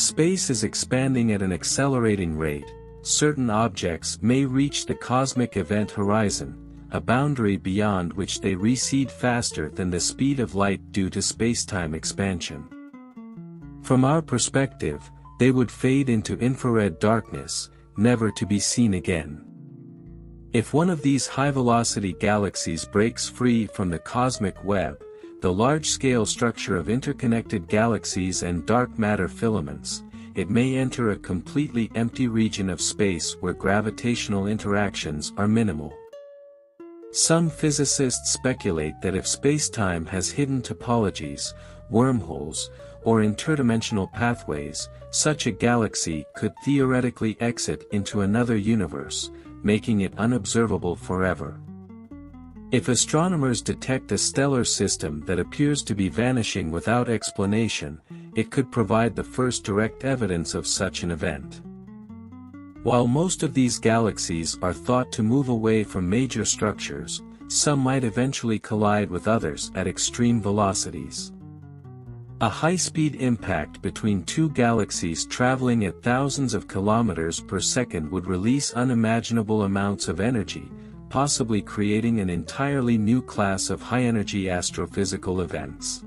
space is expanding at an accelerating rate, certain objects may reach the cosmic event horizon, a boundary beyond which they recede faster than the speed of light due to spacetime expansion. From our perspective, they would fade into infrared darkness, never to be seen again. If one of these high-velocity galaxies breaks free from the cosmic web, the large-scale structure of interconnected galaxies and dark matter filaments, it may enter a completely empty region of space where gravitational interactions are minimal. Some physicists speculate that if spacetime has hidden topologies, wormholes, or interdimensional pathways, such a galaxy could theoretically exit into another universe, making it unobservable forever. If astronomers detect a stellar system that appears to be vanishing without explanation, it could provide the first direct evidence of such an event. While most of these galaxies are thought to move away from major structures, some might eventually collide with others at extreme velocities. A high-speed impact between two galaxies traveling at thousands of kilometers per second would release unimaginable amounts of energy, possibly creating an entirely new class of high-energy astrophysical events.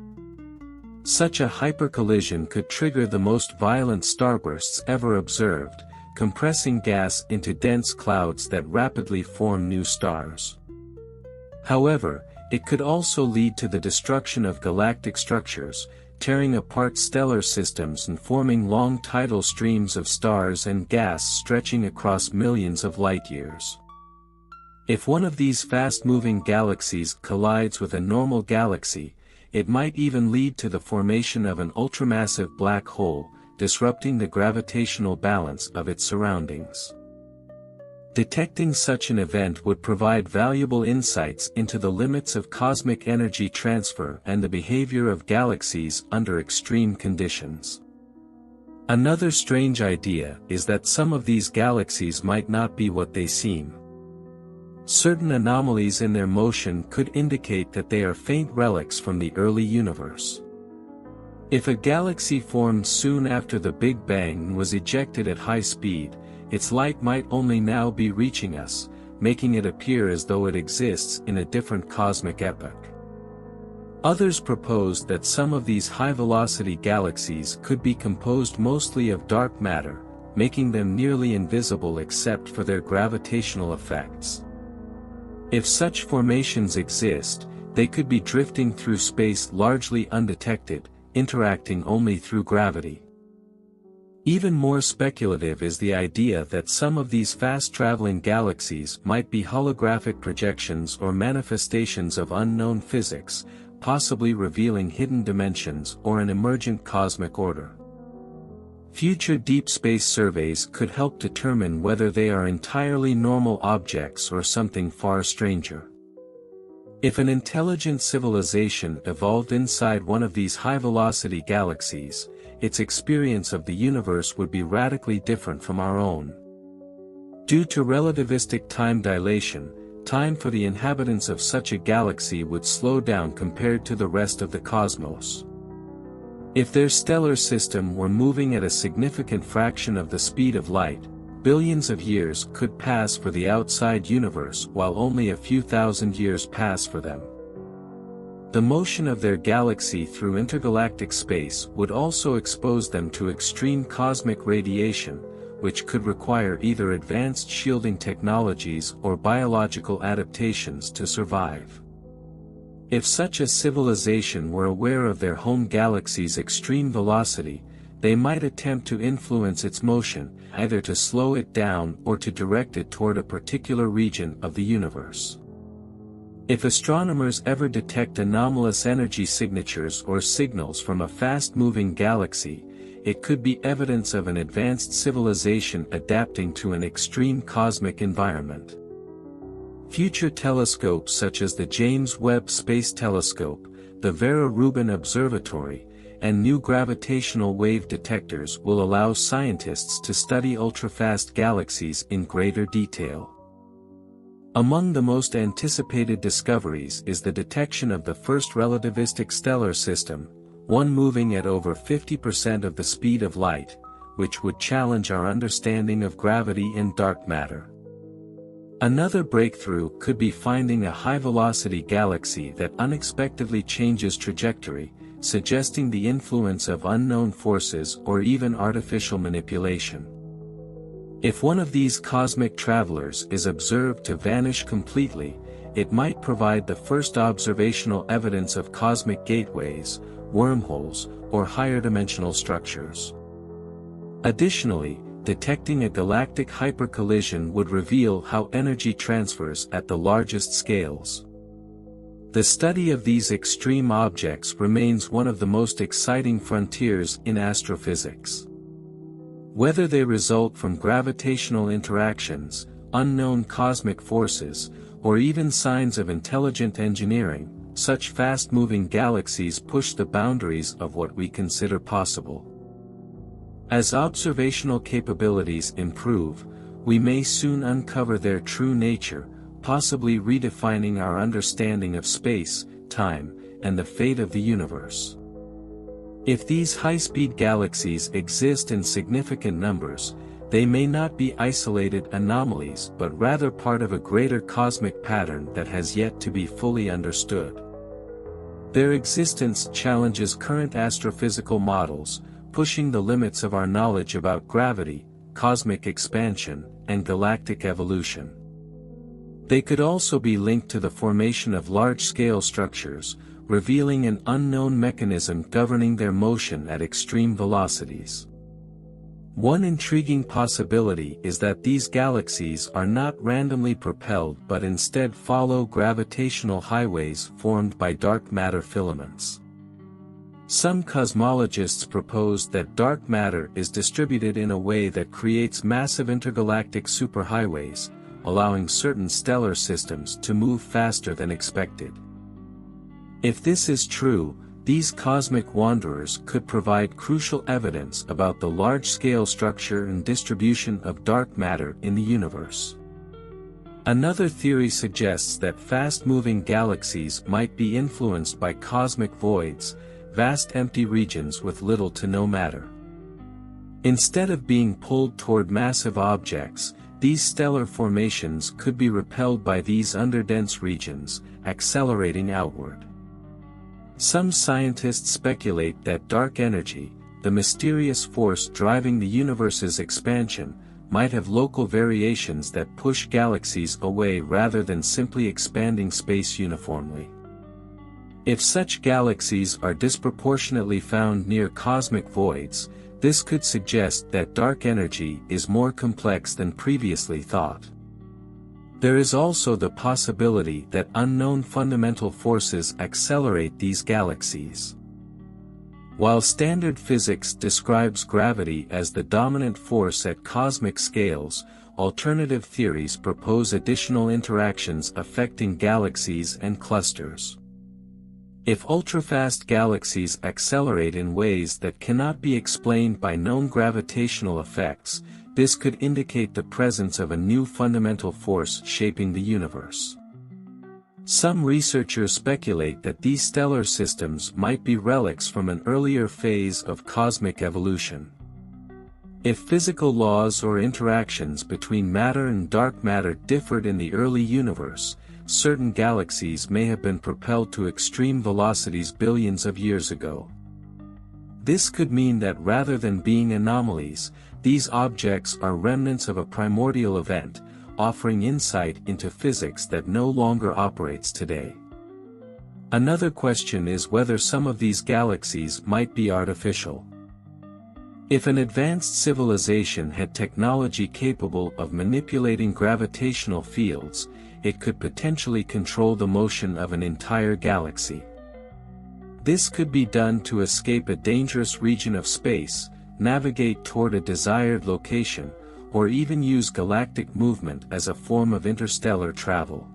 Such a hypercollision could trigger the most violent starbursts ever observed, compressing gas into dense clouds that rapidly form new stars. However, it could also lead to the destruction of galactic structures, tearing apart stellar systems and forming long tidal streams of stars and gas stretching across millions of light-years. If one of these fast-moving galaxies collides with a normal galaxy, it might even lead to the formation of an ultramassive black hole, disrupting the gravitational balance of its surroundings. Detecting such an event would provide valuable insights into the limits of cosmic energy transfer and the behavior of galaxies under extreme conditions. Another strange idea is that some of these galaxies might not be what they seem. Certain anomalies in their motion could indicate that they are faint relics from the early universe. If a galaxy formed soon after the Big Bang and was ejected at high speed, its light might only now be reaching us, making it appear as though it exists in a different cosmic epoch. Others proposed that some of these high-velocity galaxies could be composed mostly of dark matter, making them nearly invisible except for their gravitational effects. If such formations exist, they could be drifting through space largely undetected, interacting only through gravity. Even more speculative is the idea that some of these fast-traveling galaxies might be holographic projections or manifestations of unknown physics, possibly revealing hidden dimensions or an emergent cosmic order. Future deep space surveys could help determine whether they are entirely normal objects or something far stranger. If an intelligent civilization evolved inside one of these high-velocity galaxies, its experience of the universe would be radically different from our own. Due to relativistic time dilation, time for the inhabitants of such a galaxy would slow down compared to the rest of the cosmos. If their stellar system were moving at a significant fraction of the speed of light, billions of years could pass for the outside universe while only a few thousand years pass for them. The motion of their galaxy through intergalactic space would also expose them to extreme cosmic radiation, which could require either advanced shielding technologies or biological adaptations to survive. If such a civilization were aware of their home galaxy's extreme velocity, they might attempt to influence its motion, either to slow it down or to direct it toward a particular region of the universe. If astronomers ever detect anomalous energy signatures or signals from a fast-moving galaxy, it could be evidence of an advanced civilization adapting to an extreme cosmic environment. Future telescopes such as the James Webb Space Telescope, the Vera Rubin Observatory, and new gravitational wave detectors will allow scientists to study ultrafast galaxies in greater detail. Among the most anticipated discoveries is the detection of the first relativistic stellar system, one moving at over 50% of the speed of light, which would challenge our understanding of gravity and dark matter. Another breakthrough could be finding a high-velocity galaxy that unexpectedly changes trajectory, suggesting the influence of unknown forces or even artificial manipulation. If one of these cosmic travelers is observed to vanish completely, it might provide the first observational evidence of cosmic gateways, wormholes, or higher-dimensional structures. Additionally, detecting a galactic hypercollision would reveal how energy transfers at the largest scales. The study of these extreme objects remains one of the most exciting frontiers in astrophysics. Whether they result from gravitational interactions, unknown cosmic forces, or even signs of intelligent engineering, such fast-moving galaxies push the boundaries of what we consider possible. As observational capabilities improve, we may soon uncover their true nature, possibly redefining our understanding of space, time, and the fate of the universe. If these high-speed galaxies exist in significant numbers, they may not be isolated anomalies but rather part of a greater cosmic pattern that has yet to be fully understood. Their existence challenges current astrophysical models, pushing the limits of our knowledge about gravity, cosmic expansion, and galactic evolution. They could also be linked to the formation of large-scale structures, revealing an unknown mechanism governing their motion at extreme velocities. One intriguing possibility is that these galaxies are not randomly propelled but instead follow gravitational highways formed by dark matter filaments. Some cosmologists propose that dark matter is distributed in a way that creates massive intergalactic superhighways, allowing certain stellar systems to move faster than expected. If this is true, these cosmic wanderers could provide crucial evidence about the large-scale structure and distribution of dark matter in the universe. Another theory suggests that fast-moving galaxies might be influenced by cosmic voids, vast empty regions with little to no matter. Instead of being pulled toward massive objects, these stellar formations could be repelled by these underdense regions, accelerating outward. Some scientists speculate that dark energy, the mysterious force driving the universe's expansion, might have local variations that push galaxies away rather than simply expanding space uniformly. If such galaxies are disproportionately found near cosmic voids, this could suggest that dark energy is more complex than previously thought. There is also the possibility that unknown fundamental forces accelerate these galaxies. While standard physics describes gravity as the dominant force at cosmic scales, alternative theories propose additional interactions affecting galaxies and clusters. If ultrafast galaxies accelerate in ways that cannot be explained by known gravitational effects, this could indicate the presence of a new fundamental force shaping the universe. Some researchers speculate that these stellar systems might be relics from an earlier phase of cosmic evolution. If physical laws or interactions between matter and dark matter differed in the early universe, certain galaxies may have been propelled to extreme velocities billions of years ago. This could mean that rather than being anomalies, these objects are remnants of a primordial event, offering insight into physics that no longer operates today. Another question is whether some of these galaxies might be artificial. If an advanced civilization had technology capable of manipulating gravitational fields, it could potentially control the motion of an entire galaxy. This could be done to escape a dangerous region of space, navigate toward a desired location, or even use galactic movement as a form of interstellar travel.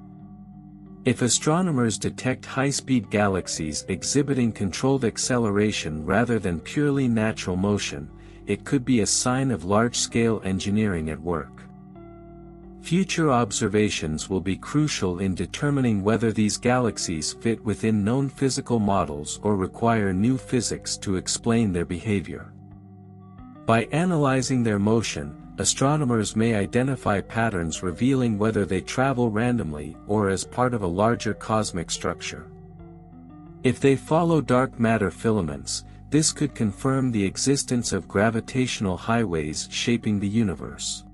If astronomers detect high-speed galaxies exhibiting controlled acceleration rather than purely natural motion, it could be a sign of large-scale engineering at work. Future observations will be crucial in determining whether these galaxies fit within known physical models or require new physics to explain their behavior. By analyzing their motion, astronomers may identify patterns revealing whether they travel randomly or as part of a larger cosmic structure. If they follow dark matter filaments, this could confirm the existence of gravitational highways shaping the universe.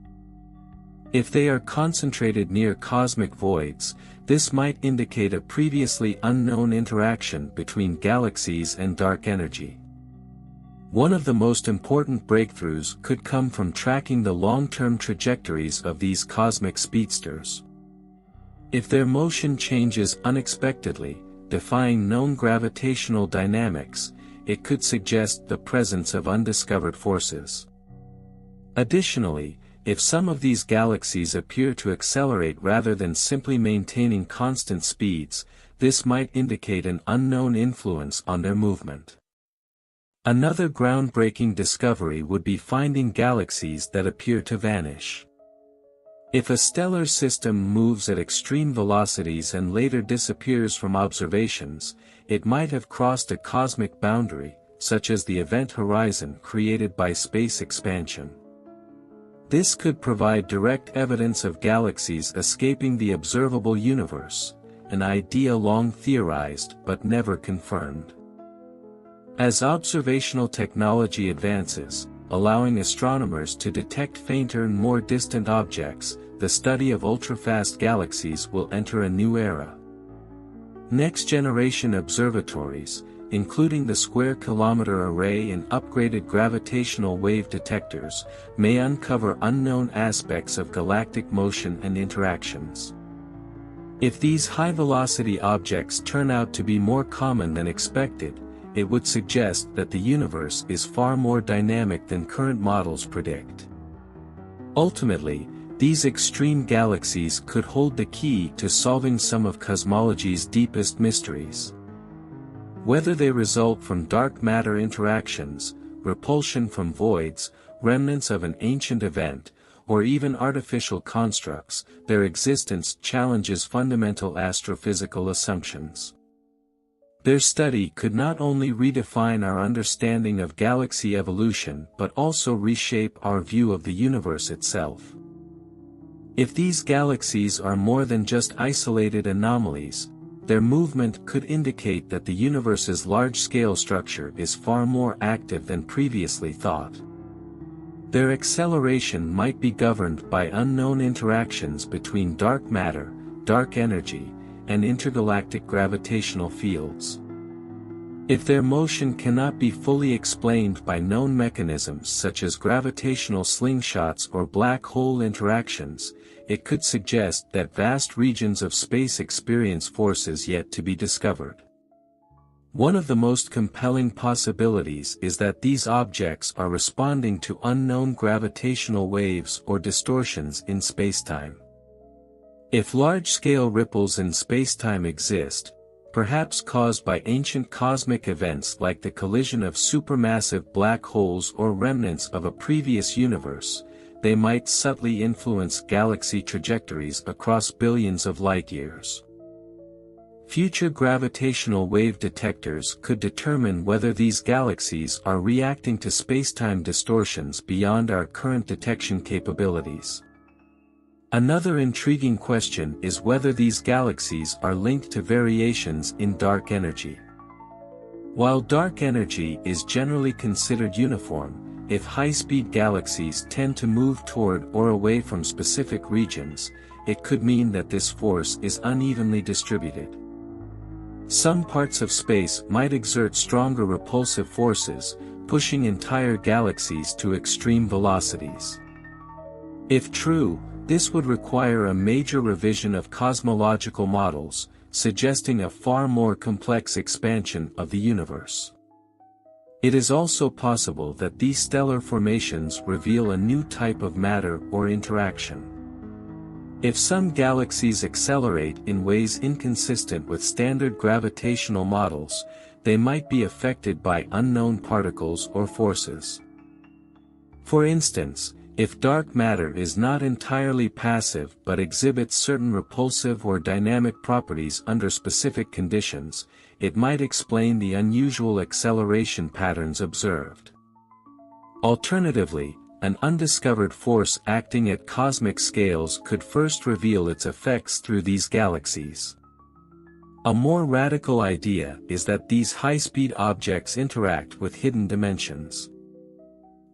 If they are concentrated near cosmic voids, this might indicate a previously unknown interaction between galaxies and dark energy. One of the most important breakthroughs could come from tracking the long-term trajectories of these cosmic speedsters. If their motion changes unexpectedly, defying known gravitational dynamics, it could suggest the presence of undiscovered forces. Additionally, if some of these galaxies appear to accelerate rather than simply maintaining constant speeds, this might indicate an unknown influence on their movement. Another groundbreaking discovery would be finding galaxies that appear to vanish. If a stellar system moves at extreme velocities and later disappears from observations, it might have crossed a cosmic boundary, such as the event horizon created by space expansion. This could provide direct evidence of galaxies escaping the observable universe, an idea long theorized but never confirmed. As observational technology advances, allowing astronomers to detect fainter and more distant objects, the study of ultra-fast galaxies will enter a new era. Next-generation observatories, including the Square Kilometre Array and upgraded gravitational wave detectors, may uncover unknown aspects of galactic motion and interactions. If these high-velocity objects turn out to be more common than expected, it would suggest that the universe is far more dynamic than current models predict. Ultimately, these extreme galaxies could hold the key to solving some of cosmology's deepest mysteries. Whether they result from dark matter interactions, repulsion from voids, remnants of an ancient event, or even artificial constructs, their existence challenges fundamental astrophysical assumptions. Their study could not only redefine our understanding of galaxy evolution but also reshape our view of the universe itself. If these galaxies are more than just isolated anomalies, their movement could indicate that the universe's large-scale structure is far more active than previously thought. Their acceleration might be governed by unknown interactions between dark matter, dark energy, and intergalactic gravitational fields. If their motion cannot be fully explained by known mechanisms such as gravitational slingshots or black hole interactions, it could suggest that vast regions of space experience forces yet to be discovered. One of the most compelling possibilities is that these objects are responding to unknown gravitational waves or distortions in spacetime. If large-scale ripples in spacetime exist, perhaps caused by ancient cosmic events like the collision of supermassive black holes or remnants of a previous universe, they might subtly influence galaxy trajectories across billions of light-years. Future gravitational wave detectors could determine whether these galaxies are reacting to spacetime distortions beyond our current detection capabilities. Another intriguing question is whether these galaxies are linked to variations in dark energy. While dark energy is generally considered uniform, if high-speed galaxies tend to move toward or away from specific regions, it could mean that this force is unevenly distributed. Some parts of space might exert stronger repulsive forces, pushing entire galaxies to extreme velocities. If true, this would require a major revision of cosmological models, suggesting a far more complex expansion of the universe. It is also possible that these stellar formations reveal a new type of matter or interaction. If some galaxies accelerate in ways inconsistent with standard gravitational models, they might be affected by unknown particles or forces. For instance, if dark matter is not entirely passive but exhibits certain repulsive or dynamic properties under specific conditions, it might explain the unusual acceleration patterns observed. Alternatively, an undiscovered force acting at cosmic scales could first reveal its effects through these galaxies. A more radical idea is that these high-speed objects interact with hidden dimensions.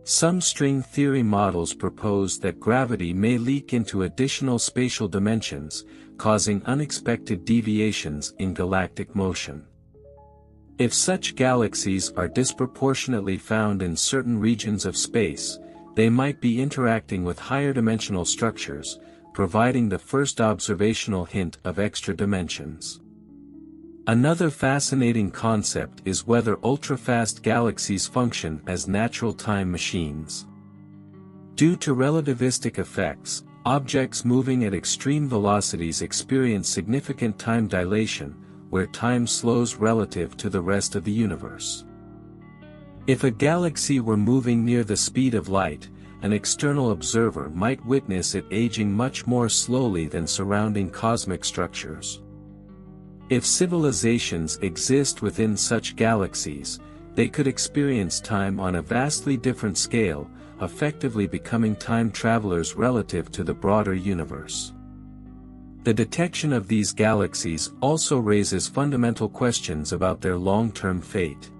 Some string theory models propose that gravity may leak into additional spatial dimensions, causing unexpected deviations in galactic motion. If such galaxies are disproportionately found in certain regions of space, they might be interacting with higher dimensional structures, providing the first observational hint of extra dimensions. Another fascinating concept is whether ultra-fast galaxies function as natural time machines. Due to relativistic effects, objects moving at extreme velocities experience significant time dilation, where time slows relative to the rest of the universe. If a galaxy were moving near the speed of light, an external observer might witness it aging much more slowly than surrounding cosmic structures. If civilizations exist within such galaxies, they could experience time on a vastly different scale, effectively becoming time travelers relative to the broader universe. The detection of these galaxies also raises fundamental questions about their long-term fate.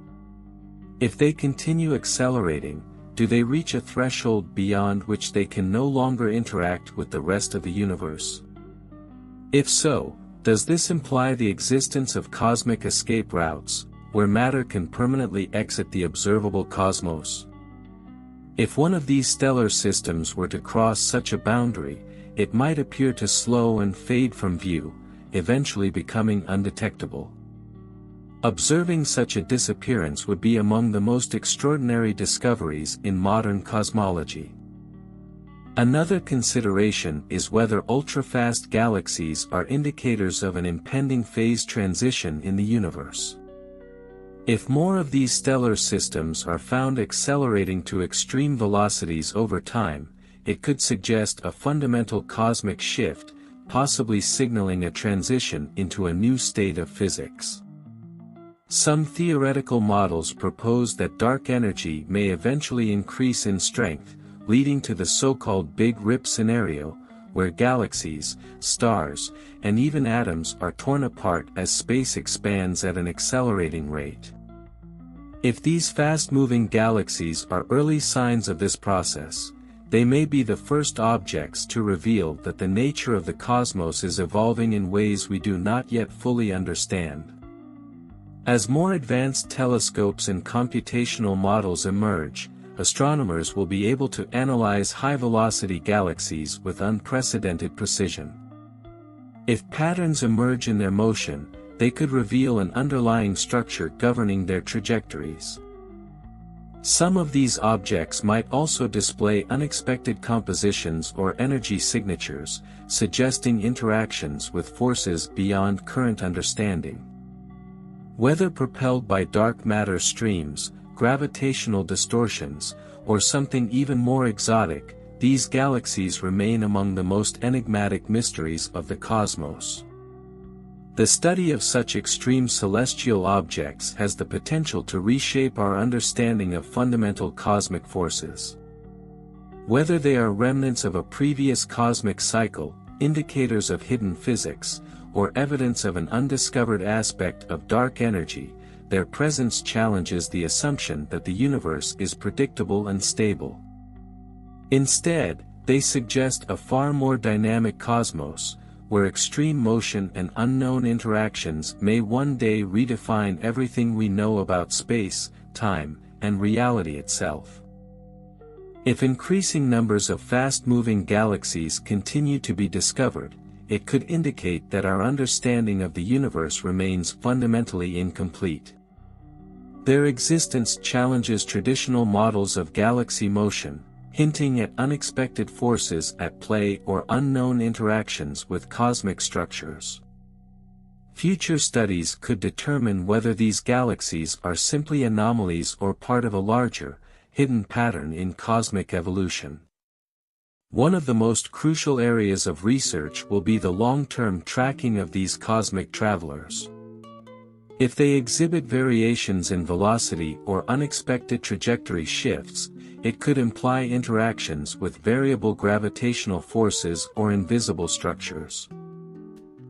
If they continue accelerating, do they reach a threshold beyond which they can no longer interact with the rest of the universe? If so, does this imply the existence of cosmic escape routes, where matter can permanently exit the observable cosmos? If one of these stellar systems were to cross such a boundary, it might appear to slow and fade from view, eventually becoming undetectable. Observing such a disappearance would be among the most extraordinary discoveries in modern cosmology. Another consideration is whether ultra-fast galaxies are indicators of an impending phase transition in the universe. If more of these stellar systems are found accelerating to extreme velocities over time, it could suggest a fundamental cosmic shift, possibly signaling a transition into a new state of physics. Some theoretical models propose that dark energy may eventually increase in strength, leading to the so-called Big Rip scenario, where galaxies, stars, and even atoms are torn apart as space expands at an accelerating rate. If these fast-moving galaxies are early signs of this process, they may be the first objects to reveal that the nature of the cosmos is evolving in ways we do not yet fully understand. As more advanced telescopes and computational models emerge, astronomers will be able to analyze high-velocity galaxies with unprecedented precision. If patterns emerge in their motion, they could reveal an underlying structure governing their trajectories. Some of these objects might also display unexpected compositions or energy signatures, suggesting interactions with forces beyond current understanding. Whether propelled by dark matter streams, gravitational distortions, or something even more exotic, these galaxies remain among the most enigmatic mysteries of the cosmos. The study of such extreme celestial objects has the potential to reshape our understanding of fundamental cosmic forces. Whether they are remnants of a previous cosmic cycle, indicators of hidden physics, or evidence of an undiscovered aspect of dark energy, their presence challenges the assumption that the universe is predictable and stable. Instead, they suggest a far more dynamic cosmos, where extreme motion and unknown interactions may one day redefine everything we know about space, time, and reality itself. If increasing numbers of fast-moving galaxies continue to be discovered, it could indicate that our understanding of the universe remains fundamentally incomplete. Their existence challenges traditional models of galaxy motion, hinting at unexpected forces at play or unknown interactions with cosmic structures. Future studies could determine whether these galaxies are simply anomalies or part of a larger, hidden pattern in cosmic evolution. One of the most crucial areas of research will be the long-term tracking of these cosmic travelers. If they exhibit variations in velocity or unexpected trajectory shifts, it could imply interactions with variable gravitational forces or invisible structures.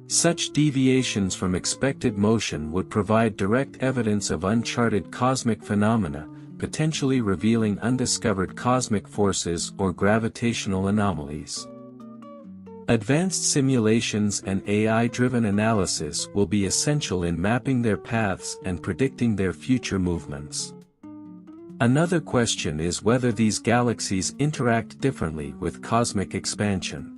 Such deviations from expected motion would provide direct evidence of uncharted cosmic phenomena, potentially revealing undiscovered cosmic forces or gravitational anomalies. Advanced simulations and AI-driven analysis will be essential in mapping their paths and predicting their future movements. Another question is whether these galaxies interact differently with cosmic expansion.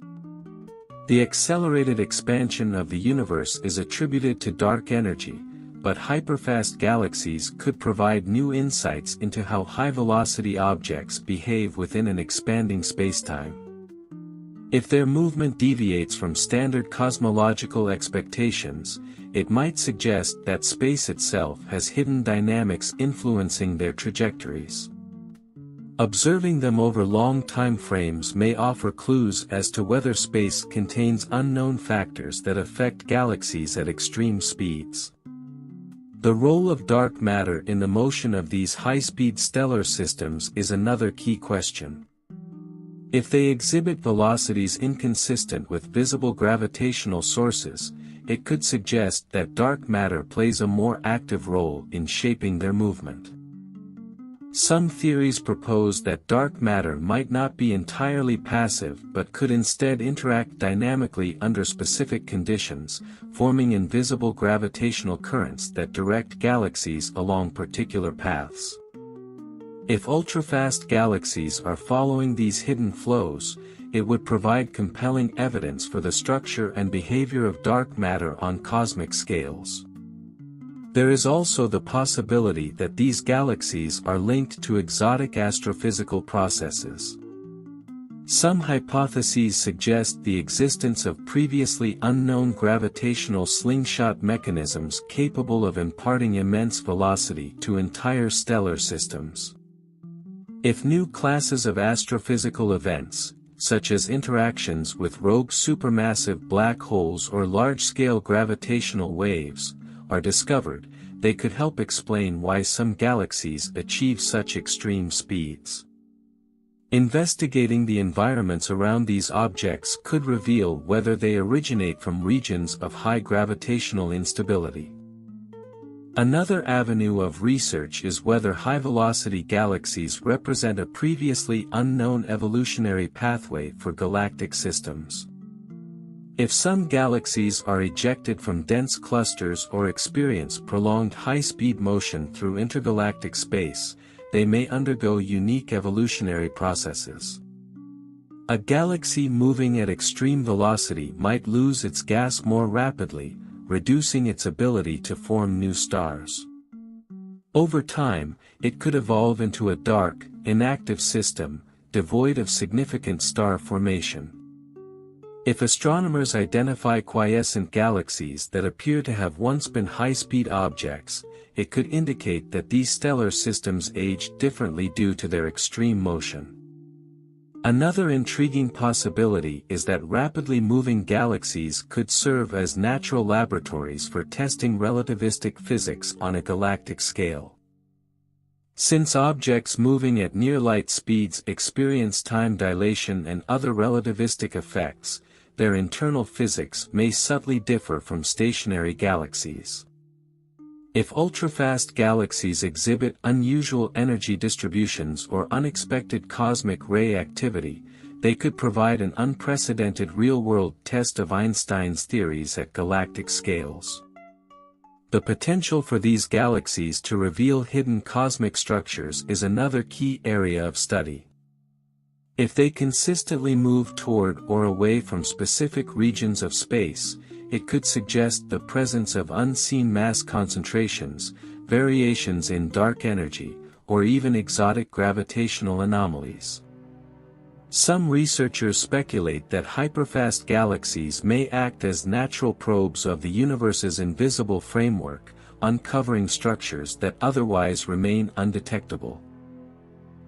The accelerated expansion of the universe is attributed to dark energy, but hyperfast galaxies could provide new insights into how high-velocity objects behave within an expanding spacetime. If their movement deviates from standard cosmological expectations, it might suggest that space itself has hidden dynamics influencing their trajectories. Observing them over long time frames may offer clues as to whether space contains unknown factors that affect galaxies at extreme speeds. The role of dark matter in the motion of these high-speed stellar systems is another key question. If they exhibit velocities inconsistent with visible gravitational sources, it could suggest that dark matter plays a more active role in shaping their movement. Some theories propose that dark matter might not be entirely passive but could instead interact dynamically under specific conditions, forming invisible gravitational currents that direct galaxies along particular paths. If ultrafast galaxies are following these hidden flows, it would provide compelling evidence for the structure and behavior of dark matter on cosmic scales. There is also the possibility that these galaxies are linked to exotic astrophysical processes. Some hypotheses suggest the existence of previously unknown gravitational slingshot mechanisms capable of imparting immense velocity to entire stellar systems. If new classes of astrophysical events, such as interactions with rogue supermassive black holes or large-scale gravitational waves, are discovered, they could help explain why some galaxies achieve such extreme speeds. Investigating the environments around these objects could reveal whether they originate from regions of high gravitational instability. Another avenue of research is whether high-velocity galaxies represent a previously unknown evolutionary pathway for galactic systems. If some galaxies are ejected from dense clusters or experience prolonged high-speed motion through intergalactic space, they may undergo unique evolutionary processes. A galaxy moving at extreme velocity might lose its gas more rapidly, reducing its ability to form new stars. Over time, it could evolve into a dark, inactive system, devoid of significant star formation. If astronomers identify quiescent galaxies that appear to have once been high-speed objects, it could indicate that these stellar systems aged differently due to their extreme motion. Another intriguing possibility is that rapidly moving galaxies could serve as natural laboratories for testing relativistic physics on a galactic scale. Since objects moving at near-light speeds experience time dilation and other relativistic effects, their internal physics may subtly differ from stationary galaxies. If ultrafast galaxies exhibit unusual energy distributions or unexpected cosmic ray activity, they could provide an unprecedented real-world test of Einstein's theories at galactic scales. The potential for these galaxies to reveal hidden cosmic structures is another key area of study. If they consistently move toward or away from specific regions of space, it could suggest the presence of unseen mass concentrations, variations in dark energy, or even exotic gravitational anomalies. Some researchers speculate that hyperfast galaxies may act as natural probes of the universe's invisible framework, uncovering structures that otherwise remain undetectable.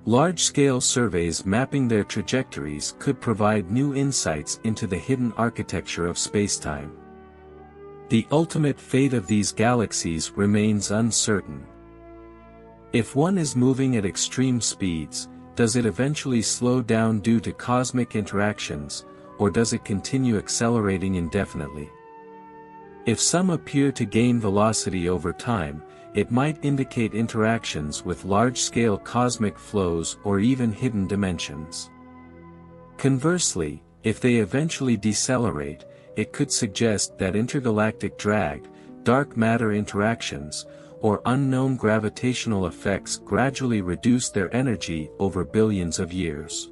Large-scale surveys mapping their trajectories could provide new insights into the hidden architecture of spacetime. The ultimate fate of these galaxies remains uncertain. If one is moving at extreme speeds, does it eventually slow down due to cosmic interactions, or does it continue accelerating indefinitely? If some appear to gain velocity over time, it might indicate interactions with large-scale cosmic flows or even hidden dimensions. Conversely, if they eventually decelerate, it could suggest that intergalactic drag, dark matter interactions, or unknown gravitational effects gradually reduce their energy over billions of years.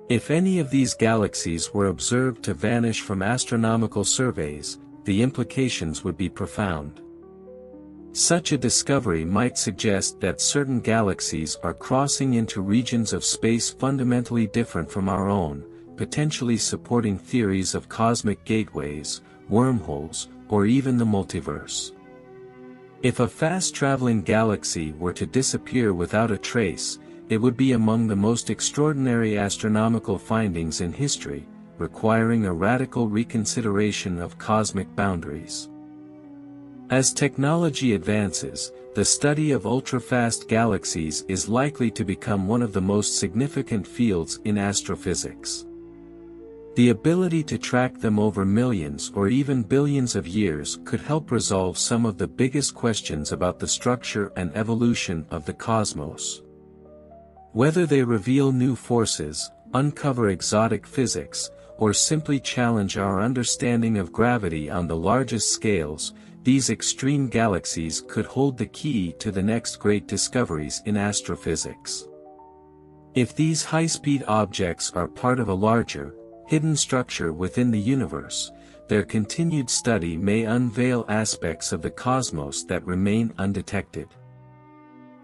If any of these galaxies were observed to vanish from astronomical surveys, the implications would be profound. Such a discovery might suggest that certain galaxies are crossing into regions of space fundamentally different from our own, potentially supporting theories of cosmic gateways, wormholes, or even the multiverse. If a fast-traveling galaxy were to disappear without a trace, it would be among the most extraordinary astronomical findings in history, requiring a radical reconsideration of cosmic boundaries. As technology advances, the study of ultra-fast galaxies is likely to become one of the most significant fields in astrophysics. The ability to track them over millions or even billions of years could help resolve some of the biggest questions about the structure and evolution of the cosmos. Whether they reveal new forces, uncover exotic physics, or simply challenge our understanding of gravity on the largest scales, these extreme galaxies could hold the key to the next great discoveries in astrophysics. If these high-speed objects are part of a larger, hidden structure within the universe, their continued study may unveil aspects of the cosmos that remain undetected.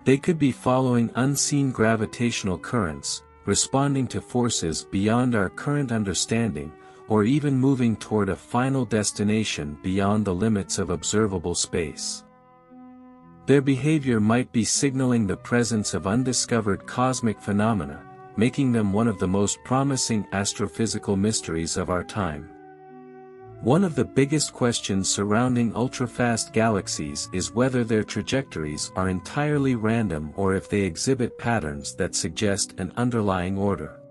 They could be following unseen gravitational currents, responding to forces beyond our current understanding, or even moving toward a final destination beyond the limits of observable space. Their behavior might be signaling the presence of undiscovered cosmic phenomena, making them one of the most promising astrophysical mysteries of our time. One of the biggest questions surrounding ultra-fast galaxies is whether their trajectories are entirely random or if they exhibit patterns that suggest an underlying order.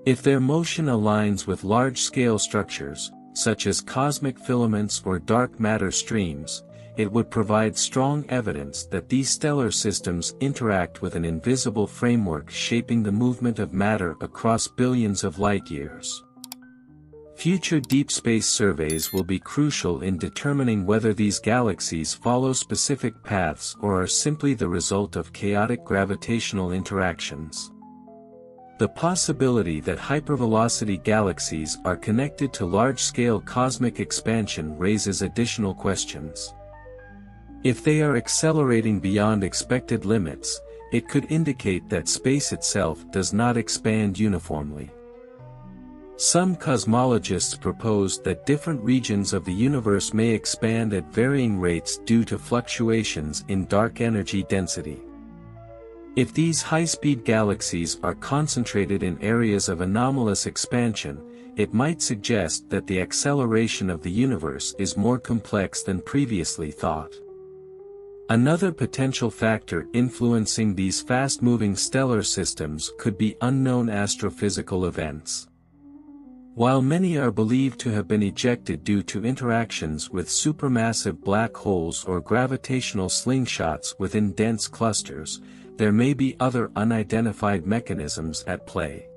If their motion aligns with large-scale structures, such as cosmic filaments or dark matter streams, it would provide strong evidence that these stellar systems interact with an invisible framework shaping the movement of matter across billions of light-years. Future deep space surveys will be crucial in determining whether these galaxies follow specific paths or are simply the result of chaotic gravitational interactions. The possibility that hypervelocity galaxies are connected to large-scale cosmic expansion raises additional questions. If they are accelerating beyond expected limits, it could indicate that space itself does not expand uniformly. Some cosmologists propose that different regions of the universe may expand at varying rates due to fluctuations in dark energy density. If these high-speed galaxies are concentrated in areas of anomalous expansion, it might suggest that the acceleration of the universe is more complex than previously thought. Another potential factor influencing these fast-moving stellar systems could be unknown astrophysical events. While many are believed to have been ejected due to interactions with supermassive black holes or gravitational slingshots within dense clusters, there may be other unidentified mechanisms at play.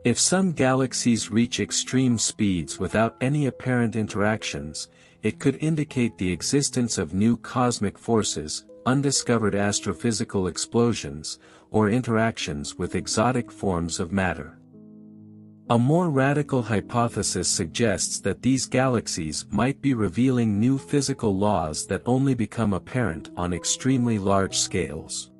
If some galaxies reach extreme speeds without any apparent interactions, it could indicate the existence of new cosmic forces, undiscovered astrophysical explosions, or interactions with exotic forms of matter. A more radical hypothesis suggests that these galaxies might be revealing new physical laws that only become apparent on extremely large scales.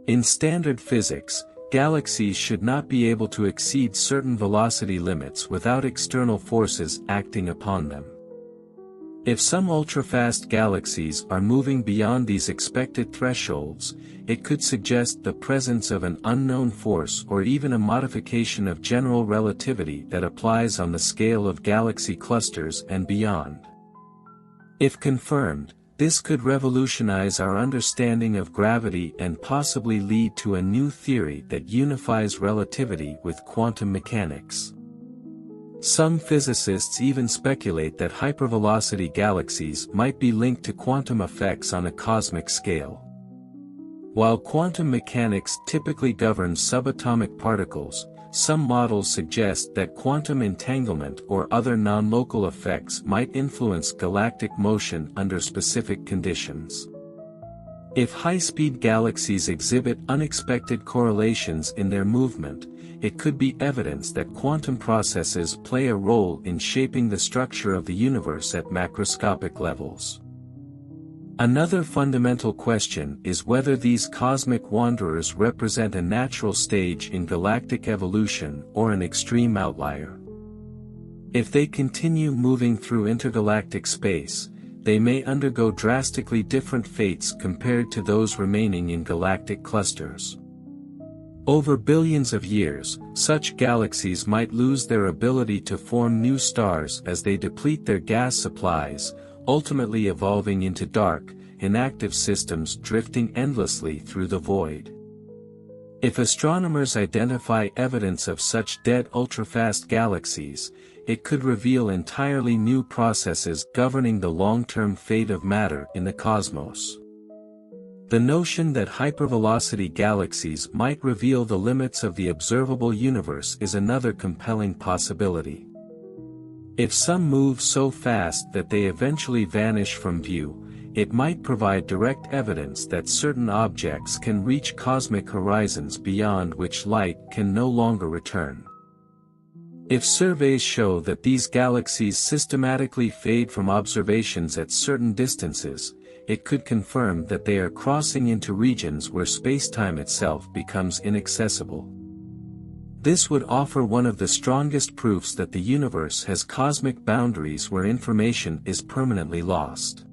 In standard physics, galaxies should not be able to exceed certain velocity limits without external forces acting upon them. If some ultra-fast galaxies are moving beyond these expected thresholds, it could suggest the presence of an unknown force or even a modification of general relativity that applies on the scale of galaxy clusters and beyond. If confirmed, This could revolutionize our understanding of gravity and possibly lead to a new theory that unifies relativity with quantum mechanics. Some physicists even speculate that hypervelocity galaxies might be linked to quantum effects on a cosmic scale. While quantum mechanics typically governs subatomic particles, some models suggest that quantum entanglement or other non-local effects might influence galactic motion under specific conditions. If high-speed galaxies exhibit unexpected correlations in their movement, it could be evidence that quantum processes play a role in shaping the structure of the universe at macroscopic levels. Another fundamental question is whether these cosmic wanderers represent a natural stage in galactic evolution or an extreme outlier. If they continue moving through intergalactic space, they may undergo drastically different fates compared to those remaining in galactic clusters. Over billions of years, such galaxies might lose their ability to form new stars as they deplete their gas supplies, ultimately evolving into dark, inactive systems drifting endlessly through the void. If astronomers identify evidence of such dead ultrafast galaxies, it could reveal entirely new processes governing the long-term fate of matter in the cosmos. The notion that hypervelocity galaxies might reveal the limits of the observable universe is another compelling possibility. If some move so fast that they eventually vanish from view, it might provide direct evidence that certain objects can reach cosmic horizons beyond which light can no longer return. If surveys show that these galaxies systematically fade from observations at certain distances, it could confirm that they are crossing into regions where spacetime itself becomes inaccessible. This would offer one of the strongest proofs that the universe has cosmic boundaries where information is permanently lost.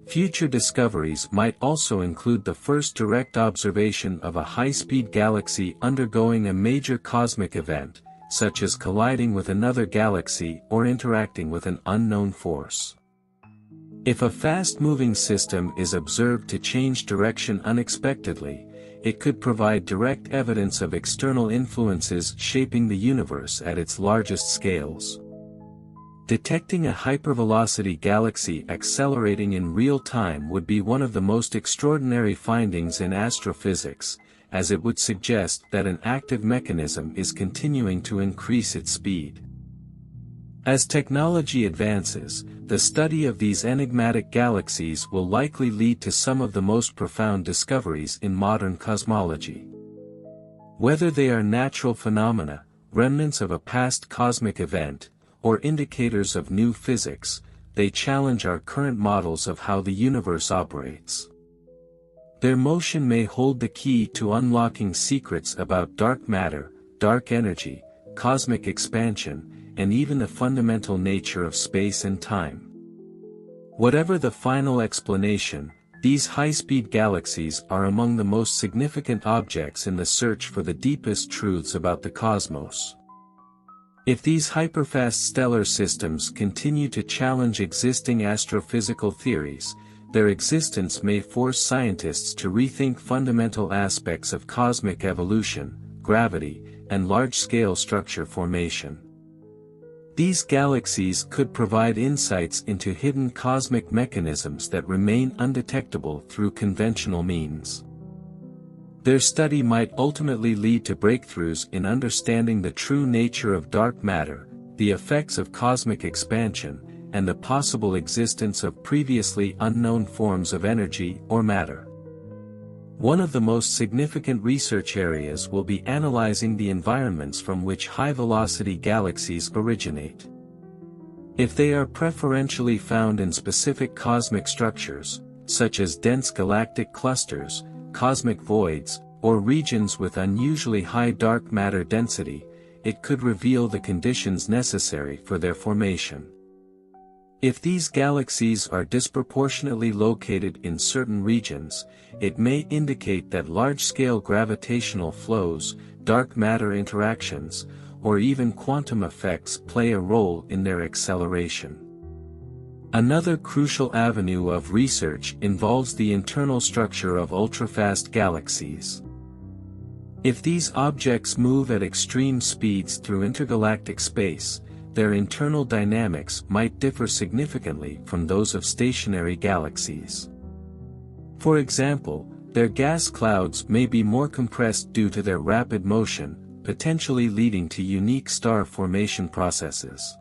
Future discoveries might also include the first direct observation of a high-speed galaxy undergoing a major cosmic event, such as colliding with another galaxy or interacting with an unknown force. If a fast-moving system is observed to change direction unexpectedly, it could provide direct evidence of external influences shaping the universe at its largest scales. Detecting a hypervelocity galaxy accelerating in real time would be one of the most extraordinary findings in astrophysics, as it would suggest that an active mechanism is continuing to increase its speed. As technology advances, the study of these enigmatic galaxies will likely lead to some of the most profound discoveries in modern cosmology. Whether they are natural phenomena, remnants of a past cosmic event, or indicators of new physics, they challenge our current models of how the universe operates. Their motion may hold the key to unlocking secrets about dark matter, dark energy, cosmic expansion, and even the fundamental nature of space and time. Whatever the final explanation, these high-speed galaxies are among the most significant objects in the search for the deepest truths about the cosmos. If these hyperfast stellar systems continue to challenge existing astrophysical theories, their existence may force scientists to rethink fundamental aspects of cosmic evolution, gravity, and large-scale structure formation. These galaxies could provide insights into hidden cosmic mechanisms that remain undetectable through conventional means. Their study might ultimately lead to breakthroughs in understanding the true nature of dark matter, the effects of cosmic expansion, and the possible existence of previously unknown forms of energy or matter. One of the most significant research areas will be analyzing the environments from which high-velocity galaxies originate. If they are preferentially found in specific cosmic structures, such as dense galactic clusters, cosmic voids, or regions with unusually high dark matter density, it could reveal the conditions necessary for their formation. If these galaxies are disproportionately located in certain regions, it may indicate that large-scale gravitational flows, dark matter interactions, or even quantum effects play a role in their acceleration. Another crucial avenue of research involves the internal structure of ultrafast galaxies. If these objects move at extreme speeds through intergalactic space, their internal dynamics might differ significantly from those of stationary galaxies. For example, their gas clouds may be more compressed due to their rapid motion, potentially leading to unique star formation processes.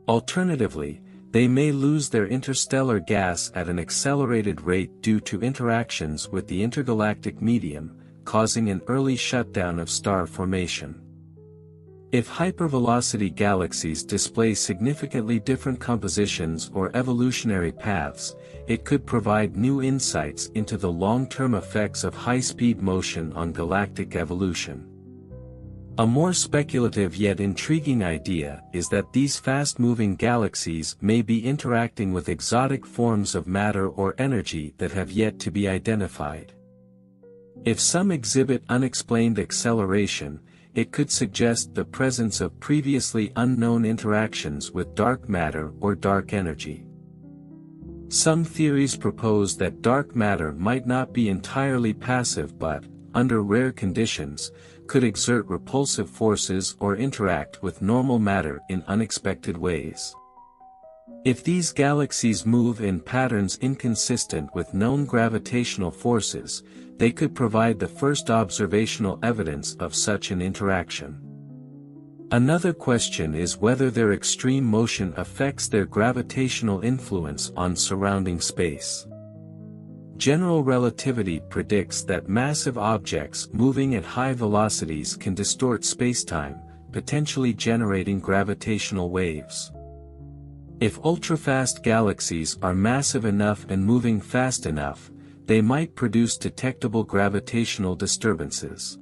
Alternatively, they may lose their interstellar gas at an accelerated rate due to interactions with the intergalactic medium, causing an early shutdown of star formation. If hypervelocity galaxies display significantly different compositions or evolutionary paths, it could provide new insights into the long-term effects of high-speed motion on galactic evolution. A more speculative yet intriguing idea is that these fast-moving galaxies may be interacting with exotic forms of matter or energy that have yet to be identified. If some exhibit unexplained acceleration, it could suggest the presence of previously unknown interactions with dark matter or dark energy. Some theories propose that dark matter might not be entirely passive but, under rare conditions, could exert repulsive forces or interact with normal matter in unexpected ways. If these galaxies move in patterns inconsistent with known gravitational forces, they could provide the first observational evidence of such an interaction. Another question is whether their extreme motion affects their gravitational influence on surrounding space. General relativity predicts that massive objects moving at high velocities can distort spacetime, potentially generating gravitational waves. If ultrafast galaxies are massive enough and moving fast enough, they might produce detectable gravitational disturbances.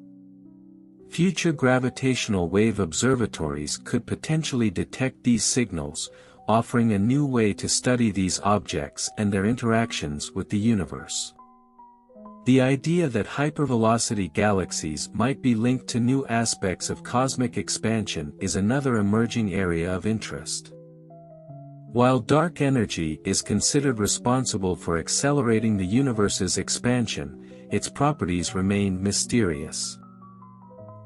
Future gravitational wave observatories could potentially detect these signals, offering a new way to study these objects and their interactions with the universe. The idea that hypervelocity galaxies might be linked to new aspects of cosmic expansion is another emerging area of interest. While dark energy is considered responsible for accelerating the universe's expansion, its properties remain mysterious.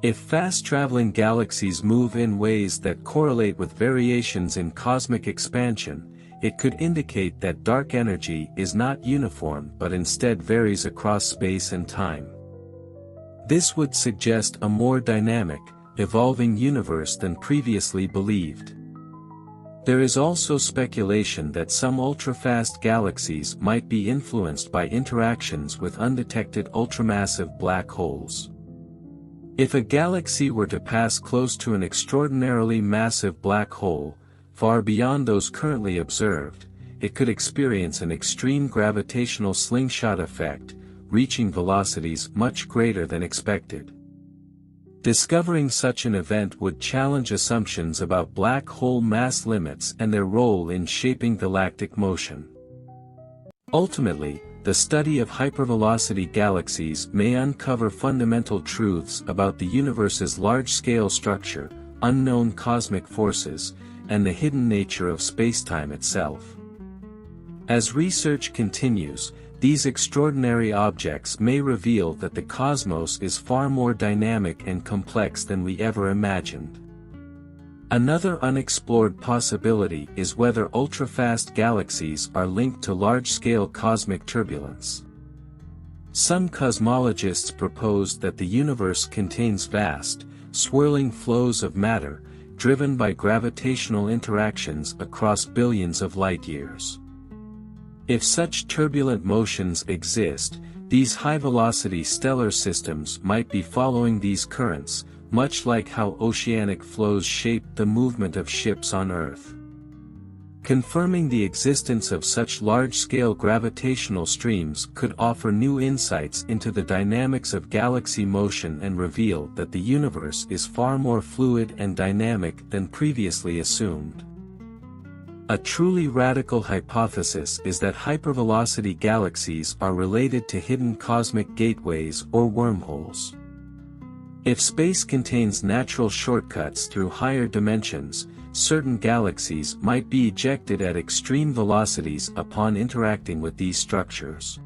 If fast-traveling galaxies move in ways that correlate with variations in cosmic expansion, it could indicate that dark energy is not uniform but instead varies across space and time. This would suggest a more dynamic, evolving universe than previously believed. There is also speculation that some ultrafast galaxies might be influenced by interactions with undetected ultramassive black holes. If a galaxy were to pass close to an extraordinarily massive black hole, far beyond those currently observed, it could experience an extreme gravitational slingshot effect, reaching velocities much greater than expected. Discovering such an event would challenge assumptions about black hole mass limits and their role in shaping galactic motion. Ultimately, the study of hypervelocity galaxies may uncover fundamental truths about the universe's large-scale structure, unknown cosmic forces, and the hidden nature of spacetime itself. As research continues, these extraordinary objects may reveal that the cosmos is far more dynamic and complex than we ever imagined. Another unexplored possibility is whether ultrafast galaxies are linked to large-scale cosmic turbulence. Some cosmologists propose that the universe contains vast, swirling flows of matter, driven by gravitational interactions across billions of light-years. If such turbulent motions exist, these high-velocity stellar systems might be following these currents, much like how oceanic flows shape the movement of ships on Earth. Confirming the existence of such large-scale gravitational streams could offer new insights into the dynamics of galaxy motion and reveal that the universe is far more fluid and dynamic than previously assumed. A truly radical hypothesis is that hypervelocity galaxies are related to hidden cosmic gateways or wormholes. If space contains natural shortcuts through higher dimensions, certain galaxies might be ejected at extreme velocities upon interacting with these structures.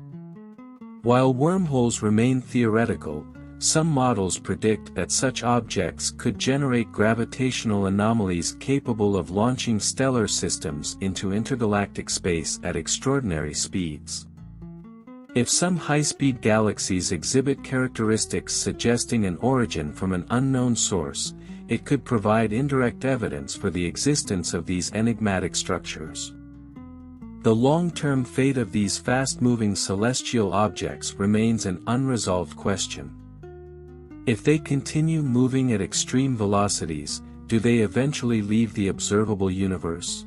While wormholes remain theoretical, some models predict that such objects could generate gravitational anomalies capable of launching stellar systems into intergalactic space at extraordinary speeds. If some high-speed galaxies exhibit characteristics suggesting an origin from an unknown source, it could provide indirect evidence for the existence of these enigmatic structures. The long-term fate of these fast-moving celestial objects remains an unresolved question. If they continue moving at extreme velocities, do they eventually leave the observable universe?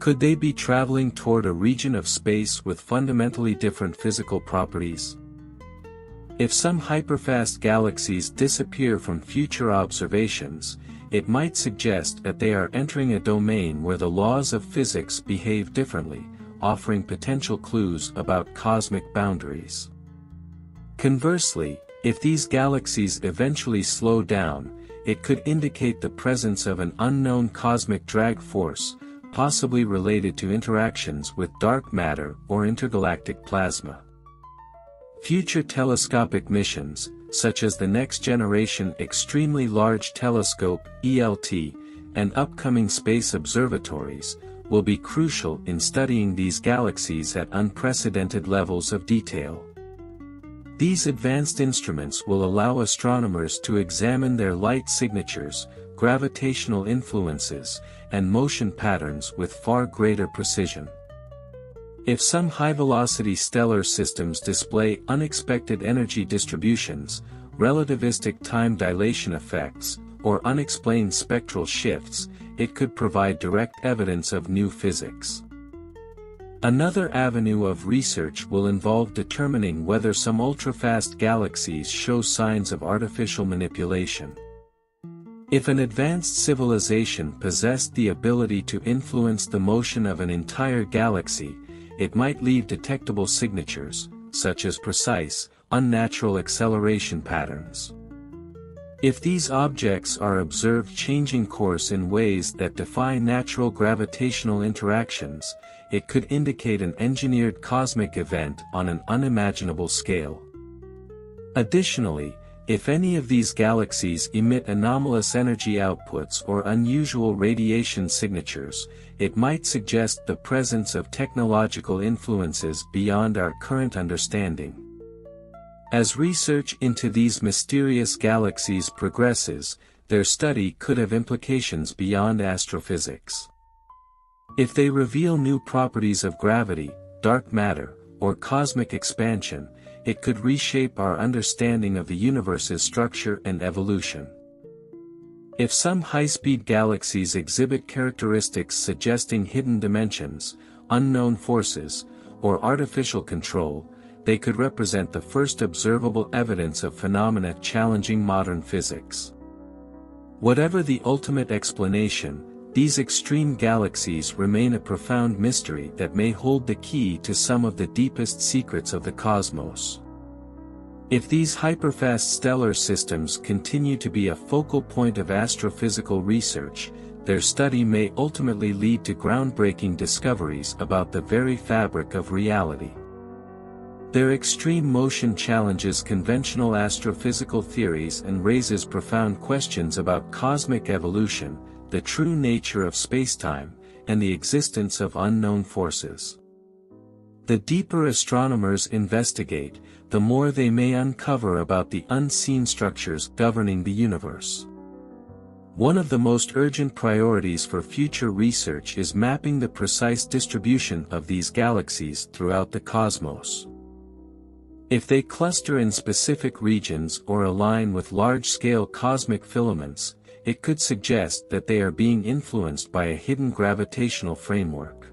Could they be traveling toward a region of space with fundamentally different physical properties? If some hyperfast galaxies disappear from future observations, it might suggest that they are entering a domain where the laws of physics behave differently, offering potential clues about cosmic boundaries. Conversely, if these galaxies eventually slow down, it could indicate the presence of an unknown cosmic drag force, possibly related to interactions with dark matter or intergalactic plasma. Future telescopic missions, such as the Next Generation Extremely Large Telescope (ELT), and upcoming space observatories, will be crucial in studying these galaxies at unprecedented levels of detail. These advanced instruments will allow astronomers to examine their light signatures, gravitational influences, and motion patterns with far greater precision. If some high-velocity stellar systems display unexpected energy distributions, relativistic time dilation effects, or unexplained spectral shifts, it could provide direct evidence of new physics. Another avenue of research will involve determining whether some ultrafast galaxies show signs of artificial manipulation. If an advanced civilization possessed the ability to influence the motion of an entire galaxy, it might leave detectable signatures, such as precise, unnatural acceleration patterns. If these objects are observed changing course in ways that defy natural gravitational interactions, it could indicate an engineered cosmic event on an unimaginable scale. Additionally, if any of these galaxies emit anomalous energy outputs or unusual radiation signatures, it might suggest the presence of technological influences beyond our current understanding. As research into these mysterious galaxies progresses, their study could have implications beyond astrophysics. If they reveal new properties of gravity, dark matter, or cosmic expansion, it could reshape our understanding of the universe's structure and evolution. If some high-speed galaxies exhibit characteristics suggesting hidden dimensions, unknown forces, or artificial control, they could represent the first observable evidence of phenomena challenging modern physics. Whatever the ultimate explanation, these extreme galaxies remain a profound mystery that may hold the key to some of the deepest secrets of the cosmos. If these hyperfast stellar systems continue to be a focal point of astrophysical research, their study may ultimately lead to groundbreaking discoveries about the very fabric of reality. Their extreme motion challenges conventional astrophysical theories and raises profound questions about cosmic evolution, the true nature of spacetime, and the existence of unknown forces. The deeper astronomers investigate, the more they may uncover about the unseen structures governing the universe. One of the most urgent priorities for future research is mapping the precise distribution of these galaxies throughout the cosmos. If they cluster in specific regions or align with large-scale cosmic filaments, it could suggest that they are being influenced by a hidden gravitational framework.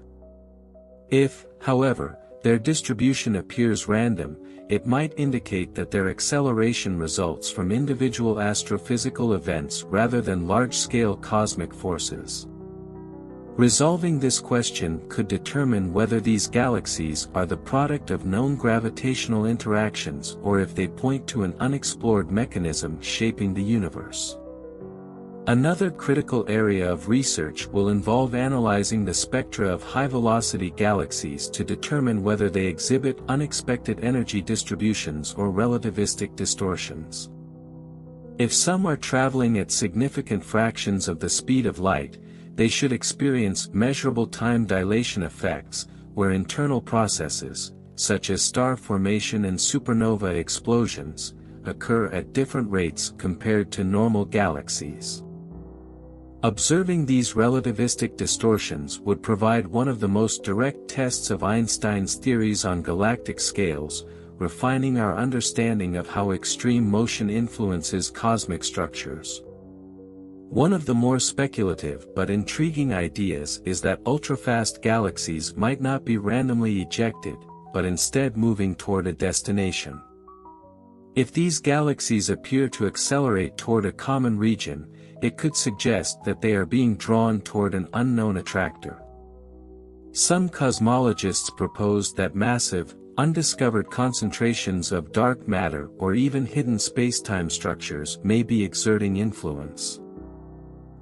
If, however, their distribution appears random, it might indicate that their acceleration results from individual astrophysical events rather than large-scale cosmic forces. Resolving this question could determine whether these galaxies are the product of known gravitational interactions or if they point to an unexplored mechanism shaping the universe. Another critical area of research will involve analyzing the spectra of high-velocity galaxies to determine whether they exhibit unexpected energy distributions or relativistic distortions. If some are traveling at significant fractions of the speed of light, they should experience measurable time dilation effects, where internal processes, such as star formation and supernova explosions, occur at different rates compared to normal galaxies. Observing these relativistic distortions would provide one of the most direct tests of Einstein's theories on galactic scales, refining our understanding of how extreme motion influences cosmic structures. One of the more speculative but intriguing ideas is that ultrafast galaxies might not be randomly ejected, but instead moving toward a destination. If these galaxies appear to accelerate toward a common region, it could suggest that they are being drawn toward an unknown attractor. Some cosmologists propose that massive, undiscovered concentrations of dark matter or even hidden spacetime structures may be exerting influence.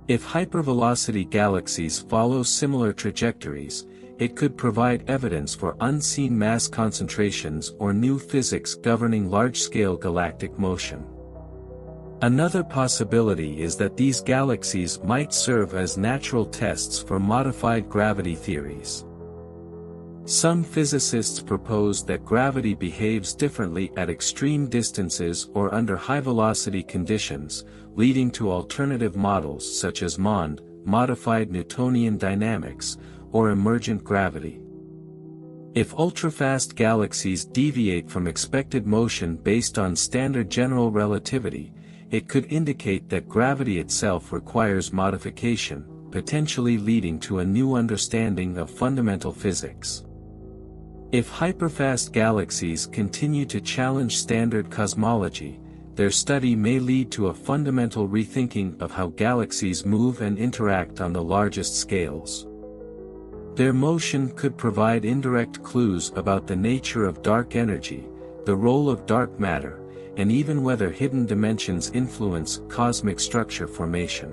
If hypervelocity galaxies follow similar trajectories, it could provide evidence for unseen mass concentrations or new physics governing large-scale galactic motion. Another possibility is that these galaxies might serve as natural tests for modified gravity theories. Some physicists propose that gravity behaves differently at extreme distances or under high-velocity conditions, leading to alternative models such as MOND, modified Newtonian dynamics, or emergent gravity. If ultrafast galaxies deviate from expected motion based on standard general relativity, it could indicate that gravity itself requires modification, potentially leading to a new understanding of fundamental physics. If hyperfast galaxies continue to challenge standard cosmology, their study may lead to a fundamental rethinking of how galaxies move and interact on the largest scales. Their motion could provide indirect clues about the nature of dark energy, the role of dark matter, and even whether hidden dimensions influence cosmic structure formation.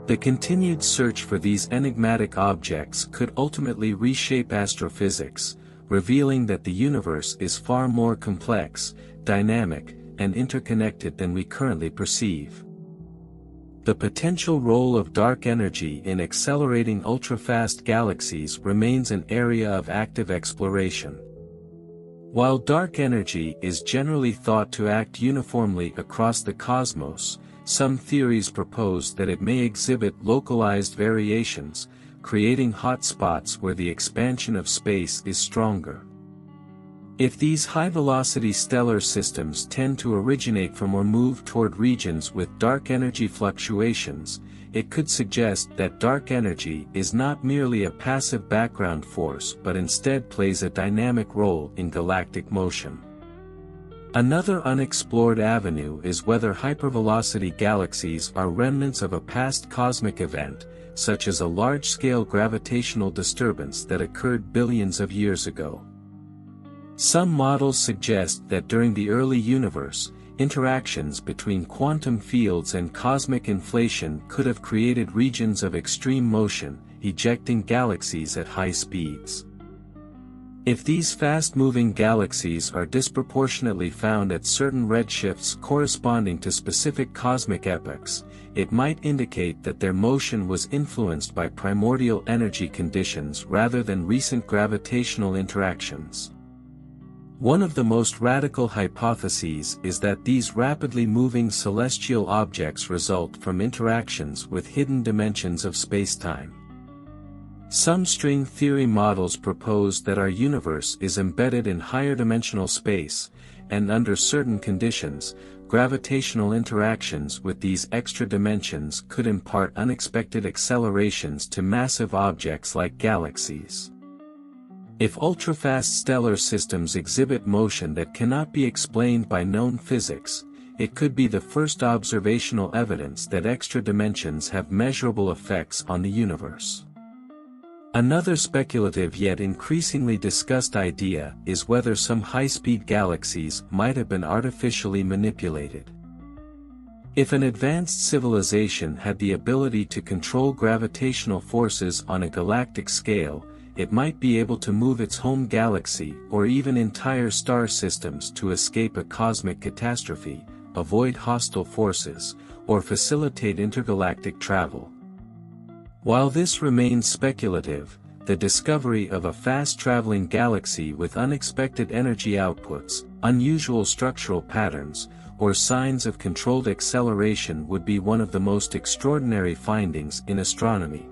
The continued search for these enigmatic objects could ultimately reshape astrophysics, revealing that the universe is far more complex, dynamic, and interconnected than we currently perceive. The potential role of dark energy in accelerating ultrafast galaxies remains an area of active exploration. While dark energy is generally thought to act uniformly across the cosmos, some theories propose that it may exhibit localized variations, creating hotspots where the expansion of space is stronger. If these high-velocity stellar systems tend to originate from or move toward regions with dark energy fluctuations, it could suggest that dark energy is not merely a passive background force but instead plays a dynamic role in galactic motion. Another unexplored avenue is whether hypervelocity galaxies are remnants of a past cosmic event, such as a large-scale gravitational disturbance that occurred billions of years ago. Some models suggest that during the early universe, interactions between quantum fields and cosmic inflation could have created regions of extreme motion, ejecting galaxies at high speeds. If these fast-moving galaxies are disproportionately found at certain redshifts corresponding to specific cosmic epochs, it might indicate that their motion was influenced by primordial energy conditions rather than recent gravitational interactions. One of the most radical hypotheses is that these rapidly moving celestial objects result from interactions with hidden dimensions of spacetime. Some string theory models propose that our universe is embedded in higher dimensional space, and under certain conditions, gravitational interactions with these extra dimensions could impart unexpected accelerations to massive objects like galaxies. If ultrafast stellar systems exhibit motion that cannot be explained by known physics, it could be the first observational evidence that extra dimensions have measurable effects on the universe. Another speculative yet increasingly discussed idea is whether some high-speed galaxies might have been artificially manipulated. If an advanced civilization had the ability to control gravitational forces on a galactic scale, it might be able to move its home galaxy or even entire star systems to escape a cosmic catastrophe, avoid hostile forces, or facilitate intergalactic travel. While this remains speculative, the discovery of a fast-traveling galaxy with unexpected energy outputs, unusual structural patterns, or signs of controlled acceleration would be one of the most extraordinary findings in astronomy.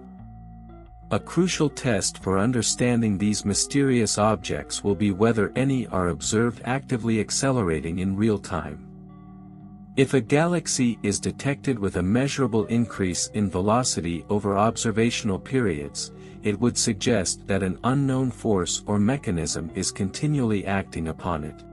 A crucial test for understanding these mysterious objects will be whether any are observed actively accelerating in real time. If a galaxy is detected with a measurable increase in velocity over observational periods, it would suggest that an unknown force or mechanism is continually acting upon it.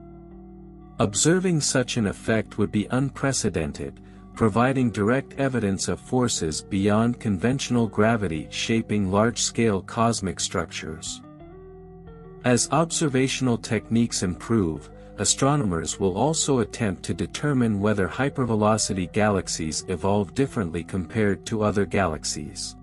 Observing such an effect would be unprecedented, providing direct evidence of forces beyond conventional gravity shaping large-scale cosmic structures. As observational techniques improve, astronomers will also attempt to determine whether hypervelocity galaxies evolve differently compared to other galaxies.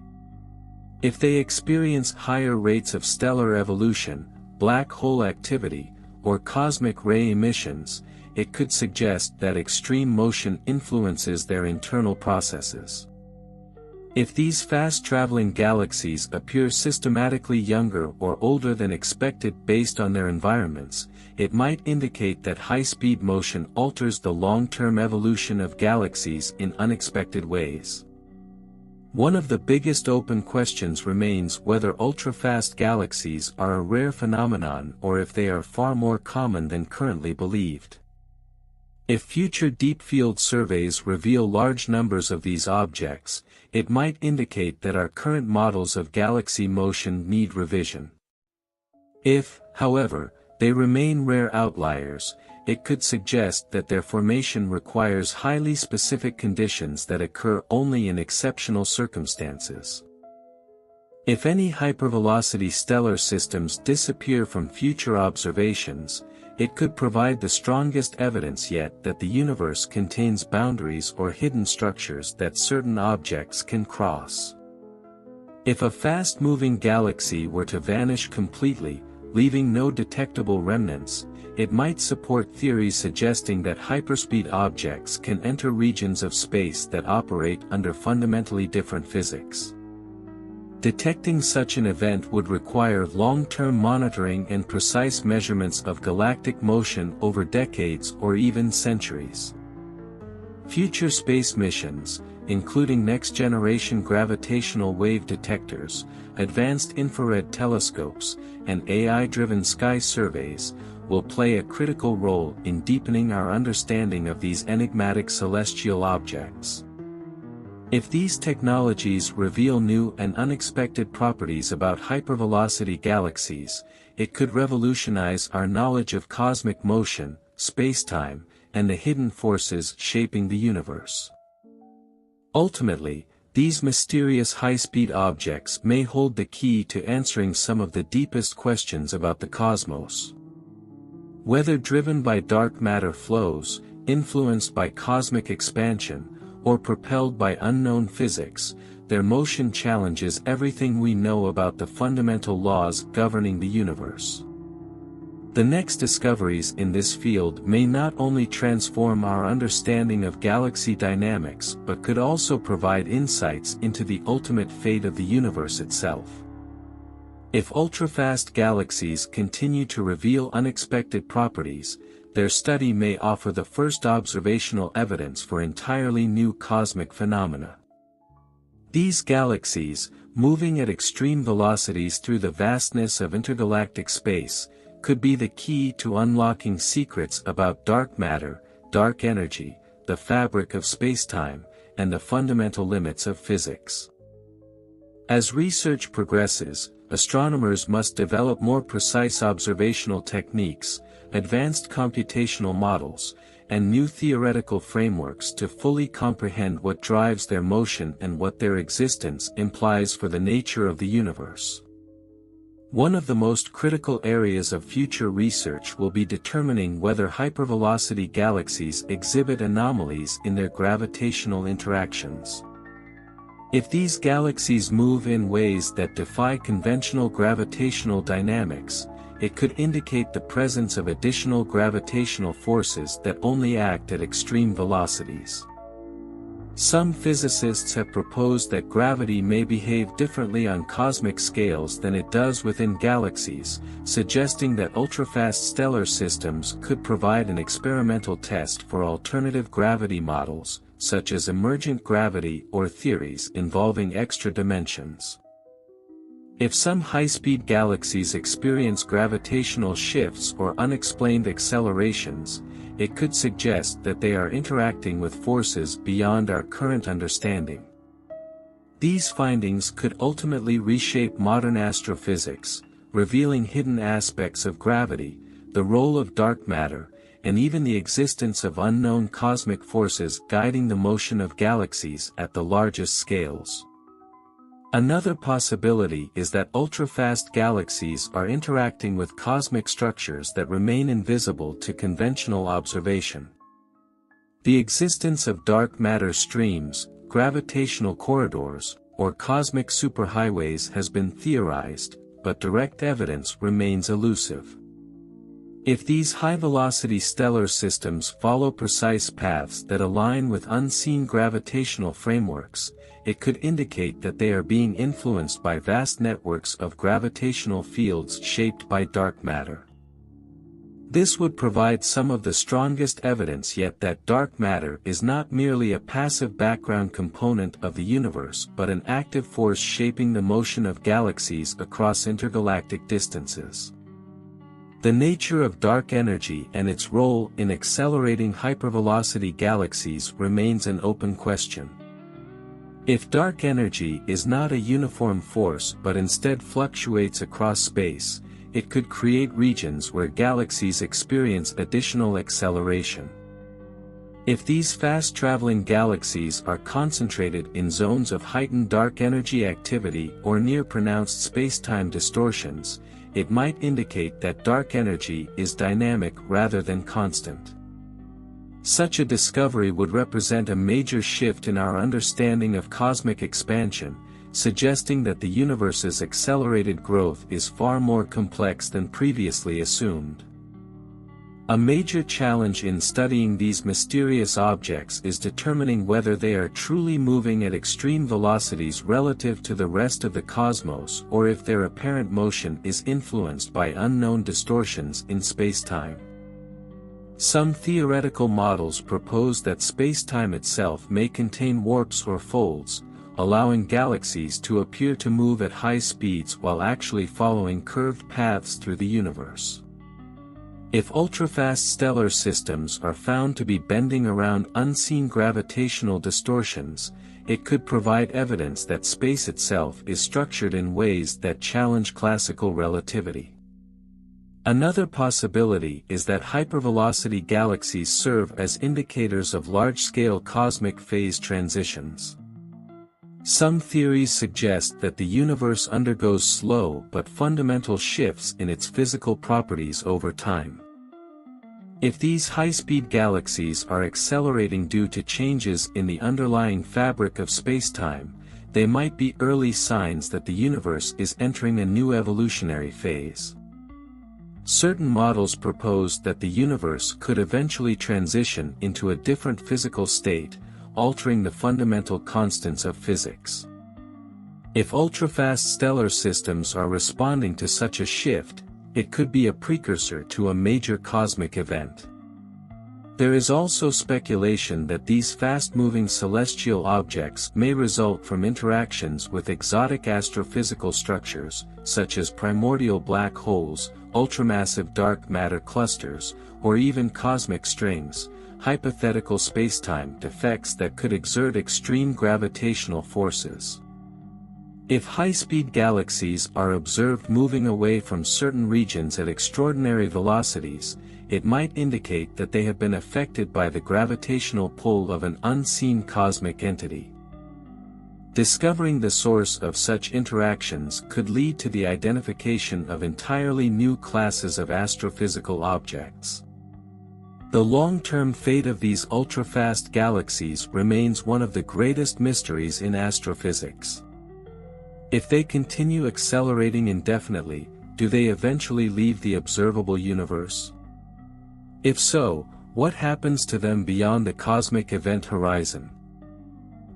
If they experience higher rates of stellar evolution, black hole activity, or cosmic ray emissions, it could suggest that extreme motion influences their internal processes. If these fast-traveling galaxies appear systematically younger or older than expected based on their environments, it might indicate that high-speed motion alters the long-term evolution of galaxies in unexpected ways. One of the biggest open questions remains whether ultra-fast galaxies are a rare phenomenon or if they are far more common than currently believed. If future deep-field surveys reveal large numbers of these objects, it might indicate that our current models of galaxy motion need revision. If, however, they remain rare outliers, it could suggest that their formation requires highly specific conditions that occur only in exceptional circumstances. If any hypervelocity stellar systems disappear from future observations, it could provide the strongest evidence yet that the universe contains boundaries or hidden structures that certain objects can cross. If a fast-moving galaxy were to vanish completely, leaving no detectable remnants, it might support theories suggesting that hyperspeed objects can enter regions of space that operate under fundamentally different physics. Detecting such an event would require long-term monitoring and precise measurements of galactic motion over decades or even centuries. Future space missions, including next-generation gravitational wave detectors, advanced infrared telescopes, and AI-driven sky surveys, will play a critical role in deepening our understanding of these enigmatic celestial objects. If these technologies reveal new and unexpected properties about hypervelocity galaxies, it could revolutionize our knowledge of cosmic motion, spacetime, and the hidden forces shaping the universe. Ultimately, these mysterious high-speed objects may hold the key to answering some of the deepest questions about the cosmos. Whether driven by dark matter flows, influenced by cosmic expansion, or propelled by unknown physics, their motion challenges everything we know about the fundamental laws governing the universe. The next discoveries in this field may not only transform our understanding of galaxy dynamics but could also provide insights into the ultimate fate of the universe itself. If ultra-fast galaxies continue to reveal unexpected properties, their study may offer the first observational evidence for entirely new cosmic phenomena. These galaxies, moving at extreme velocities through the vastness of intergalactic space, could be the key to unlocking secrets about dark matter, dark energy, the fabric of spacetime, and the fundamental limits of physics. As research progresses, astronomers must develop more precise observational techniques, advanced computational models, and new theoretical frameworks to fully comprehend what drives their motion and what their existence implies for the nature of the universe. One of the most critical areas of future research will be determining whether hypervelocity galaxies exhibit anomalies in their gravitational interactions. If these galaxies move in ways that defy conventional gravitational dynamics, it could indicate the presence of additional gravitational forces that only act at extreme velocities. Some physicists have proposed that gravity may behave differently on cosmic scales than it does within galaxies, suggesting that ultrafast stellar systems could provide an experimental test for alternative gravity models, such as emergent gravity or theories involving extra dimensions. If some high-speed galaxies experience gravitational shifts or unexplained accelerations, it could suggest that they are interacting with forces beyond our current understanding. These findings could ultimately reshape modern astrophysics, revealing hidden aspects of gravity, the role of dark matter, and even the existence of unknown cosmic forces guiding the motion of galaxies at the largest scales. Another possibility is that ultrafast galaxies are interacting with cosmic structures that remain invisible to conventional observation. The existence of dark matter streams, gravitational corridors, or cosmic superhighways has been theorized, but direct evidence remains elusive. If these high-velocity stellar systems follow precise paths that align with unseen gravitational frameworks, it could indicate that they are being influenced by vast networks of gravitational fields shaped by dark matter. This would provide some of the strongest evidence yet that dark matter is not merely a passive background component of the universe but an active force shaping the motion of galaxies across intergalactic distances. The nature of dark energy and its role in accelerating hypervelocity galaxies remains an open question. If dark energy is not a uniform force but instead fluctuates across space, it could create regions where galaxies experience additional acceleration. If these fast-traveling galaxies are concentrated in zones of heightened dark energy activity or near pronounced spacetime distortions, it might indicate that dark energy is dynamic rather than constant. Such a discovery would represent a major shift in our understanding of cosmic expansion, suggesting that the universe's accelerated growth is far more complex than previously assumed. A major challenge in studying these mysterious objects is determining whether they are truly moving at extreme velocities relative to the rest of the cosmos or if their apparent motion is influenced by unknown distortions in spacetime. Some theoretical models propose that spacetime itself may contain warps or folds, allowing galaxies to appear to move at high speeds while actually following curved paths through the universe. If ultrafast stellar systems are found to be bending around unseen gravitational distortions, it could provide evidence that space itself is structured in ways that challenge classical relativity. Another possibility is that hypervelocity galaxies serve as indicators of large-scale cosmic phase transitions. Some theories suggest that the universe undergoes slow but fundamental shifts in its physical properties over time. If these high-speed galaxies are accelerating due to changes in the underlying fabric of spacetime, they might be early signs that the universe is entering a new evolutionary phase. Certain models propose that the universe could eventually transition into a different physical state, altering the fundamental constants of physics. If ultrafast stellar systems are responding to such a shift, it could be a precursor to a major cosmic event. There is also speculation that these fast-moving celestial objects may result from interactions with exotic astrophysical structures, such as primordial black holes, ultramassive dark matter clusters, or even cosmic strings, hypothetical spacetime defects that could exert extreme gravitational forces. If high-speed galaxies are observed moving away from certain regions at extraordinary velocities, it might indicate that they have been affected by the gravitational pull of an unseen cosmic entity. Discovering the source of such interactions could lead to the identification of entirely new classes of astrophysical objects. The long-term fate of these ultra-fast galaxies remains one of the greatest mysteries in astrophysics. If they continue accelerating indefinitely, do they eventually leave the observable universe? If so, what happens to them beyond the cosmic event horizon?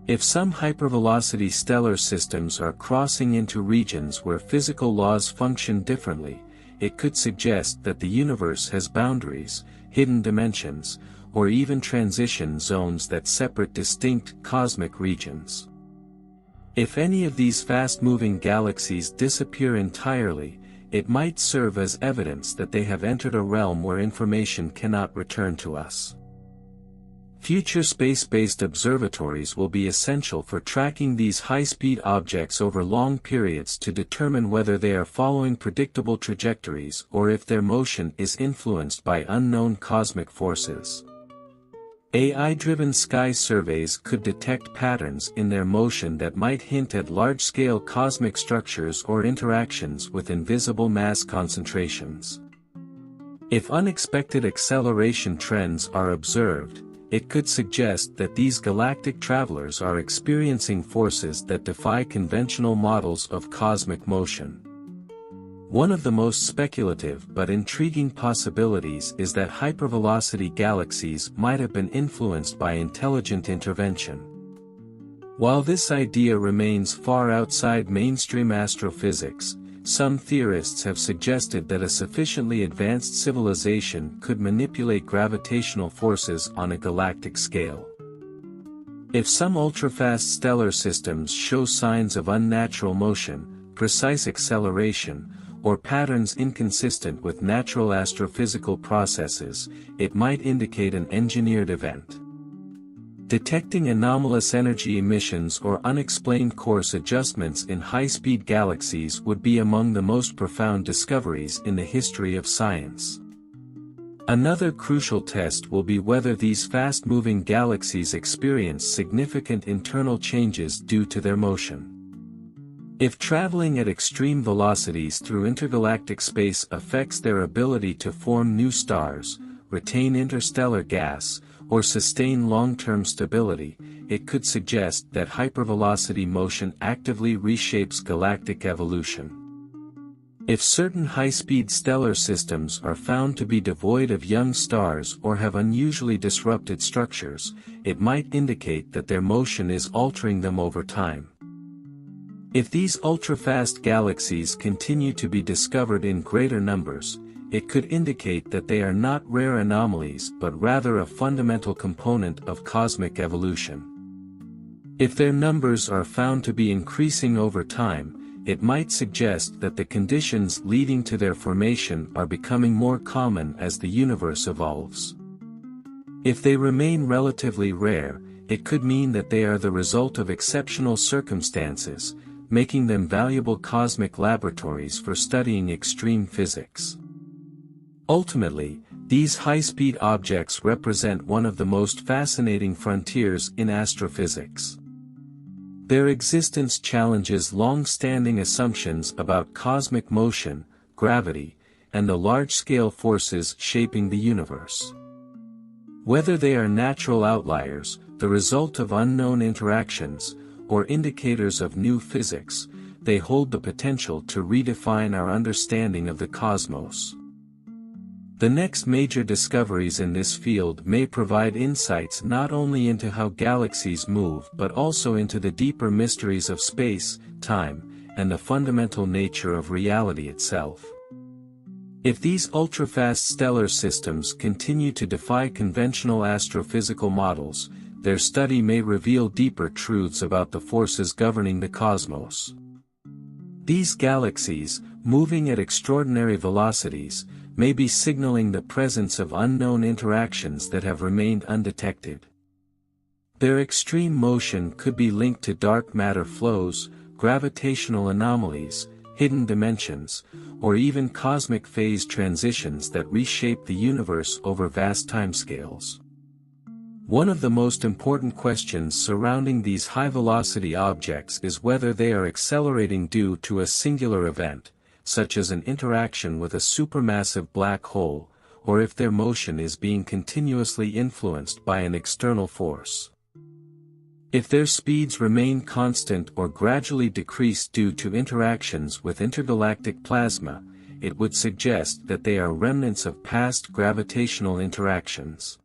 If some hypervelocity stellar systems are crossing into regions where physical laws function differently, it could suggest that the universe has boundaries, hidden dimensions, or even transition zones that separate distinct cosmic regions. If any of these fast-moving galaxies disappear entirely, it might serve as evidence that they have entered a realm where information cannot return to us. Future space-based observatories will be essential for tracking these high-speed objects over long periods to determine whether they are following predictable trajectories or if their motion is influenced by unknown cosmic forces. AI-driven sky surveys could detect patterns in their motion that might hint at large-scale cosmic structures or interactions with invisible mass concentrations. If unexpected acceleration trends are observed, it could suggest that these galactic travelers are experiencing forces that defy conventional models of cosmic motion. One of the most speculative but intriguing possibilities is that hypervelocity galaxies might have been influenced by intelligent intervention. While this idea remains far outside mainstream astrophysics, some theorists have suggested that a sufficiently advanced civilization could manipulate gravitational forces on a galactic scale. If some ultrafast stellar systems show signs of unnatural motion, precise acceleration, or patterns inconsistent with natural astrophysical processes, it might indicate an engineered event. Detecting anomalous energy emissions or unexplained course adjustments in high-speed galaxies would be among the most profound discoveries in the history of science. Another crucial test will be whether these fast-moving galaxies experience significant internal changes due to their motion. If traveling at extreme velocities through intergalactic space affects their ability to form new stars, retain interstellar gas, or sustain long-term stability, it could suggest that hypervelocity motion actively reshapes galactic evolution. If certain high-speed stellar systems are found to be devoid of young stars or have unusually disrupted structures, it might indicate that their motion is altering them over time. If these ultra-fast galaxies continue to be discovered in greater numbers, it could indicate that they are not rare anomalies but rather a fundamental component of cosmic evolution. If their numbers are found to be increasing over time, it might suggest that the conditions leading to their formation are becoming more common as the universe evolves. If they remain relatively rare, it could mean that they are the result of exceptional circumstances, making them valuable cosmic laboratories for studying extreme physics. Ultimately, these high-speed objects represent one of the most fascinating frontiers in astrophysics. Their existence challenges long-standing assumptions about cosmic motion, gravity, and the large-scale forces shaping the universe. Whether they are natural outliers, the result of unknown interactions, or indicators of new physics, they hold the potential to redefine our understanding of the cosmos. The next major discoveries in this field may provide insights not only into how galaxies move but also into the deeper mysteries of space, time, and the fundamental nature of reality itself. If these ultrafast stellar systems continue to defy conventional astrophysical models, their study may reveal deeper truths about the forces governing the cosmos. These galaxies, moving at extraordinary velocities, may be signaling the presence of unknown interactions that have remained undetected. Their extreme motion could be linked to dark matter flows, gravitational anomalies, hidden dimensions, or even cosmic phase transitions that reshape the universe over vast timescales. One of the most important questions surrounding these high-velocity objects is whether they are accelerating due to a singular event, such as an interaction with a supermassive black hole, or if their motion is being continuously influenced by an external force. If their speeds remain constant or gradually decrease due to interactions with intergalactic plasma, it would suggest that they are remnants of past gravitational interactions.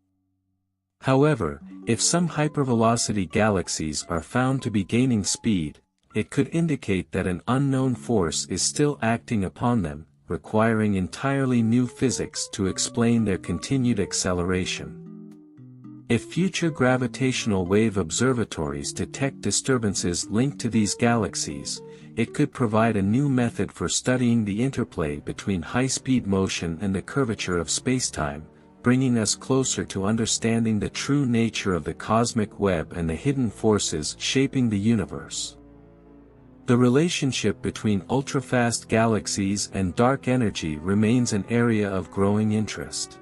However, if some hypervelocity galaxies are found to be gaining speed, it could indicate that an unknown force is still acting upon them, requiring entirely new physics to explain their continued acceleration. If future gravitational wave observatories detect disturbances linked to these galaxies, it could provide a new method for studying the interplay between high-speed motion and the curvature of spacetime, bringing us closer to understanding the true nature of the cosmic web and the hidden forces shaping the universe. The relationship between ultra-fast galaxies and dark energy remains an area of growing interest.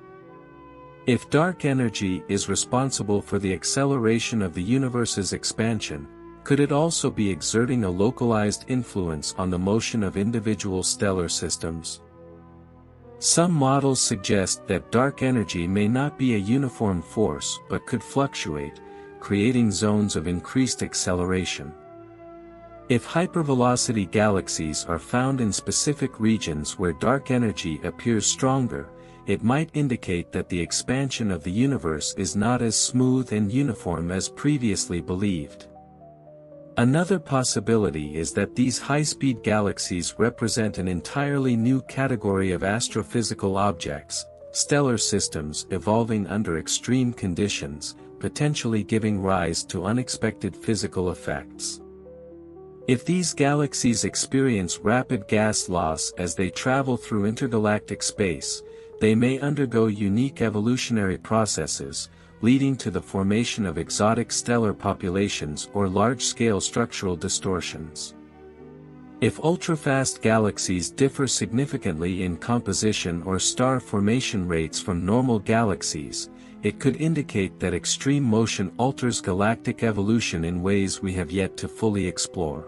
If dark energy is responsible for the acceleration of the universe's expansion, could it also be exerting a localized influence on the motion of individual stellar systems? Some models suggest that dark energy may not be a uniform force but could fluctuate, creating zones of increased acceleration. If hypervelocity galaxies are found in specific regions where dark energy appears stronger, it might indicate that the expansion of the universe is not as smooth and uniform as previously believed. Another possibility is that these high-speed galaxies represent an entirely new category of astrophysical objects, stellar systems evolving under extreme conditions, potentially giving rise to unexpected physical effects. If these galaxies experience rapid gas loss as they travel through intergalactic space, they may undergo unique evolutionary processes, leading to the formation of exotic stellar populations or large-scale structural distortions. If ultra-fast galaxies differ significantly in composition or star formation rates from normal galaxies, it could indicate that extreme motion alters galactic evolution in ways we have yet to fully explore.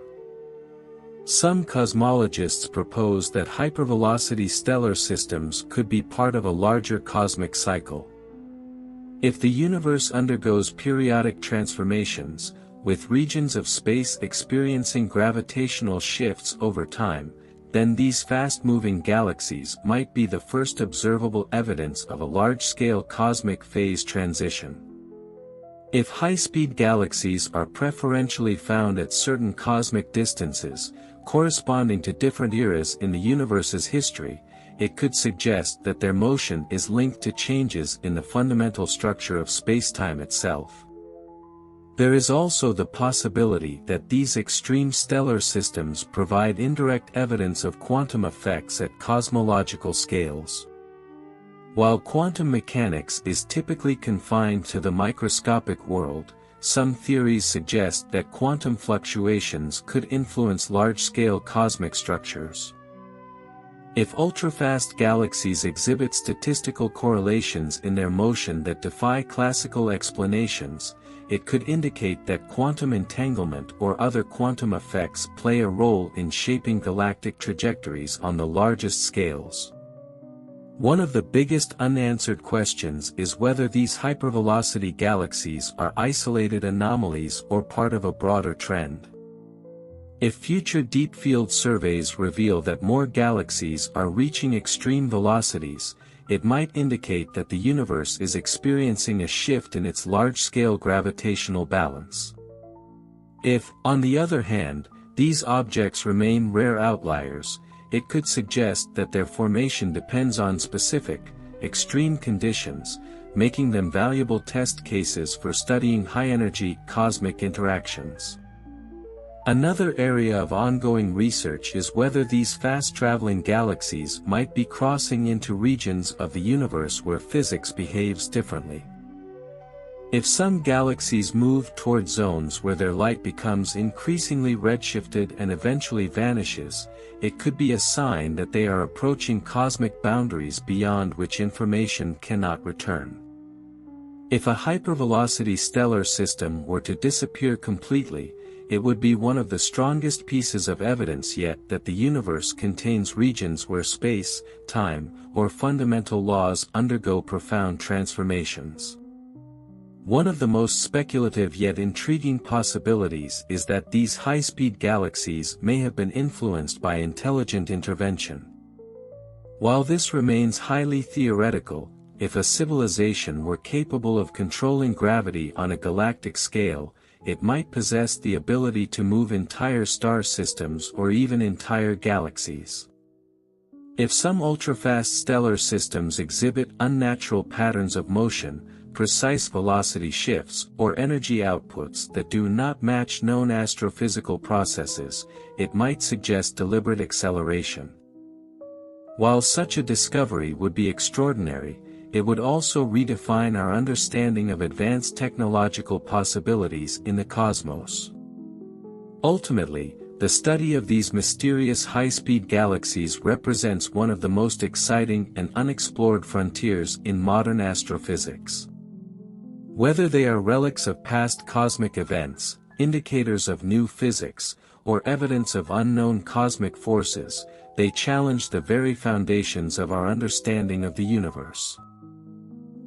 Some cosmologists propose that hypervelocity stellar systems could be part of a larger cosmic cycle. If the universe undergoes periodic transformations, with regions of space experiencing gravitational shifts over time, then these fast-moving galaxies might be the first observable evidence of a large-scale cosmic phase transition. If high-speed galaxies are preferentially found at certain cosmic distances, corresponding to different eras in the universe's history, it could suggest that their motion is linked to changes in the fundamental structure of spacetime itself. There is also the possibility that these extreme stellar systems provide indirect evidence of quantum effects at cosmological scales. While quantum mechanics is typically confined to the microscopic world, some theories suggest that quantum fluctuations could influence large-scale cosmic structures. If ultrafast galaxies exhibit statistical correlations in their motion that defy classical explanations, it could indicate that quantum entanglement or other quantum effects play a role in shaping galactic trajectories on the largest scales. One of the biggest unanswered questions is whether these hypervelocity galaxies are isolated anomalies or part of a broader trend. If future deep field surveys reveal that more galaxies are reaching extreme velocities, it might indicate that the universe is experiencing a shift in its large-scale gravitational balance. If, on the other hand, these objects remain rare outliers, it could suggest that their formation depends on specific, extreme conditions, making them valuable test cases for studying high-energy cosmic interactions. Another area of ongoing research is whether these fast-traveling galaxies might be crossing into regions of the universe where physics behaves differently. If some galaxies move toward zones where their light becomes increasingly redshifted and eventually vanishes, it could be a sign that they are approaching cosmic boundaries beyond which information cannot return. If a hypervelocity stellar system were to disappear completely, it would be one of the strongest pieces of evidence yet that the universe contains regions where space, time, or fundamental laws undergo profound transformations. One of the most speculative yet intriguing possibilities is that these high-speed galaxies may have been influenced by intelligent intervention. While this remains highly theoretical, if a civilization were capable of controlling gravity on a galactic scale, it might possess the ability to move entire star systems or even entire galaxies. If some ultrafast stellar systems exhibit unnatural patterns of motion, precise velocity shifts, or energy outputs that do not match known astrophysical processes, it might suggest deliberate acceleration. While such a discovery would be extraordinary, it would also redefine our understanding of advanced technological possibilities in the cosmos. Ultimately, the study of these mysterious high-speed galaxies represents one of the most exciting and unexplored frontiers in modern astrophysics. Whether they are relics of past cosmic events, indicators of new physics, or evidence of unknown cosmic forces, they challenge the very foundations of our understanding of the universe.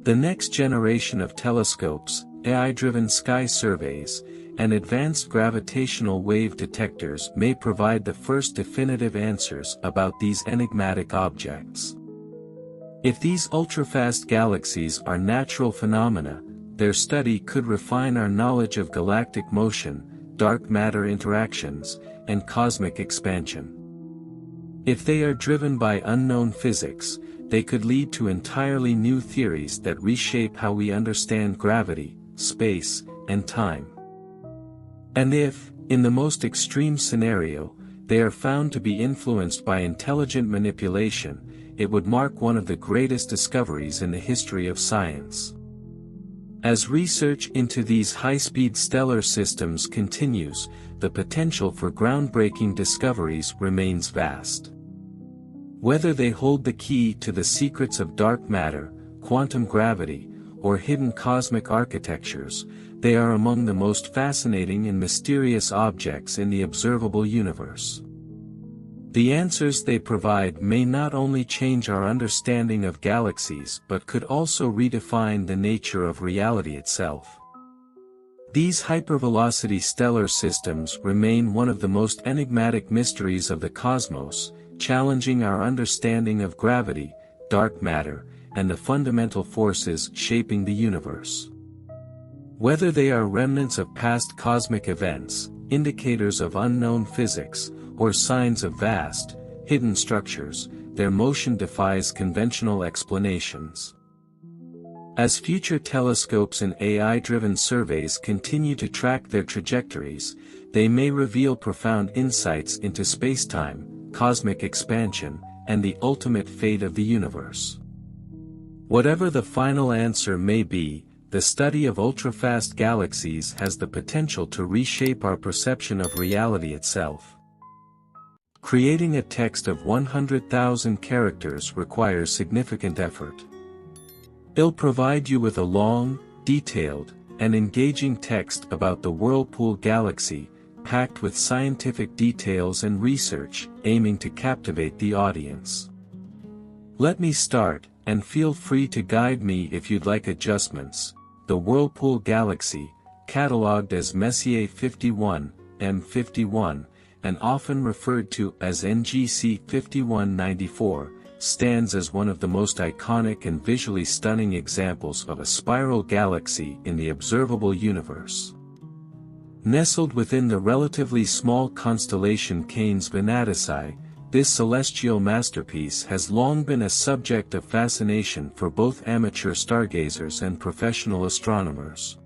The next generation of telescopes, AI-driven sky surveys, and advanced gravitational wave detectors may provide the first definitive answers about these enigmatic objects. If these ultrafast galaxies are natural phenomena, their study could refine our knowledge of galactic motion, dark matter interactions, and cosmic expansion. If they are driven by unknown physics, they could lead to entirely new theories that reshape how we understand gravity, space, and time. And if, in the most extreme scenario, they are found to be influenced by intelligent manipulation, it would mark one of the greatest discoveries in the history of science. As research into these high-speed stellar systems continues, the potential for groundbreaking discoveries remains vast. Whether they hold the key to the secrets of dark matter, quantum gravity, or hidden cosmic architectures, they are among the most fascinating and mysterious objects in the observable universe. The answers they provide may not only change our understanding of galaxies but could also redefine the nature of reality itself. These hypervelocity stellar systems remain one of the most enigmatic mysteries of the cosmos, challenging our understanding of gravity, dark matter, and the fundamental forces shaping the universe. Whether they are remnants of past cosmic events, indicators of unknown physics, or signs of vast, hidden structures, their motion defies conventional explanations. As future telescopes and AI-driven surveys continue to track their trajectories, they may reveal profound insights into spacetime, cosmic expansion, and the ultimate fate of the universe. Whatever the final answer may be, the study of ultrafast galaxies has the potential to reshape our perception of reality itself. Creating a text of 100,000 characters requires significant effort. It'll provide you with a long, detailed, and engaging text about the Whirlpool galaxy, packed with scientific details and research, aiming to captivate the audience. Let me start, and feel free to guide me if you'd like adjustments. The Whirlpool galaxy, catalogued as Messier 51, M51, and often referred to as NGC 5194, stands as one of the most iconic and visually stunning examples of a spiral galaxy in the observable universe. Nestled within the relatively small constellation Canes Venatici, this celestial masterpiece has long been a subject of fascination for both amateur stargazers and professional astronomers.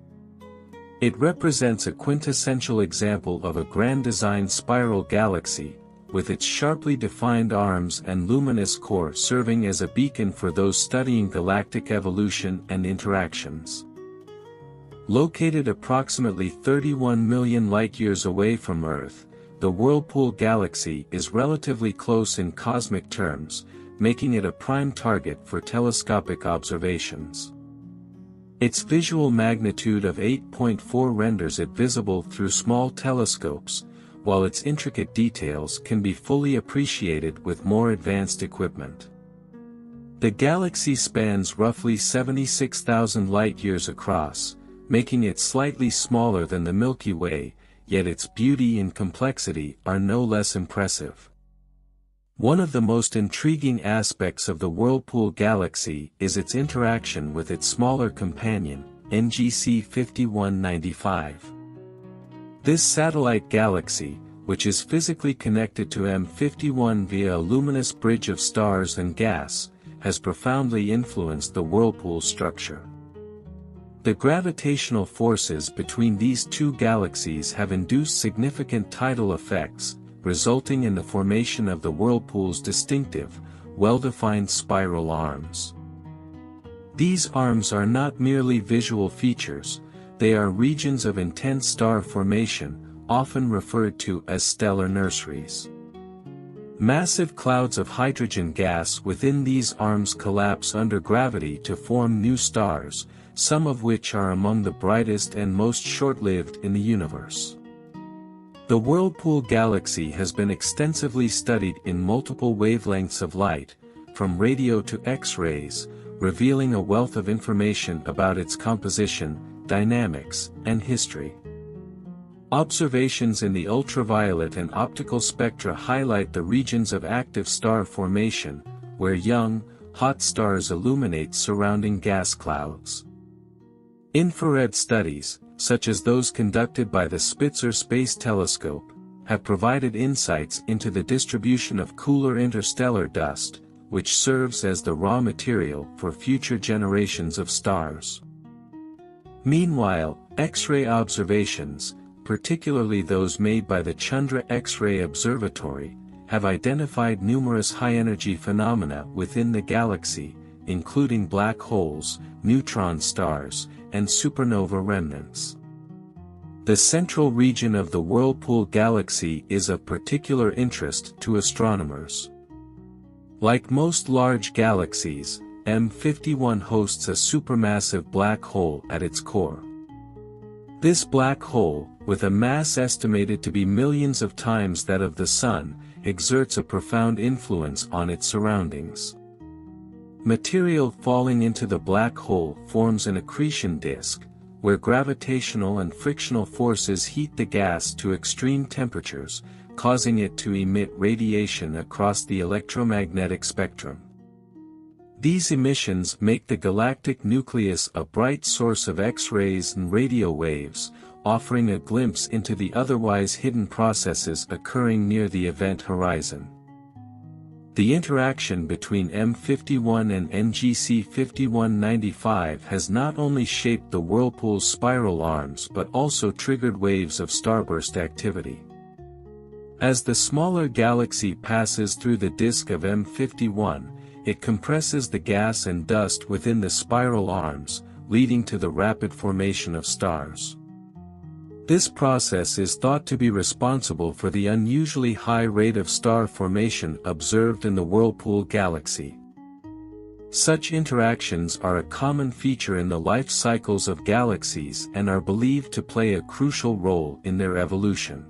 It represents a quintessential example of a grand design spiral galaxy, with its sharply defined arms and luminous core serving as a beacon for those studying galactic evolution and interactions. Located approximately 31 million light-years away from Earth, the Whirlpool galaxy is relatively close in cosmic terms, making it a prime target for telescopic observations. Its visual magnitude of 8.4 renders it visible through small telescopes, while its intricate details can be fully appreciated with more advanced equipment. The galaxy spans roughly 76,000 light-years across, making it slightly smaller than the Milky Way, yet its beauty and complexity are no less impressive. One of the most intriguing aspects of the Whirlpool galaxy is its interaction with its smaller companion, NGC 5195. This satellite galaxy, which is physically connected to M51 via a luminous bridge of stars and gas, has profoundly influenced the Whirlpool structure. The gravitational forces between these two galaxies have induced significant tidal effects, resulting in the formation of the Whirlpool's distinctive, well-defined spiral arms. These arms are not merely visual features, they are regions of intense star formation, often referred to as stellar nurseries. Massive clouds of hydrogen gas within these arms collapse under gravity to form new stars, some of which are among the brightest and most short-lived in the universe. The Whirlpool galaxy has been extensively studied in multiple wavelengths of light, from radio to X-rays, revealing a wealth of information about its composition, dynamics, and history. Observations in the ultraviolet and optical spectra highlight the regions of active star formation, where young, hot stars illuminate surrounding gas clouds. Infrared studies, such as those conducted by the Spitzer Space Telescope, have provided insights into the distribution of cooler interstellar dust, which serves as the raw material for future generations of stars. Meanwhile, X-ray observations, particularly those made by the Chandra X-ray Observatory, have identified numerous high-energy phenomena within the galaxy, including black holes, neutron stars, and supernova remnants. The central region of the Whirlpool galaxy is of particular interest to astronomers. Like most large galaxies, M51 hosts a supermassive black hole at its core. This black hole, with a mass estimated to be millions of times that of the Sun, exerts a profound influence on its surroundings. Material falling into the black hole forms an accretion disk, where gravitational and frictional forces heat the gas to extreme temperatures, causing it to emit radiation across the electromagnetic spectrum. These emissions make the galactic nucleus a bright source of X-rays and radio waves, offering a glimpse into the otherwise hidden processes occurring near the event horizon. The interaction between M51 and NGC 5195 has not only shaped the Whirlpool's spiral arms but also triggered waves of starburst activity. As the smaller galaxy passes through the disk of M51, it compresses the gas and dust within the spiral arms, leading to the rapid formation of stars. This process is thought to be responsible for the unusually high rate of star formation observed in the Whirlpool galaxy. Such interactions are a common feature in the life cycles of galaxies and are believed to play a crucial role in their evolution.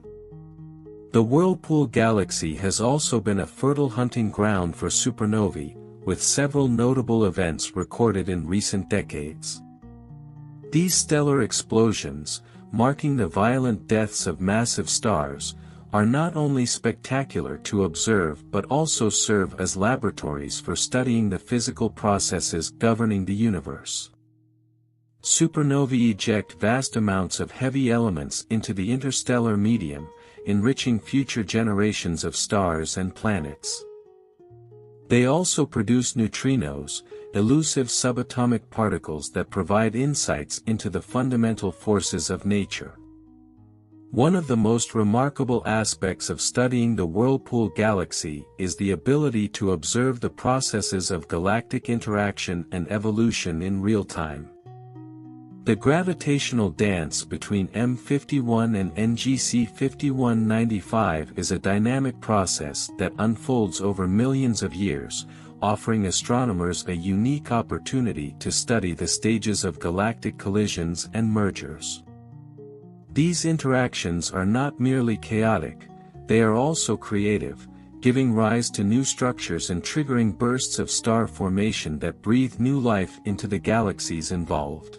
The Whirlpool galaxy has also been a fertile hunting ground for supernovae, with several notable events recorded in recent decades. These stellar explosions, marking the violent deaths of massive stars, are not only spectacular to observe but also serve as laboratories for studying the physical processes governing the universe. Supernovae eject vast amounts of heavy elements into the interstellar medium, enriching future generations of stars and planets. They also produce neutrinos, elusive subatomic particles that provide insights into the fundamental forces of nature. One of the most remarkable aspects of studying the Whirlpool galaxy is the ability to observe the processes of galactic interaction and evolution in real time. The gravitational dance between M51 and NGC 5195 is a dynamic process that unfolds over millions of years, offering astronomers a unique opportunity to study the stages of galactic collisions and mergers. These interactions are not merely chaotic, they are also creative, giving rise to new structures and triggering bursts of star formation that breathe new life into the galaxies involved.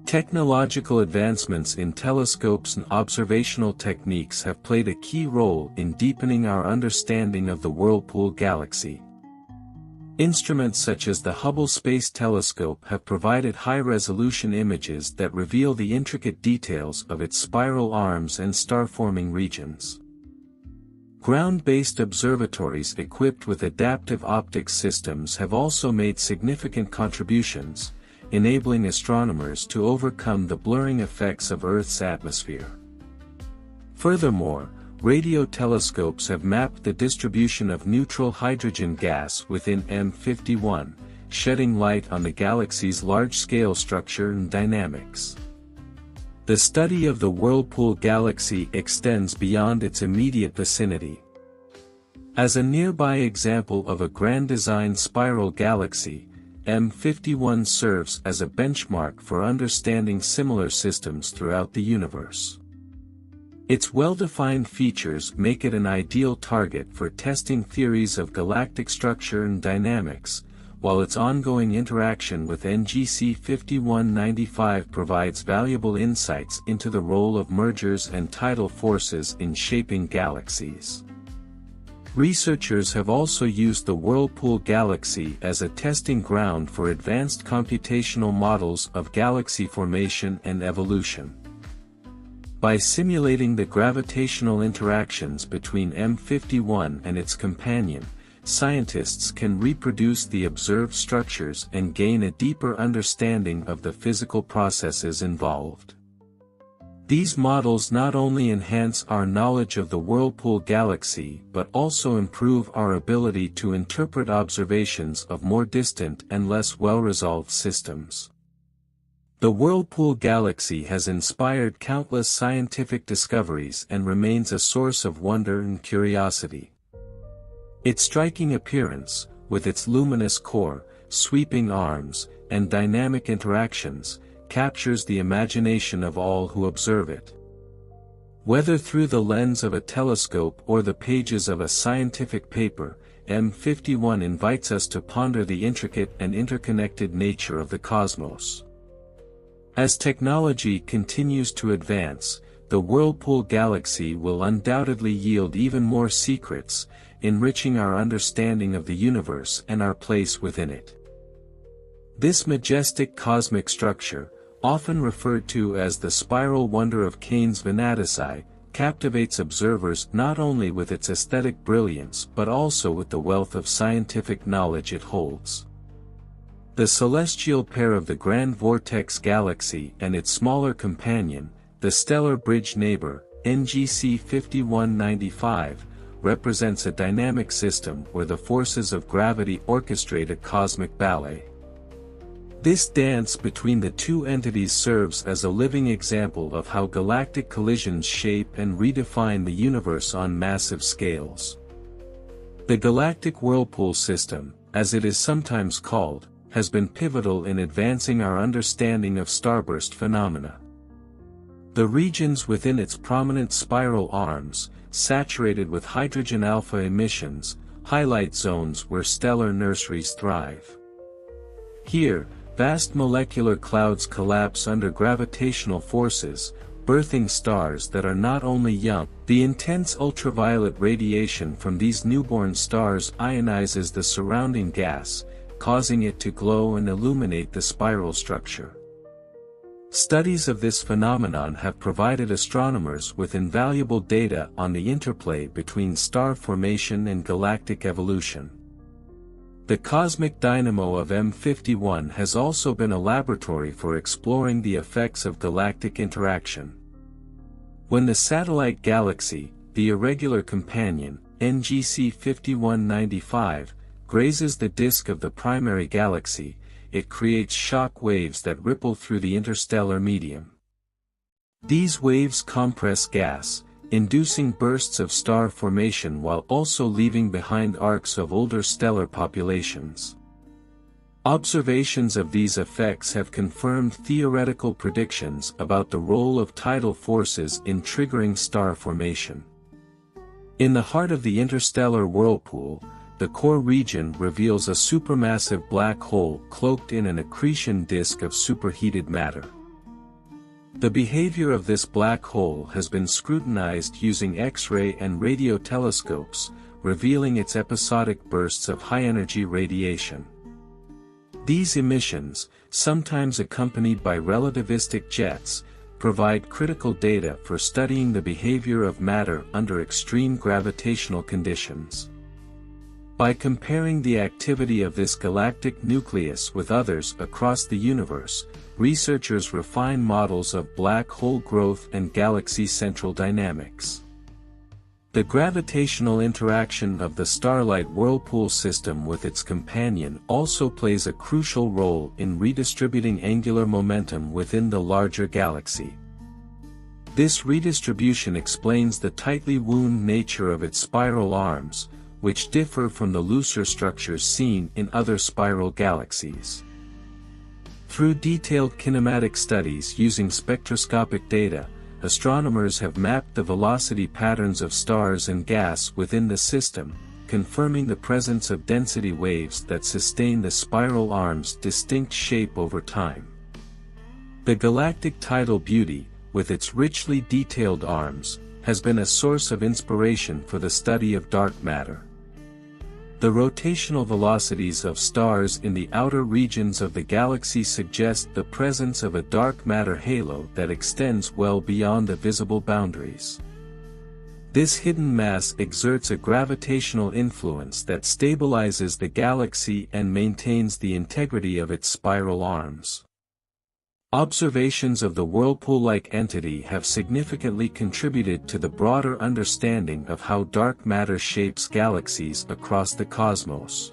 Technological advancements in telescopes and observational techniques have played a key role in deepening our understanding of the Whirlpool galaxy. Instruments such as the Hubble Space Telescope have provided high-resolution images that reveal the intricate details of its spiral arms and star-forming regions. Ground-based observatories equipped with adaptive optics systems have also made significant contributions, enabling astronomers to overcome the blurring effects of Earth's atmosphere. Furthermore, radio telescopes have mapped the distribution of neutral hydrogen gas within M51, shedding light on the galaxy's large-scale structure and dynamics. The study of the Whirlpool galaxy extends beyond its immediate vicinity. As a nearby example of a grand design spiral galaxy, M51 serves as a benchmark for understanding similar systems throughout the universe. Its well-defined features make it an ideal target for testing theories of galactic structure and dynamics, while its ongoing interaction with NGC 5195 provides valuable insights into the role of mergers and tidal forces in shaping galaxies. Researchers have also used the Whirlpool galaxy as a testing ground for advanced computational models of galaxy formation and evolution. By simulating the gravitational interactions between M51 and its companion, scientists can reproduce the observed structures and gain a deeper understanding of the physical processes involved. These models not only enhance our knowledge of the Whirlpool galaxy but also improve our ability to interpret observations of more distant and less well-resolved systems. The Whirlpool galaxy has inspired countless scientific discoveries and remains a source of wonder and curiosity. Its striking appearance, with its luminous core, sweeping arms, and dynamic interactions, captures the imagination of all who observe it. Whether through the lens of a telescope or the pages of a scientific paper, M51 invites us to ponder the intricate and interconnected nature of the cosmos. As technology continues to advance, the Whirlpool galaxy will undoubtedly yield even more secrets, enriching our understanding of the universe and our place within it. This majestic cosmic structure, often referred to as the spiral wonder of Cain's Venatici, captivates observers not only with its aesthetic brilliance but also with the wealth of scientific knowledge it holds. The celestial pair of the Grand Vortex Galaxy and its smaller companion, the stellar bridge neighbor, NGC 5195, represents a dynamic system where the forces of gravity orchestrate a cosmic ballet. This dance between the two entities serves as a living example of how galactic collisions shape and redefine the universe on massive scales. The galactic whirlpool system, as it is sometimes called, has been pivotal in advancing our understanding of starburst phenomena. The regions within its prominent spiral arms, saturated with hydrogen alpha emissions, highlight zones where stellar nurseries thrive. Here, vast molecular clouds collapse under gravitational forces, birthing stars that are not only young. The intense ultraviolet radiation from these newborn stars ionizes the surrounding gas, causing it to glow and illuminate the spiral structure. Studies of this phenomenon have provided astronomers with invaluable data on the interplay between star formation and galactic evolution. The cosmic dynamo of M51 has also been a laboratory for exploring the effects of galactic interaction. When the satellite galaxy, the irregular companion, NGC 5195, grazes the disk of the primary galaxy, it creates shock waves that ripple through the interstellar medium. These waves compress gas, inducing bursts of star formation while also leaving behind arcs of older stellar populations. Observations of these effects have confirmed theoretical predictions about the role of tidal forces in triggering star formation. In the heart of the interstellar whirlpool, the core region reveals a supermassive black hole cloaked in an accretion disk of superheated matter. The behavior of this black hole has been scrutinized using X-ray and radio telescopes, revealing its episodic bursts of high-energy radiation. These emissions, sometimes accompanied by relativistic jets, provide critical data for studying the behavior of matter under extreme gravitational conditions. By comparing the activity of this galactic nucleus with others across the universe, researchers refine models of black hole growth and galaxy central dynamics. The gravitational interaction of the starlight whirlpool system with its companion also plays a crucial role in redistributing angular momentum within the larger galaxy. This redistribution explains the tightly wound nature of its spiral arms, which differ from the looser structures seen in other spiral galaxies. Through detailed kinematic studies using spectroscopic data, astronomers have mapped the velocity patterns of stars and gas within the system, confirming the presence of density waves that sustain the spiral arm's distinct shape over time. The galactic tidal beauty, with its richly detailed arms, has been a source of inspiration for the study of dark matter. The rotational velocities of stars in the outer regions of the galaxy suggest the presence of a dark matter halo that extends well beyond the visible boundaries. This hidden mass exerts a gravitational influence that stabilizes the galaxy and maintains the integrity of its spiral arms. Observations of the whirlpool-like entity have significantly contributed to the broader understanding of how dark matter shapes galaxies across the cosmos.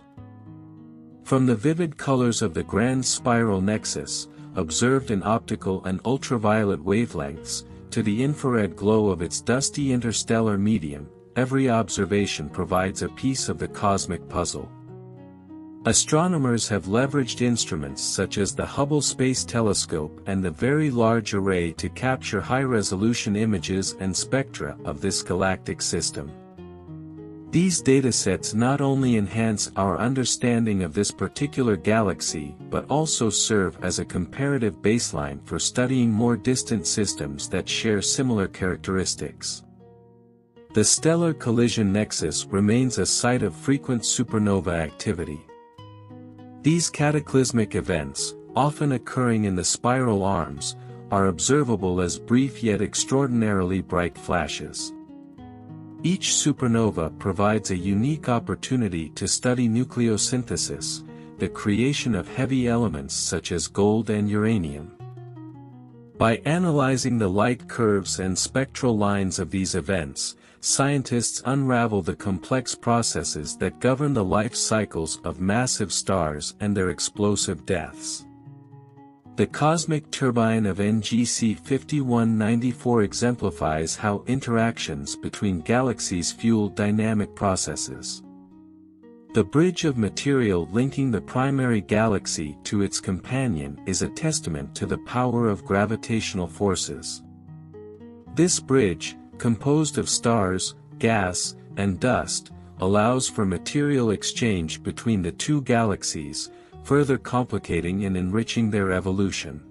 From the vivid colors of the grand spiral nexus, observed in optical and ultraviolet wavelengths, to the infrared glow of its dusty interstellar medium, every observation provides a piece of the cosmic puzzle. Astronomers have leveraged instruments such as the Hubble Space Telescope and the Very Large Array to capture high-resolution images and spectra of this galactic system. These datasets not only enhance our understanding of this particular galaxy but also serve as a comparative baseline for studying more distant systems that share similar characteristics. The stellar collision nexus remains a site of frequent supernova activity. These cataclysmic events, often occurring in the spiral arms, are observable as brief yet extraordinarily bright flashes. Each supernova provides a unique opportunity to study nucleosynthesis, the creation of heavy elements such as gold and uranium. By analyzing the light curves and spectral lines of these events, scientists unravel the complex processes that govern the life cycles of massive stars and their explosive deaths. The cosmic turbine of NGC 5194 exemplifies how interactions between galaxies fuel dynamic processes. The bridge of material linking the primary galaxy to its companion is a testament to the power of gravitational forces. This bridge, composed of stars, gas, and dust, allows for material exchange between the two galaxies, further complicating and enriching their evolution.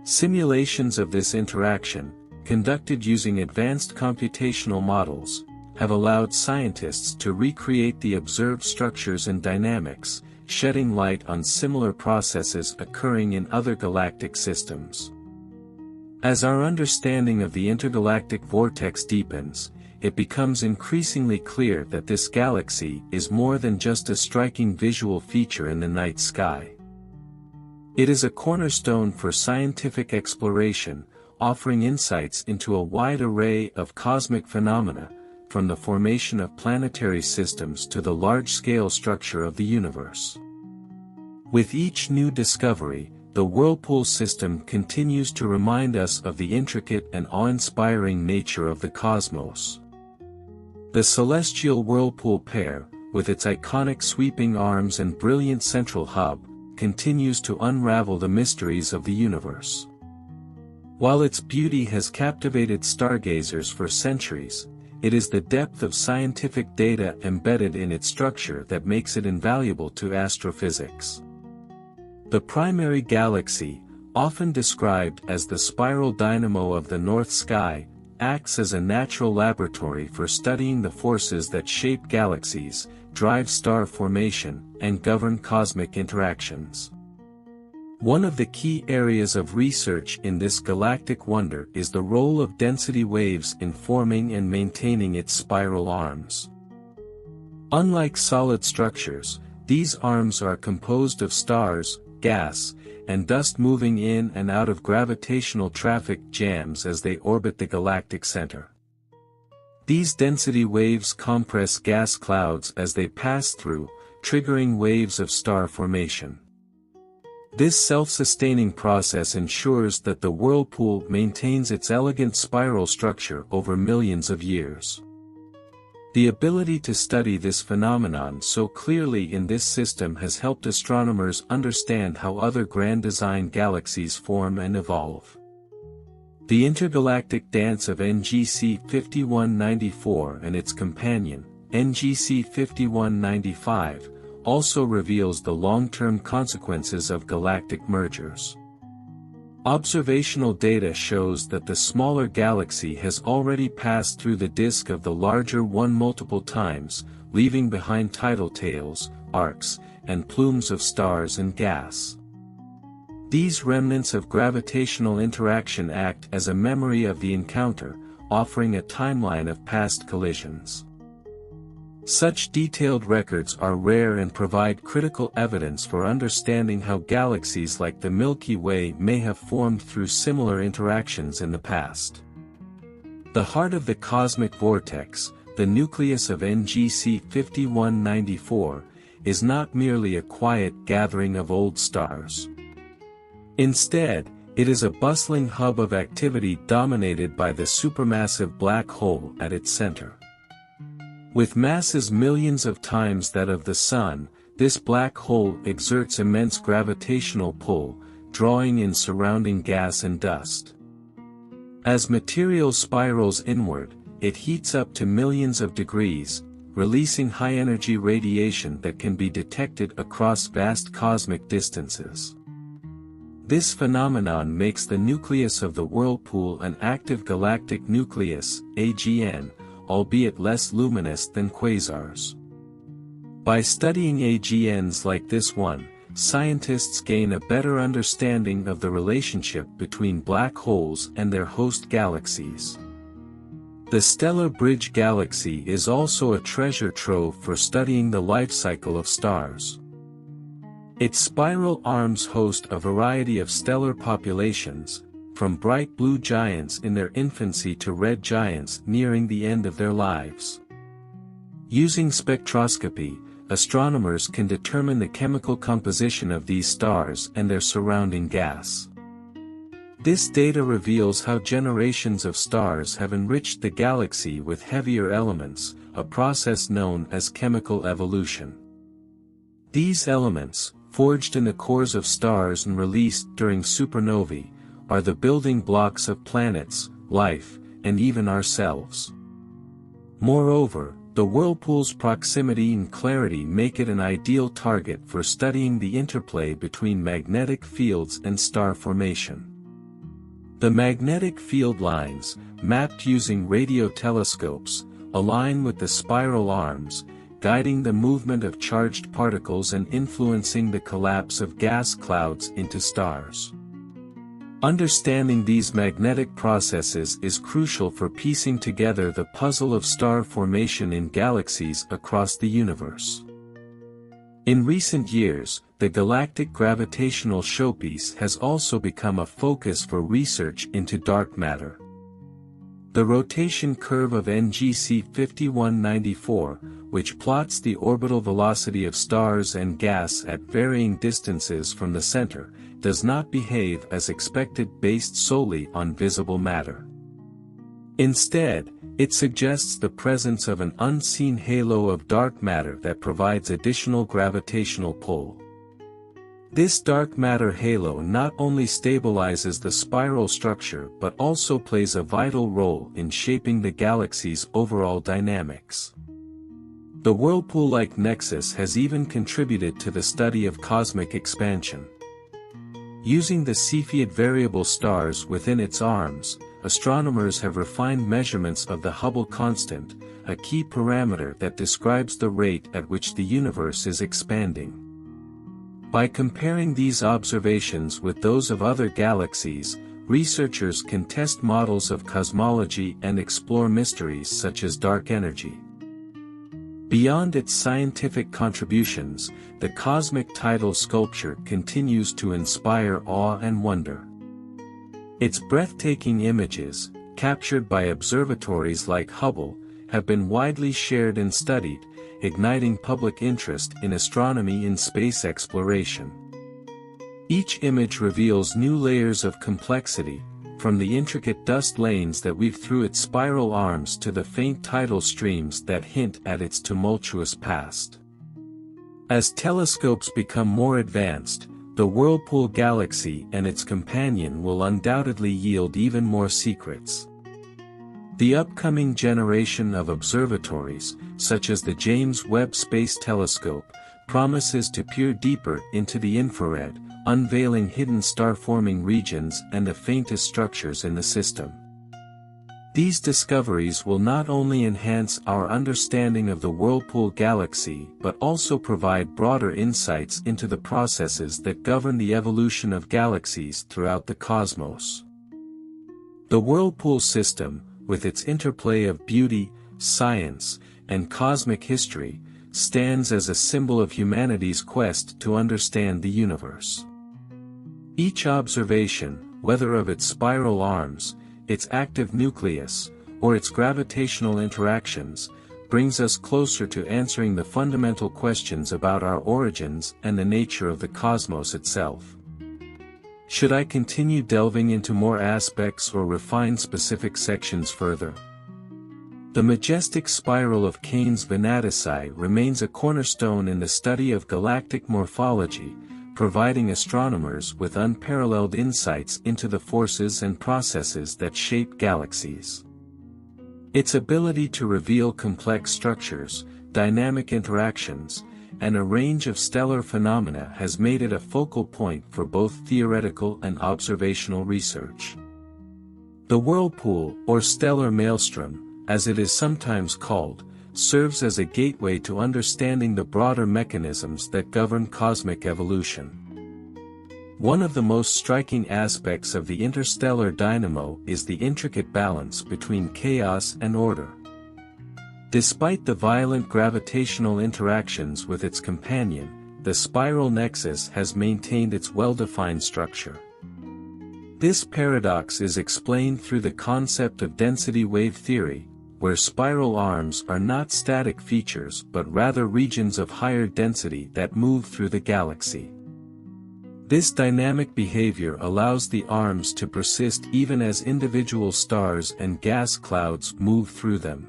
Simulations of this interaction, conducted using advanced computational models, have allowed scientists to recreate the observed structures and dynamics, shedding light on similar processes occurring in other galactic systems. As our understanding of the intergalactic vortex deepens, it becomes increasingly clear that this galaxy is more than just a striking visual feature in the night sky. It is a cornerstone for scientific exploration, offering insights into a wide array of cosmic phenomena, from the formation of planetary systems to the large-scale structure of the universe. With each new discovery, the Whirlpool system continues to remind us of the intricate and awe-inspiring nature of the cosmos. The celestial Whirlpool pair, with its iconic sweeping arms and brilliant central hub, continues to unravel the mysteries of the universe. While its beauty has captivated stargazers for centuries, it is the depth of scientific data embedded in its structure that makes it invaluable to astrophysics. The primary galaxy, often described as the spiral dynamo of the north sky, acts as a natural laboratory for studying the forces that shape galaxies, drive star formation, and govern cosmic interactions. One of the key areas of research in this galactic wonder is the role of density waves in forming and maintaining its spiral arms. Unlike solid structures, these arms are composed of stars, gas, and dust moving in and out of gravitational traffic jams as they orbit the galactic center. These density waves compress gas clouds as they pass through, triggering waves of star formation. This self-sustaining process ensures that the Whirlpool maintains its elegant spiral structure over millions of years. The ability to study this phenomenon so clearly in this system has helped astronomers understand how other grand design galaxies form and evolve. The intergalactic dance of NGC 5194 and its companion, NGC 5195, also reveals the long-term consequences of galactic mergers. Observational data shows that the smaller galaxy has already passed through the disk of the larger one multiple times, leaving behind tidal tails, arcs, and plumes of stars and gas. These remnants of gravitational interaction act as a memory of the encounter, offering a timeline of past collisions. Such detailed records are rare and provide critical evidence for understanding how galaxies like the Milky Way may have formed through similar interactions in the past. The heart of the cosmic vortex, the nucleus of NGC 5194, is not merely a quiet gathering of old stars. Instead, it is a bustling hub of activity dominated by the supermassive black hole at its center. With masses millions of times that of the Sun, this black hole exerts immense gravitational pull, drawing in surrounding gas and dust. As material spirals inward, it heats up to millions of degrees, releasing high-energy radiation that can be detected across vast cosmic distances. This phenomenon makes the nucleus of the Whirlpool an active galactic nucleus, AGN, albeit less luminous than quasars. By studying AGNs like this one, scientists gain a better understanding of the relationship between black holes and their host galaxies. The Stellar Bridge Galaxy is also a treasure trove for studying the life cycle of stars. Its spiral arms host a variety of stellar populations, from bright blue giants in their infancy to red giants nearing the end of their lives. Using spectroscopy, astronomers can determine the chemical composition of these stars and their surrounding gas. This data reveals how generations of stars have enriched the galaxy with heavier elements, a process known as chemical evolution. These elements, forged in the cores of stars and released during supernovae, are the building blocks of planets, life, and even ourselves. Moreover, the Whirlpool's proximity and clarity make it an ideal target for studying the interplay between magnetic fields and star formation. The magnetic field lines, mapped using radio telescopes, align with the spiral arms, guiding the movement of charged particles and influencing the collapse of gas clouds into stars. Understanding these magnetic processes is crucial for piecing together the puzzle of star formation in galaxies across the universe. In recent years, the galactic gravitational showpiece has also become a focus for research into dark matter. The rotation curve of NGC 5194, which plots the orbital velocity of stars and gas at varying distances from the center, does not behave as expected based solely on visible matter. Instead, it suggests the presence of an unseen halo of dark matter that provides additional gravitational pull. This dark matter halo not only stabilizes the spiral structure but also plays a vital role in shaping the galaxy's overall dynamics. The Whirlpool-like nexus has even contributed to the study of cosmic expansion. Using the Cepheid variable stars within its arms, astronomers have refined measurements of the Hubble constant, a key parameter that describes the rate at which the universe is expanding. By comparing these observations with those of other galaxies, researchers can test models of cosmology and explore mysteries such as dark energy. Beyond its scientific contributions, the cosmic tidal sculpture continues to inspire awe and wonder. Its breathtaking images, captured by observatories like Hubble, have been widely shared and studied, igniting public interest in astronomy and space exploration. Each image reveals new layers of complexity, from the intricate dust lanes that weave through its spiral arms to the faint tidal streams that hint at its tumultuous past. As telescopes become more advanced, the Whirlpool galaxy and its companion will undoubtedly yield even more secrets. The upcoming generation of observatories, such as the James Webb Space Telescope, promises to peer deeper into the infrared, unveiling hidden star-forming regions and the faintest structures in the system. These discoveries will not only enhance our understanding of the Whirlpool galaxy but also provide broader insights into the processes that govern the evolution of galaxies throughout the cosmos. The Whirlpool system, with its interplay of beauty, science, and cosmic history, stands as a symbol of humanity's quest to understand the universe. Each observation, whether of its spiral arms, its active nucleus, or its gravitational interactions, brings us closer to answering the fundamental questions about our origins and the nature of the cosmos itself. Should I continue delving into more aspects or refine specific sections further? The majestic spiral of Cain's Venatici remains a cornerstone in the study of galactic morphology, providing astronomers with unparalleled insights into the forces and processes that shape galaxies. Its ability to reveal complex structures, dynamic interactions, and a range of stellar phenomena has made it a focal point for both theoretical and observational research. The Whirlpool, or stellar maelstrom, as it is sometimes called, serves as a gateway to understanding the broader mechanisms that govern cosmic evolution. One of the most striking aspects of the interstellar dynamo is the intricate balance between chaos and order. Despite the violent gravitational interactions with its companion, the spiral nexus has maintained its well-defined structure. This paradox is explained through the concept of density wave theory, where spiral arms are not static features but rather regions of higher density that move through the galaxy. This dynamic behavior allows the arms to persist even as individual stars and gas clouds move through them.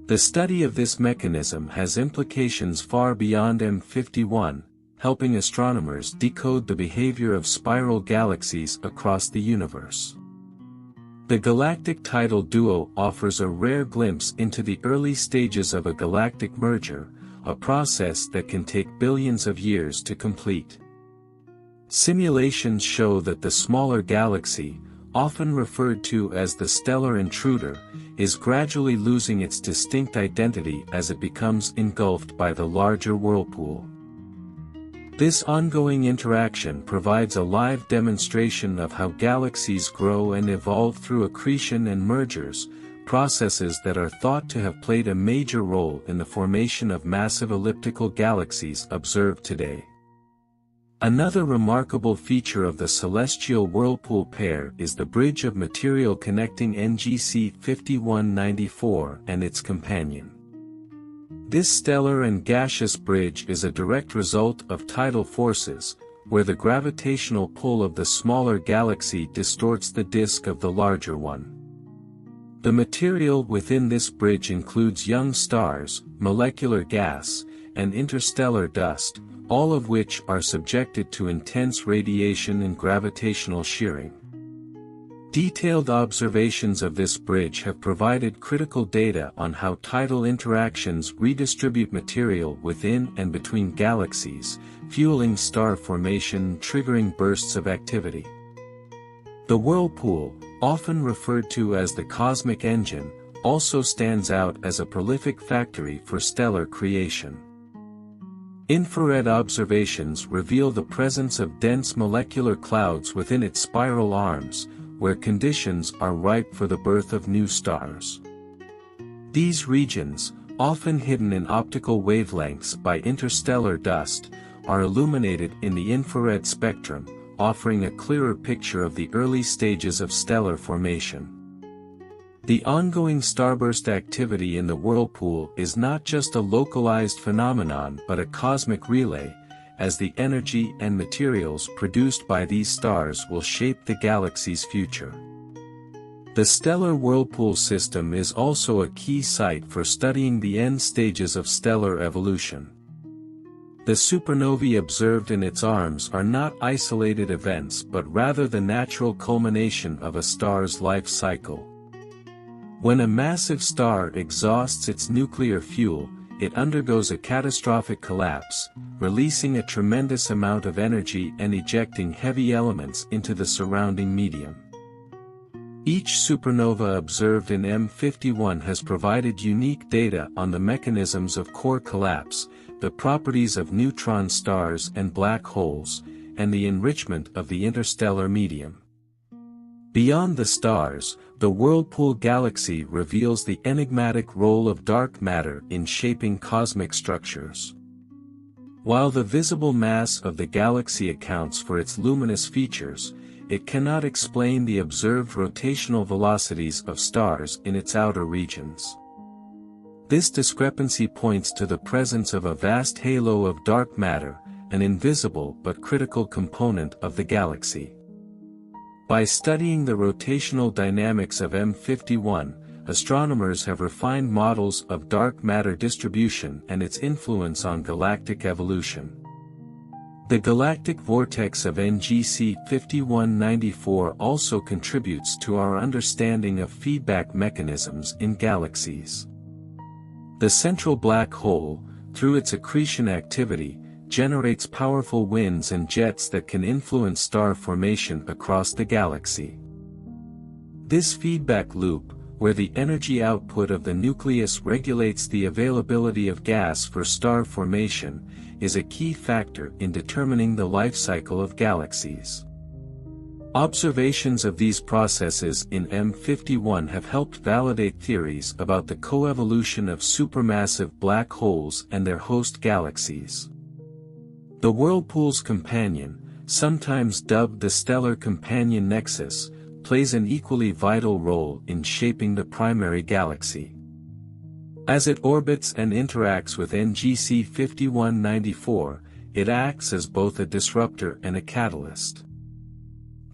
The study of this mechanism has implications far beyond M51, helping astronomers decode the behavior of spiral galaxies across the universe. The galactic tidal duo offers a rare glimpse into the early stages of a galactic merger, a process that can take billions of years to complete. Simulations show that the smaller galaxy, often referred to as the stellar intruder, is gradually losing its distinct identity as it becomes engulfed by the larger whirlpool. This ongoing interaction provides a live demonstration of how galaxies grow and evolve through accretion and mergers, processes that are thought to have played a major role in the formation of massive elliptical galaxies observed today. Another remarkable feature of the celestial whirlpool pair is the bridge of material connecting NGC 5194 and its companion. This stellar and gaseous bridge is a direct result of tidal forces, where the gravitational pull of the smaller galaxy distorts the disk of the larger one. The material within this bridge includes young stars, molecular gas, and interstellar dust, all of which are subjected to intense radiation and gravitational shearing. Detailed observations of this bridge have provided critical data on how tidal interactions redistribute material within and between galaxies, fueling star formation and triggering bursts of activity. The Whirlpool, often referred to as the cosmic engine, also stands out as a prolific factory for stellar creation. Infrared observations reveal the presence of dense molecular clouds within its spiral arms, where conditions are ripe for the birth of new stars. These regions, often hidden in optical wavelengths by interstellar dust, are illuminated in the infrared spectrum, offering a clearer picture of the early stages of stellar formation. The ongoing starburst activity in the Whirlpool is not just a localized phenomenon but a cosmic relay, as the energy and materials produced by these stars will shape the galaxy's future. The stellar Whirlpool system is also a key site for studying the end stages of stellar evolution. The supernovae observed in its arms are not isolated events but rather the natural culmination of a star's life cycle. When a massive star exhausts its nuclear fuel, it undergoes a catastrophic collapse, releasing a tremendous amount of energy and ejecting heavy elements into the surrounding medium. Each supernova observed in M51 has provided unique data on the mechanisms of core collapse, the properties of neutron stars and black holes, and the enrichment of the interstellar medium. Beyond the stars, the Whirlpool galaxy reveals the enigmatic role of dark matter in shaping cosmic structures. While the visible mass of the galaxy accounts for its luminous features, it cannot explain the observed rotational velocities of stars in its outer regions. This discrepancy points to the presence of a vast halo of dark matter, an invisible but critical component of the galaxy. By studying the rotational dynamics of M51, astronomers have refined models of dark matter distribution and its influence on galactic evolution. The galactic vortex of NGC 5194 also contributes to our understanding of feedback mechanisms in galaxies. The central black hole, through its accretion activity, generates powerful winds and jets that can influence star formation across the galaxy. This feedback loop, where the energy output of the nucleus regulates the availability of gas for star formation, is a key factor in determining the life cycle of galaxies. Observations of these processes in M51 have helped validate theories about the coevolution of supermassive black holes and their host galaxies. The Whirlpool's companion, sometimes dubbed the stellar companion nexus, plays an equally vital role in shaping the primary galaxy. As it orbits and interacts with NGC 5194, it acts as both a disruptor and a catalyst.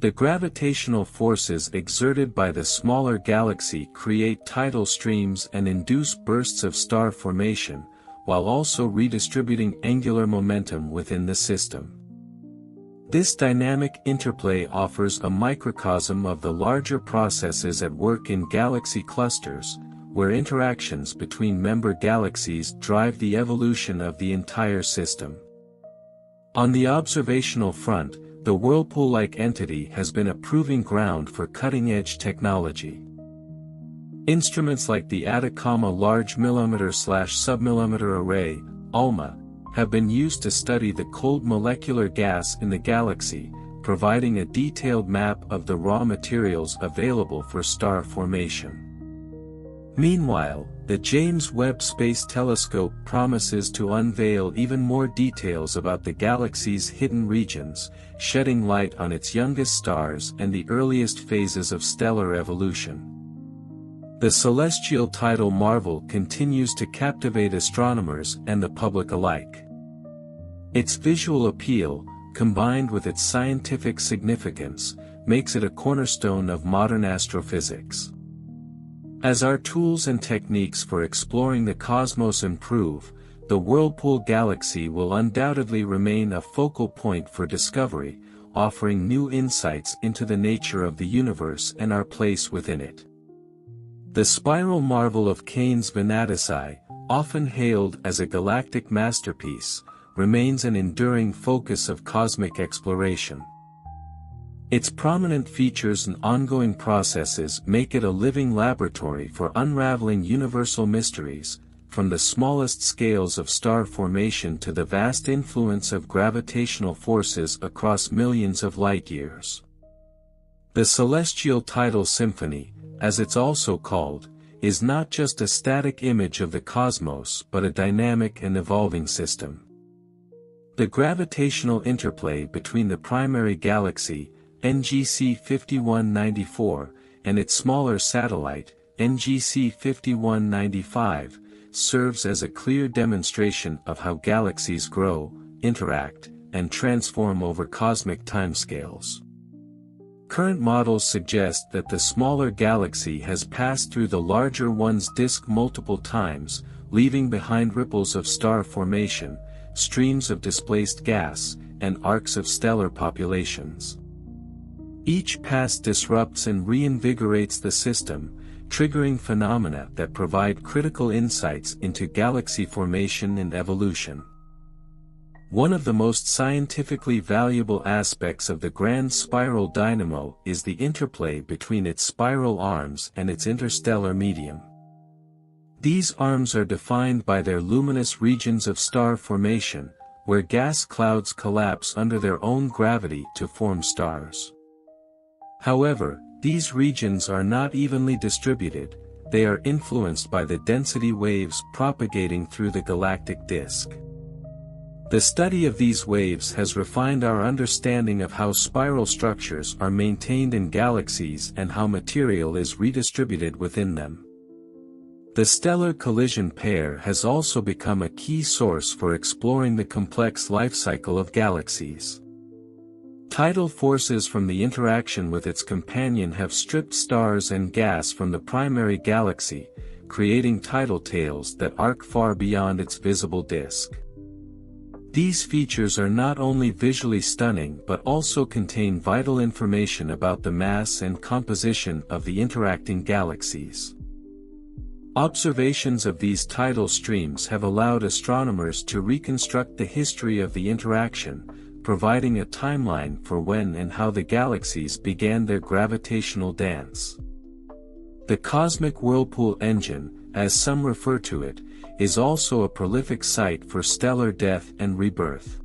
The gravitational forces exerted by the smaller galaxy create tidal streams and induce bursts of star formation, while also redistributing angular momentum within the system. This dynamic interplay offers a microcosm of the larger processes at work in galaxy clusters, where interactions between member galaxies drive the evolution of the entire system. On the observational front, the Whirlpool-like entity has been a proving ground for cutting-edge technology. Instruments like the Atacama Large Millimeter/Submillimeter Array, ALMA, have been used to study the cold molecular gas in the galaxy, providing a detailed map of the raw materials available for star formation. Meanwhile, the James Webb Space Telescope promises to unveil even more details about the galaxy's hidden regions, shedding light on its youngest stars and the earliest phases of stellar evolution. The celestial tidal marvel continues to captivate astronomers and the public alike. Its visual appeal, combined with its scientific significance, makes it a cornerstone of modern astrophysics. As our tools and techniques for exploring the cosmos improve, the Whirlpool galaxy will undoubtedly remain a focal point for discovery, offering new insights into the nature of the universe and our place within it. The spiral marvel of Cain's Venatici, often hailed as a galactic masterpiece, remains an enduring focus of cosmic exploration. Its prominent features and ongoing processes make it a living laboratory for unraveling universal mysteries, from the smallest scales of star formation to the vast influence of gravitational forces across millions of light-years. The celestial tidal symphony, as it's also called, is not just a static image of the cosmos but a dynamic and evolving system. The gravitational interplay between the primary galaxy, NGC 5194, and its smaller satellite, NGC 5195, serves as a clear demonstration of how galaxies grow, interact, and transform over cosmic timescales. Current models suggest that the smaller galaxy has passed through the larger one's disk multiple times, leaving behind ripples of star formation, streams of displaced gas, and arcs of stellar populations. Each pass disrupts and reinvigorates the system, triggering phenomena that provide critical insights into galaxy formation and evolution. One of the most scientifically valuable aspects of the grand spiral dynamo is the interplay between its spiral arms and its interstellar medium. These arms are defined by their luminous regions of star formation, where gas clouds collapse under their own gravity to form stars. However, these regions are not evenly distributed, they are influenced by the density waves propagating through the galactic disk. The study of these waves has refined our understanding of how spiral structures are maintained in galaxies and how material is redistributed within them. The stellar collision pair has also become a key source for exploring the complex life cycle of galaxies. Tidal forces from the interaction with its companion have stripped stars and gas from the primary galaxy, creating tidal tails that arc far beyond its visible disk. These features are not only visually stunning but also contain vital information about the mass and composition of the interacting galaxies. Observations of these tidal streams have allowed astronomers to reconstruct the history of the interaction, providing a timeline for when and how the galaxies began their gravitational dance. The cosmic whirlpool engine, as some refer to it, is also a prolific site for stellar death and rebirth.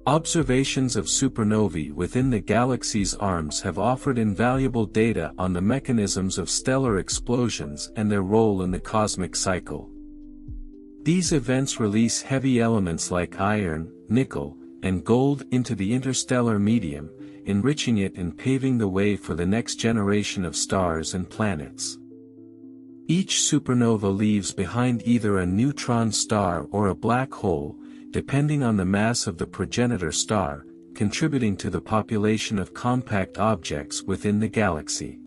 Observations of supernovae within the galaxy's arms have offered invaluable data on the mechanisms of stellar explosions and their role in the cosmic cycle. These events release heavy elements like iron, nickel, and gold into the interstellar medium, enriching it and paving the way for the next generation of stars and planets. Each supernova leaves behind either a neutron star or a black hole, depending on the mass of the progenitor star, contributing to the population of compact objects within the galaxy.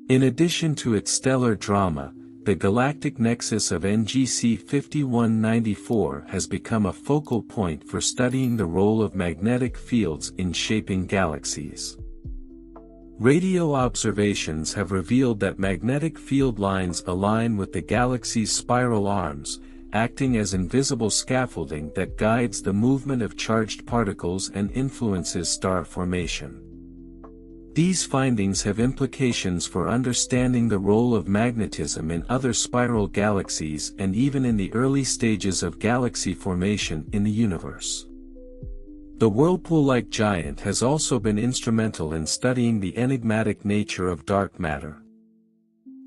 In addition to its stellar drama, the galactic nexus of NGC 5194 has become a focal point for studying the role of magnetic fields in shaping galaxies. Radio observations have revealed that magnetic field lines align with the galaxy's spiral arms, acting as invisible scaffolding that guides the movement of charged particles and influences star formation. These findings have implications for understanding the role of magnetism in other spiral galaxies and even in the early stages of galaxy formation in the universe. The Whirlpool-like giant has also been instrumental in studying the enigmatic nature of dark matter.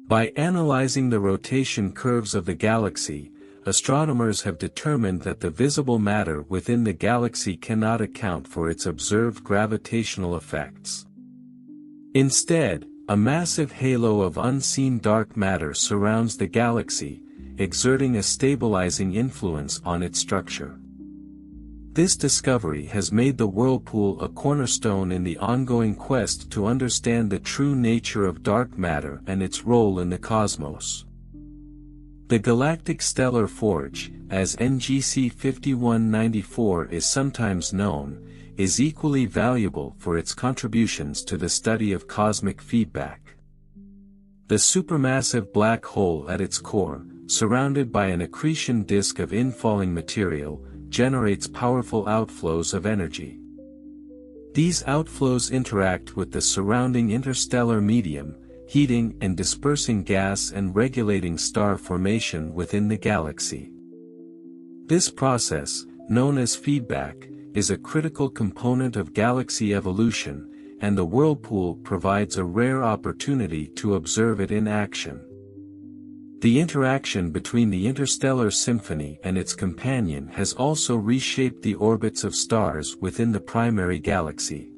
By analyzing the rotation curves of the galaxy, astronomers have determined that the visible matter within the galaxy cannot account for its observed gravitational effects. Instead, a massive halo of unseen dark matter surrounds the galaxy, exerting a stabilizing influence on its structure. This discovery has made the Whirlpool a cornerstone in the ongoing quest to understand the true nature of dark matter and its role in the cosmos. The galactic stellar forge, as NGC 5194 is sometimes known, is equally valuable for its contributions to the study of cosmic feedback. The supermassive black hole at its core, surrounded by an accretion disk of infalling material, generates powerful outflows of energy. These outflows interact with the surrounding interstellar medium, heating and dispersing gas and regulating star formation within the galaxy. This process, known as feedback, is a critical component of galaxy evolution, and the Whirlpool provides a rare opportunity to observe it in action. The interaction between the interstellar symphony and its companion has also reshaped the orbits of stars within the primary galaxy.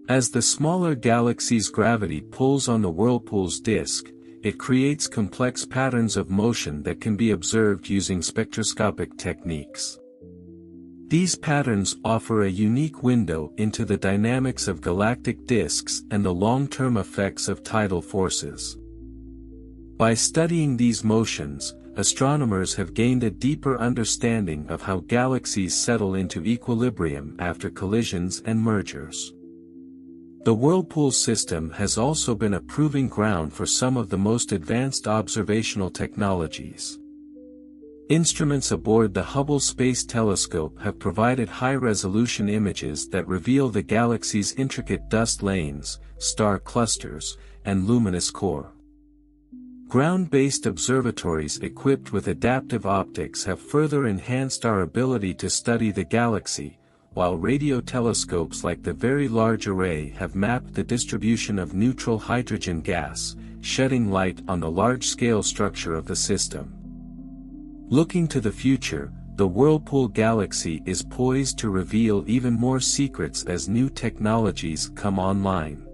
As the smaller galaxy's gravity pulls on the Whirlpool's disk, it creates complex patterns of motion that can be observed using spectroscopic techniques. These patterns offer a unique window into the dynamics of galactic disks and the long-term effects of tidal forces. By studying these motions, astronomers have gained a deeper understanding of how galaxies settle into equilibrium after collisions and mergers. The Whirlpool system has also been a proving ground for some of the most advanced observational technologies. Instruments aboard the Hubble Space Telescope have provided high-resolution images that reveal the galaxy's intricate dust lanes, star clusters, and luminous core. Ground-based observatories equipped with adaptive optics have further enhanced our ability to study the galaxy, while radio telescopes like the Very Large Array have mapped the distribution of neutral hydrogen gas, shedding light on the large-scale structure of the system. Looking to the future, the Whirlpool galaxy is poised to reveal even more secrets as new technologies come online.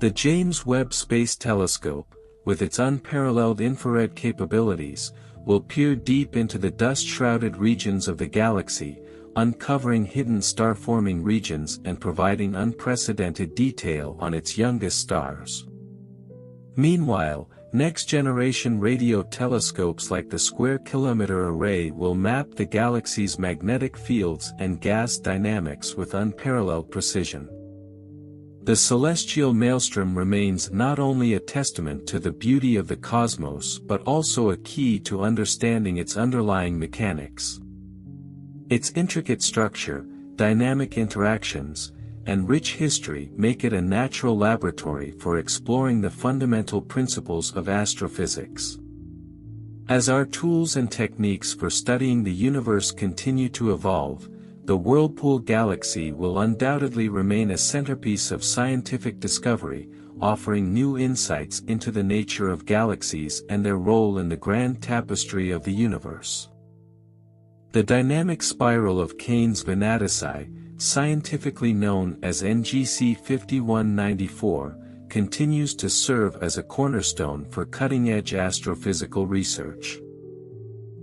The James Webb Space Telescope, with its unparalleled infrared capabilities, will peer deep into the dust-shrouded regions of the galaxy, uncovering hidden star-forming regions and providing unprecedented detail on its youngest stars. Meanwhile, next-generation radio telescopes like the Square Kilometre Array will map the galaxy's magnetic fields and gas dynamics with unparalleled precision. The celestial maelstrom remains not only a testament to the beauty of the cosmos but also a key to understanding its underlying mechanics. Its intricate structure, dynamic interactions, and rich history make it a natural laboratory for exploring the fundamental principles of astrophysics. As our tools and techniques for studying the universe continue to evolve, the Whirlpool galaxy will undoubtedly remain a centerpiece of scientific discovery, offering new insights into the nature of galaxies and their role in the grand tapestry of the universe. The dynamic spiral of Cain's Venatici, scientifically known as NGC 5194, continues to serve as a cornerstone for cutting-edge astrophysical research.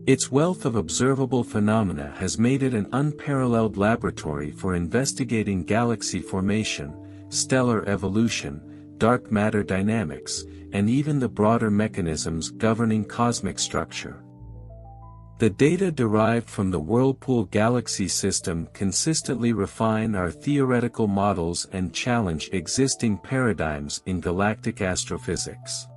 Its wealth of observable phenomena has made it an unparalleled laboratory for investigating galaxy formation, stellar evolution, dark matter dynamics, and even the broader mechanisms governing cosmic structure. The data derived from the Whirlpool galaxy system consistently refine our theoretical models and challenge existing paradigms in galactic astrophysics.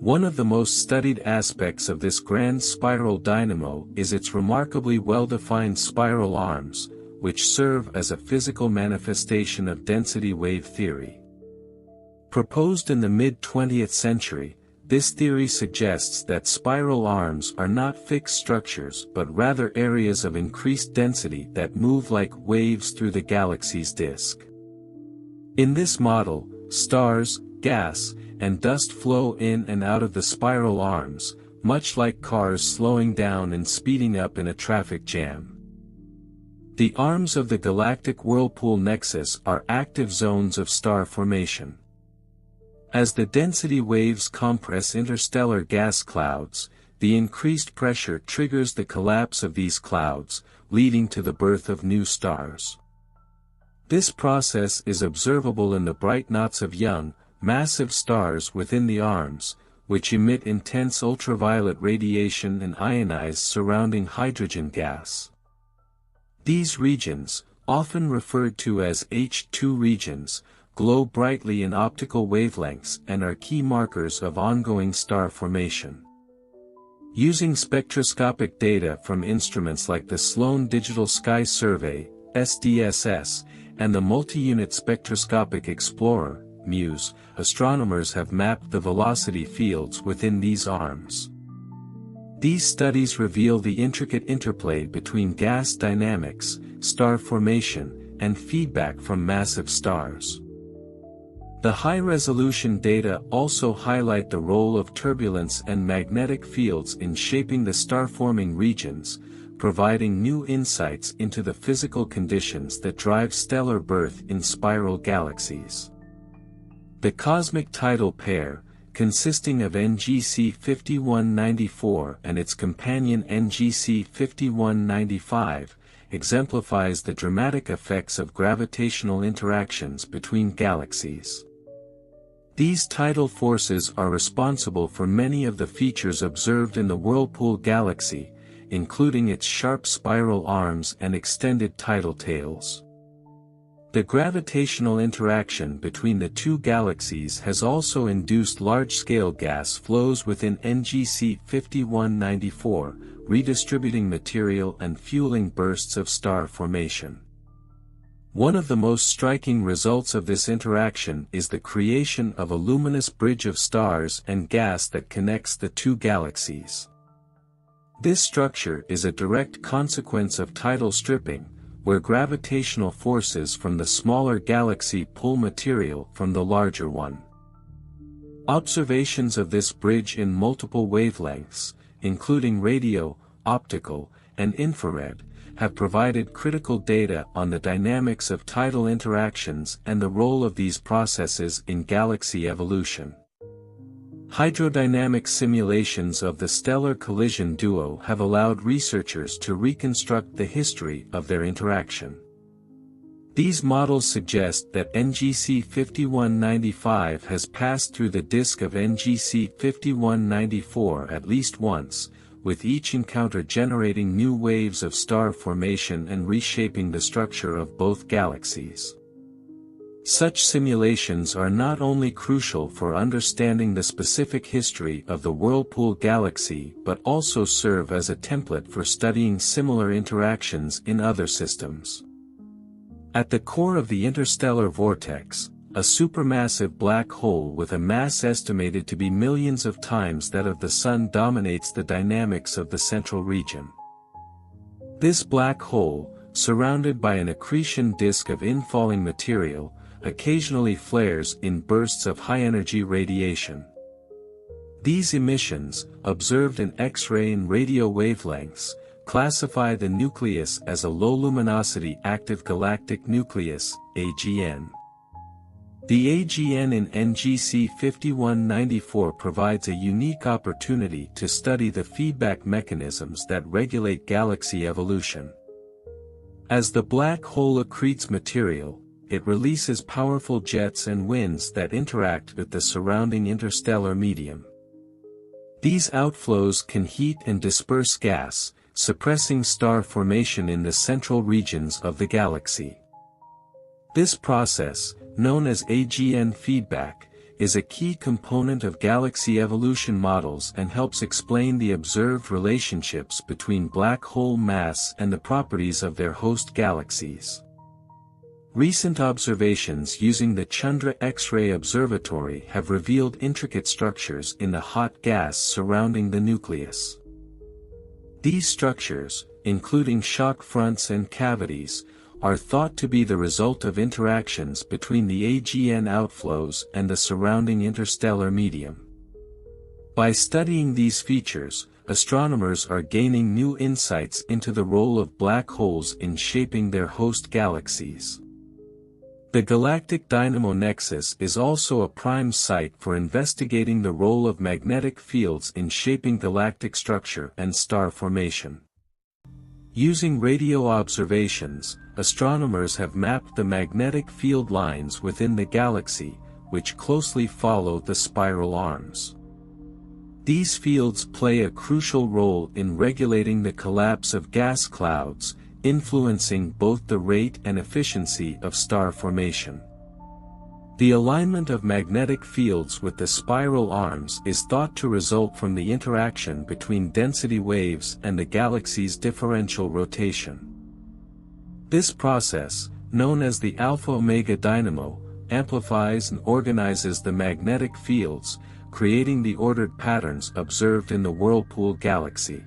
One of the most studied aspects of this grand spiral dynamo is its remarkably well-defined spiral arms, which serve as a physical manifestation of density wave theory. Proposed in the mid-20th century, this theory suggests that spiral arms are not fixed structures but rather areas of increased density that move like waves through the galaxy's disk. In this model, stars, gas, and dust flow in and out of the spiral arms, much like cars slowing down and speeding up in a traffic jam. The arms of the galactic Whirlpool nexus are active zones of star formation. As the density waves compress interstellar gas clouds, the increased pressure triggers the collapse of these clouds, leading to the birth of new stars. This process is observable in the bright knots of young, massive stars within the arms, which emit intense ultraviolet radiation and ionize surrounding hydrogen gas. These regions, often referred to as H2 regions, glow brightly in optical wavelengths and are key markers of ongoing star formation. Using spectroscopic data from instruments like the Sloan Digital Sky Survey, SDSS, and the Multi-Unit Spectroscopic Explorer, MUSE, astronomers have mapped the velocity fields within these arms. These studies reveal the intricate interplay between gas dynamics, star formation, and feedback from massive stars. The high-resolution data also highlight the role of turbulence and magnetic fields in shaping the star-forming regions, providing new insights into the physical conditions that drive stellar birth in spiral galaxies. The cosmic tidal pair, consisting of NGC 5194 and its companion NGC 5195, exemplifies the dramatic effects of gravitational interactions between galaxies. These tidal forces are responsible for many of the features observed in the Whirlpool galaxy, including its sharp spiral arms and extended tidal tails. The gravitational interaction between the two galaxies has also induced large-scale gas flows within NGC 5194, redistributing material and fueling bursts of star formation. One of the most striking results of this interaction is the creation of a luminous bridge of stars and gas that connects the two galaxies. This structure is a direct consequence of tidal stripping, where gravitational forces from the smaller galaxy pull material from the larger one. Observations of this bridge in multiple wavelengths, including radio, optical, and infrared, have provided critical data on the dynamics of tidal interactions and the role of these processes in galaxy evolution. Hydrodynamic simulations of the stellar collision duo have allowed researchers to reconstruct the history of their interaction. These models suggest that NGC 5195 has passed through the disk of NGC 5194 at least once, with each encounter generating new waves of star formation and reshaping the structure of both galaxies. Such simulations are not only crucial for understanding the specific history of the Whirlpool galaxy but also serve as a template for studying similar interactions in other systems. At the core of the interstellar vortex, a supermassive black hole with a mass estimated to be millions of times that of the Sun dominates the dynamics of the central region. This black hole, surrounded by an accretion disk of infalling material, occasionally flares in bursts of high-energy radiation. These emissions, observed in X-ray and radio wavelengths, classify the nucleus as a low-luminosity active galactic nucleus, AGN. The AGN in NGC 5194 provides a unique opportunity to study the feedback mechanisms that regulate galaxy evolution. As the black hole accretes material, it releases powerful jets and winds that interact with the surrounding interstellar medium. These outflows can heat and disperse gas, suppressing star formation in the central regions of the galaxy. This process, known as AGN feedback, is a key component of galaxy evolution models and helps explain the observed relationships between black hole mass and the properties of their host galaxies. Recent observations using the Chandra X-ray Observatory have revealed intricate structures in the hot gas surrounding the nucleus. These structures, including shock fronts and cavities, are thought to be the result of interactions between the AGN outflows and the surrounding interstellar medium. By studying these features, astronomers are gaining new insights into the role of black holes in shaping their host galaxies. The galactic dynamo nexus is also a prime site for investigating the role of magnetic fields in shaping galactic structure and star formation. Using radio observations, astronomers have mapped the magnetic field lines within the galaxy, which closely follow the spiral arms. These fields play a crucial role in regulating the collapse of gas clouds, influencing both the rate and efficiency of star formation. The alignment of magnetic fields with the spiral arms is thought to result from the interaction between density waves and the galaxy's differential rotation. This process, known as the alpha-omega dynamo, amplifies and organizes the magnetic fields, creating the ordered patterns observed in the Whirlpool galaxy.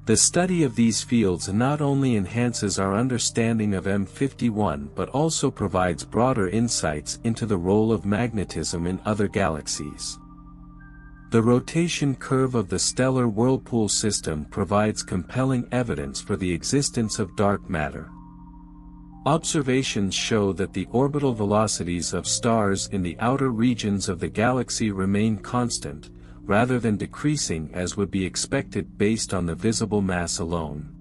The study of these fields not only enhances our understanding of M51 but also provides broader insights into the role of magnetism in other galaxies. The rotation curve of the stellar Whirlpool system provides compelling evidence for the existence of dark matter. Observations show that the orbital velocities of stars in the outer regions of the galaxy remain constant, rather than decreasing as would be expected based on the visible mass alone.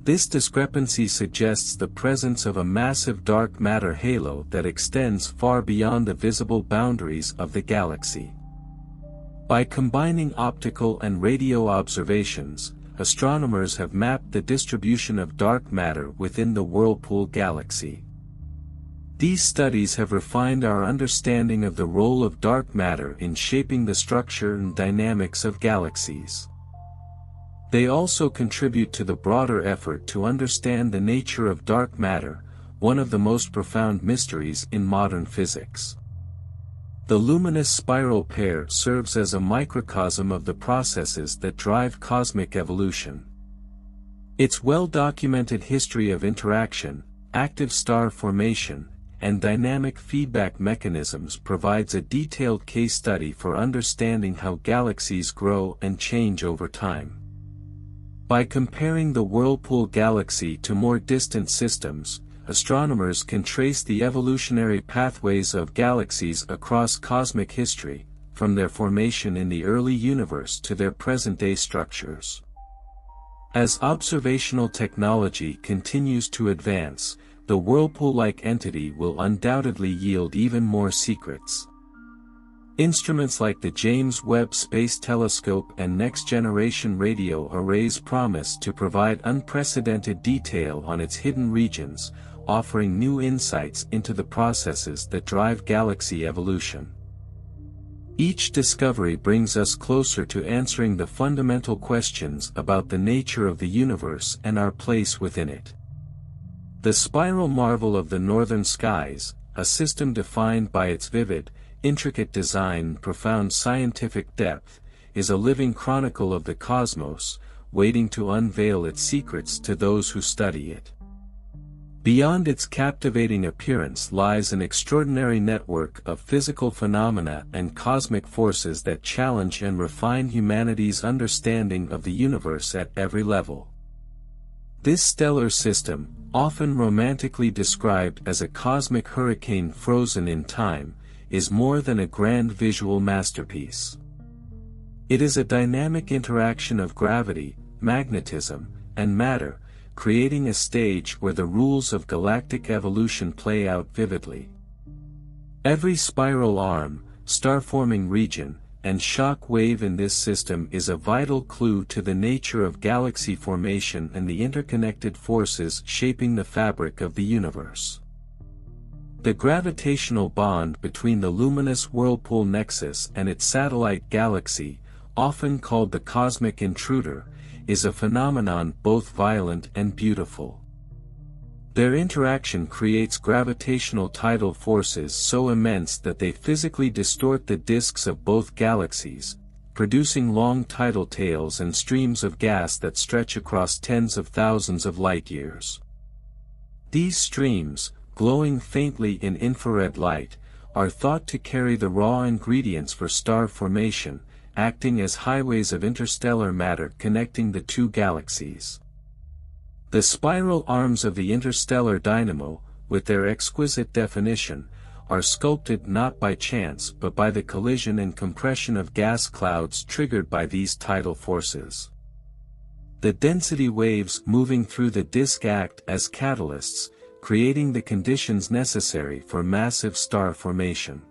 This discrepancy suggests the presence of a massive dark matter halo that extends far beyond the visible boundaries of the galaxy. By combining optical and radio observations, astronomers have mapped the distribution of dark matter within the Whirlpool galaxy. These studies have refined our understanding of the role of dark matter in shaping the structure and dynamics of galaxies. They also contribute to the broader effort to understand the nature of dark matter, one of the most profound mysteries in modern physics. The luminous spiral pair serves as a microcosm of the processes that drive cosmic evolution. Its well-documented history of interaction, active star formation, and dynamic feedback mechanisms provides a detailed case study for understanding how galaxies grow and change over time. By comparing the Whirlpool galaxy to more distant systems, astronomers can trace the evolutionary pathways of galaxies across cosmic history, from their formation in the early universe to their present-day structures. As observational technology continues to advance, the Whirlpool-like entity will undoubtedly yield even more secrets. Instruments like the James Webb Space Telescope and next-generation radio arrays promise to provide unprecedented detail on its hidden regions, offering new insights into the processes that drive galaxy evolution. Each discovery brings us closer to answering the fundamental questions about the nature of the universe and our place within it. The spiral marvel of the northern skies, a system defined by its vivid, intricate design and profound scientific depth, is a living chronicle of the cosmos, waiting to unveil its secrets to those who study it. Beyond its captivating appearance lies an extraordinary network of physical phenomena and cosmic forces that challenge and refine humanity's understanding of the universe at every level. This stellar system, often romantically described as a cosmic hurricane frozen in time, is more than a grand visual masterpiece. It is a dynamic interaction of gravity, magnetism, and matter, creating a stage where the rules of galactic evolution play out vividly. Every spiral arm, star-forming region, and shock wave in this system is a vital clue to the nature of galaxy formation and the interconnected forces shaping the fabric of the universe. The gravitational bond between the luminous Whirlpool nexus and its satellite galaxy, often called the cosmic intruder, is a phenomenon both violent and beautiful. Their interaction creates gravitational tidal forces so immense that they physically distort the disks of both galaxies, producing long tidal tails and streams of gas that stretch across tens of thousands of light-years. These streams, glowing faintly in infrared light, are thought to carry the raw ingredients for star formation, acting as highways of interstellar matter connecting the two galaxies. The spiral arms of the interstellar dynamo, with their exquisite definition, are sculpted not by chance but by the collision and compression of gas clouds triggered by these tidal forces. The density waves moving through the disk act as catalysts, creating the conditions necessary for massive star formation.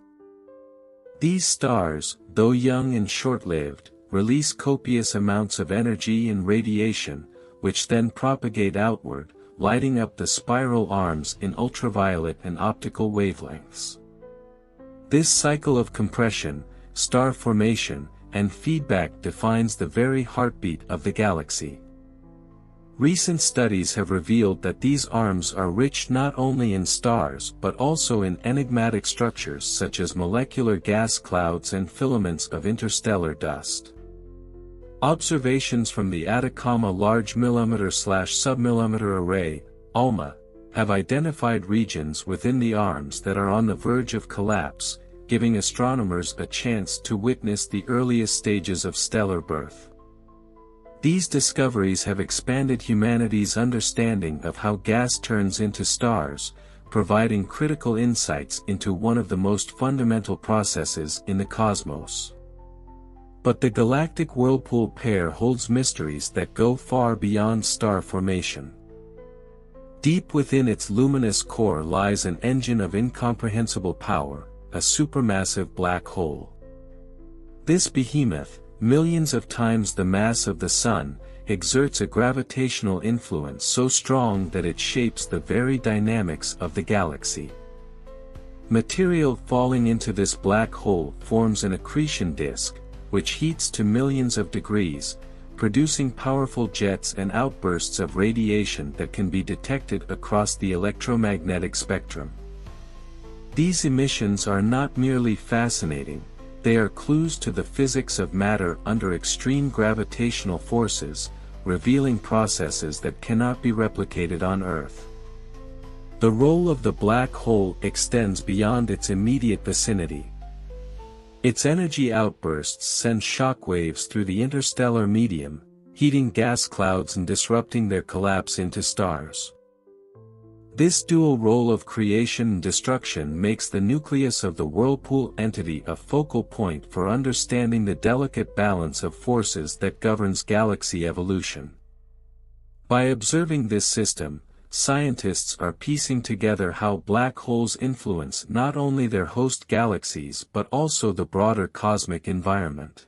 These stars, though young and short-lived, release copious amounts of energy and radiation, which then propagate outward, lighting up the spiral arms in ultraviolet and optical wavelengths. This cycle of compression, star formation, and feedback defines the very heartbeat of the galaxy. Recent studies have revealed that these arms are rich not only in stars but also in enigmatic structures such as molecular gas clouds and filaments of interstellar dust. Observations from the Atacama Large Millimeter/Submillimeter Array, ALMA, have identified regions within the arms that are on the verge of collapse, giving astronomers a chance to witness the earliest stages of stellar birth. These discoveries have expanded humanity's understanding of how gas turns into stars, providing critical insights into one of the most fundamental processes in the cosmos. But the galactic Whirlpool pair holds mysteries that go far beyond star formation. Deep within its luminous core lies an engine of incomprehensible power, a supermassive black hole. This behemoth, millions of times the mass of the Sun, exerts a gravitational influence so strong that it shapes the very dynamics of the galaxy. Material falling into this black hole forms an accretion disk, which heats to millions of degrees, producing powerful jets and outbursts of radiation that can be detected across the electromagnetic spectrum. These emissions are not merely fascinating, they are clues to the physics of matter under extreme gravitational forces, revealing processes that cannot be replicated on Earth. The role of the black hole extends beyond its immediate vicinity. Its energy outbursts send shock waves through the interstellar medium, heating gas clouds and disrupting their collapse into stars. This dual role of creation and destruction makes the nucleus of the Whirlpool entity a focal point for understanding the delicate balance of forces that governs galaxy evolution. By observing this system, scientists are piecing together how black holes influence not only their host galaxies but also the broader cosmic environment.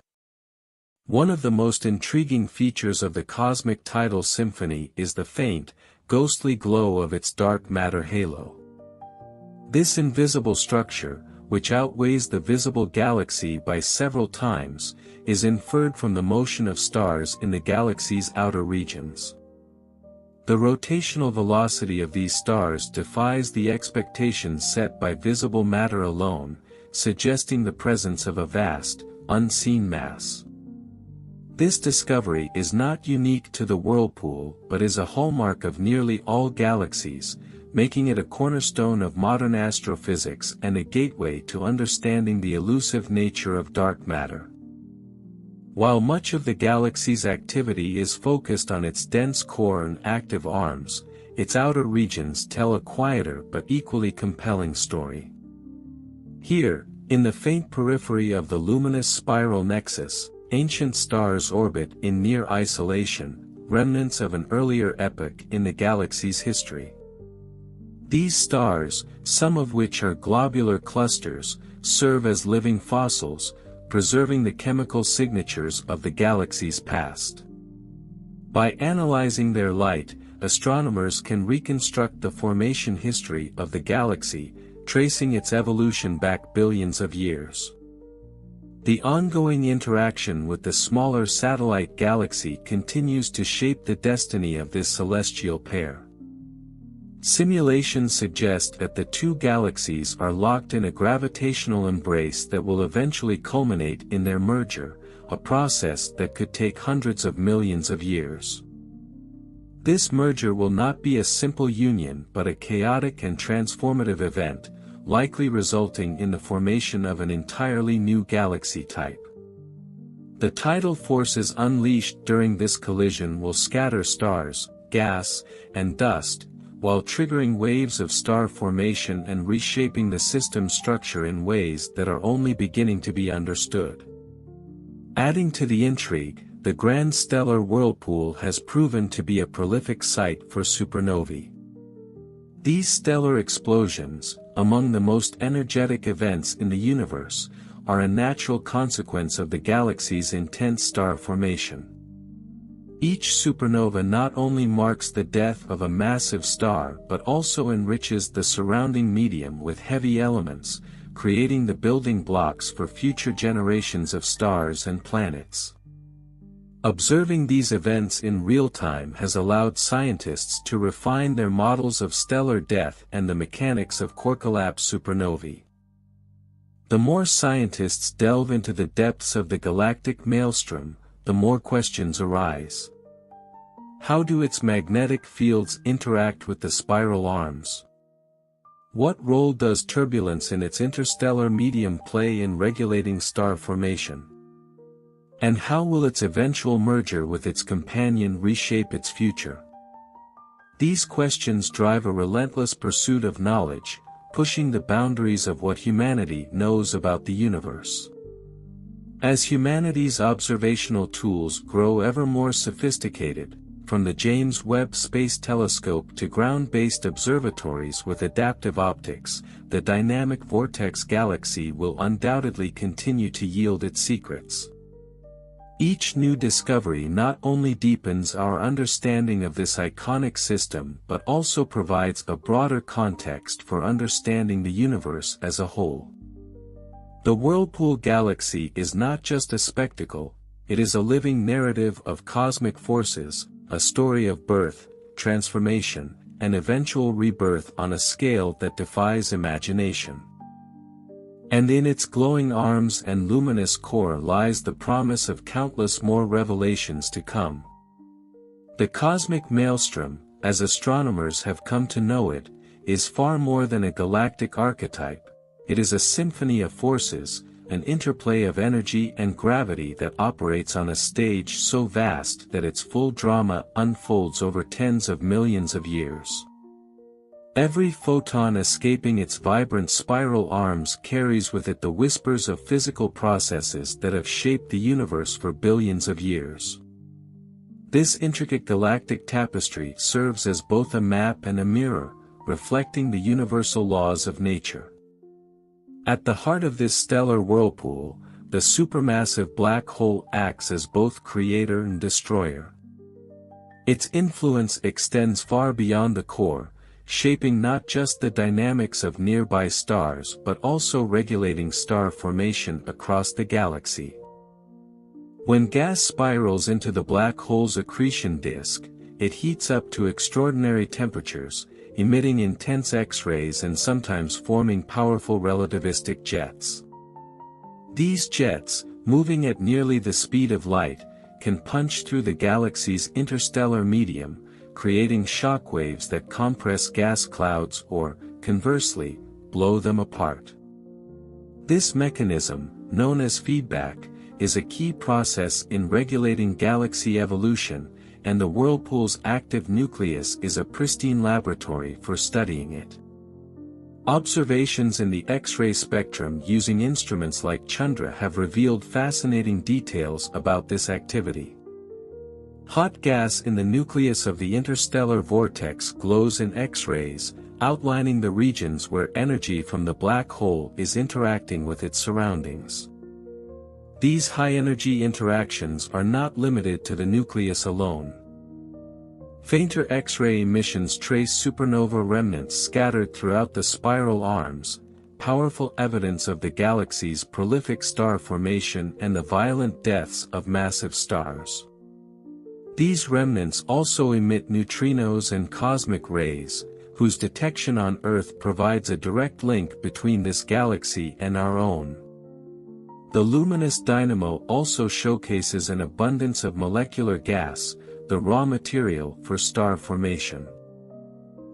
One of the most intriguing features of the cosmic tidal symphony is the faint, ghostly glow of its dark matter halo. This invisible structure, which outweighs the visible galaxy by several times, is inferred from the motion of stars in the galaxy's outer regions. The rotational velocity of these stars defies the expectations set by visible matter alone, suggesting the presence of a vast, unseen mass. This discovery is not unique to the Whirlpool but is a hallmark of nearly all galaxies, making it a cornerstone of modern astrophysics and a gateway to understanding the elusive nature of dark matter. While much of the galaxy's activity is focused on its dense core and active arms, its outer regions tell a quieter but equally compelling story. Here, in the faint periphery of the luminous spiral nexus, ancient stars orbit in near isolation, remnants of an earlier epoch in the galaxy's history. These stars, some of which are globular clusters, serve as living fossils, preserving the chemical signatures of the galaxy's past. By analyzing their light, astronomers can reconstruct the formation history of the galaxy, tracing its evolution back billions of years. The ongoing interaction with the smaller satellite galaxy continues to shape the destiny of this celestial pair. Simulations suggest that the two galaxies are locked in a gravitational embrace that will eventually culminate in their merger, a process that could take hundreds of millions of years. This merger will not be a simple union but a chaotic and transformative event, likely resulting in the formation of an entirely new galaxy type. The tidal forces unleashed during this collision will scatter stars, gas, and dust, while triggering waves of star formation and reshaping the system structure in ways that are only beginning to be understood. Adding to the intrigue, the grand stellar whirlpool has proven to be a prolific site for supernovae. These stellar explosions, among the most energetic events in the universe, are a natural consequence of the galaxy's intense star formation. Each supernova not only marks the death of a massive star but also enriches the surrounding medium with heavy elements, creating the building blocks for future generations of stars and planets. Observing these events in real time has allowed scientists to refine their models of stellar death and the mechanics of core-collapse supernovae. The more scientists delve into the depths of the galactic maelstrom, the more questions arise. How do its magnetic fields interact with the spiral arms? What role does turbulence in its interstellar medium play in regulating star formation? And how will its eventual merger with its companion reshape its future? These questions drive a relentless pursuit of knowledge, pushing the boundaries of what humanity knows about the universe. As humanity's observational tools grow ever more sophisticated, from the James Webb Space Telescope to ground-based observatories with adaptive optics, the dynamic vortex galaxy will undoubtedly continue to yield its secrets. Each new discovery not only deepens our understanding of this iconic system but also provides a broader context for understanding the universe as a whole. The Whirlpool galaxy is not just a spectacle, it is a living narrative of cosmic forces, a story of birth, transformation, and eventual rebirth on a scale that defies imagination. And in its glowing arms and luminous core lies the promise of countless more revelations to come. The cosmic maelstrom, as astronomers have come to know it, is far more than a galactic archetype. It is a symphony of forces, an interplay of energy and gravity that operates on a stage so vast that its full drama unfolds over tens of millions of years. Every photon escaping its vibrant spiral arms carries with it the whispers of physical processes that have shaped the universe for billions of years. This intricate galactic tapestry serves as both a map and a mirror, reflecting the universal laws of nature. At the heart of this stellar whirlpool, the supermassive black hole acts as both creator and destroyer. Its influence extends far beyond the core, shaping not just the dynamics of nearby stars but also regulating star formation across the galaxy. When gas spirals into the black hole's accretion disk, it heats up to extraordinary temperatures, emitting intense X-rays and sometimes forming powerful relativistic jets. These jets, moving at nearly the speed of light, can punch through the galaxy's interstellar medium, creating shockwaves that compress gas clouds or, conversely, blow them apart. This mechanism, known as feedback, is a key process in regulating galaxy evolution, and the whirlpool's active nucleus is a pristine laboratory for studying it. Observations in the X-ray spectrum using instruments like Chandra have revealed fascinating details about this activity. Hot gas in the nucleus of the interstellar vortex glows in X-rays, outlining the regions where energy from the black hole is interacting with its surroundings. These high-energy interactions are not limited to the nucleus alone. Fainter X-ray emissions trace supernova remnants scattered throughout the spiral arms, powerful evidence of the galaxy's prolific star formation and the violent deaths of massive stars. These remnants also emit neutrinos and cosmic rays, whose detection on Earth provides a direct link between this galaxy and our own. The luminous dynamo also showcases an abundance of molecular gas, the raw material for star formation.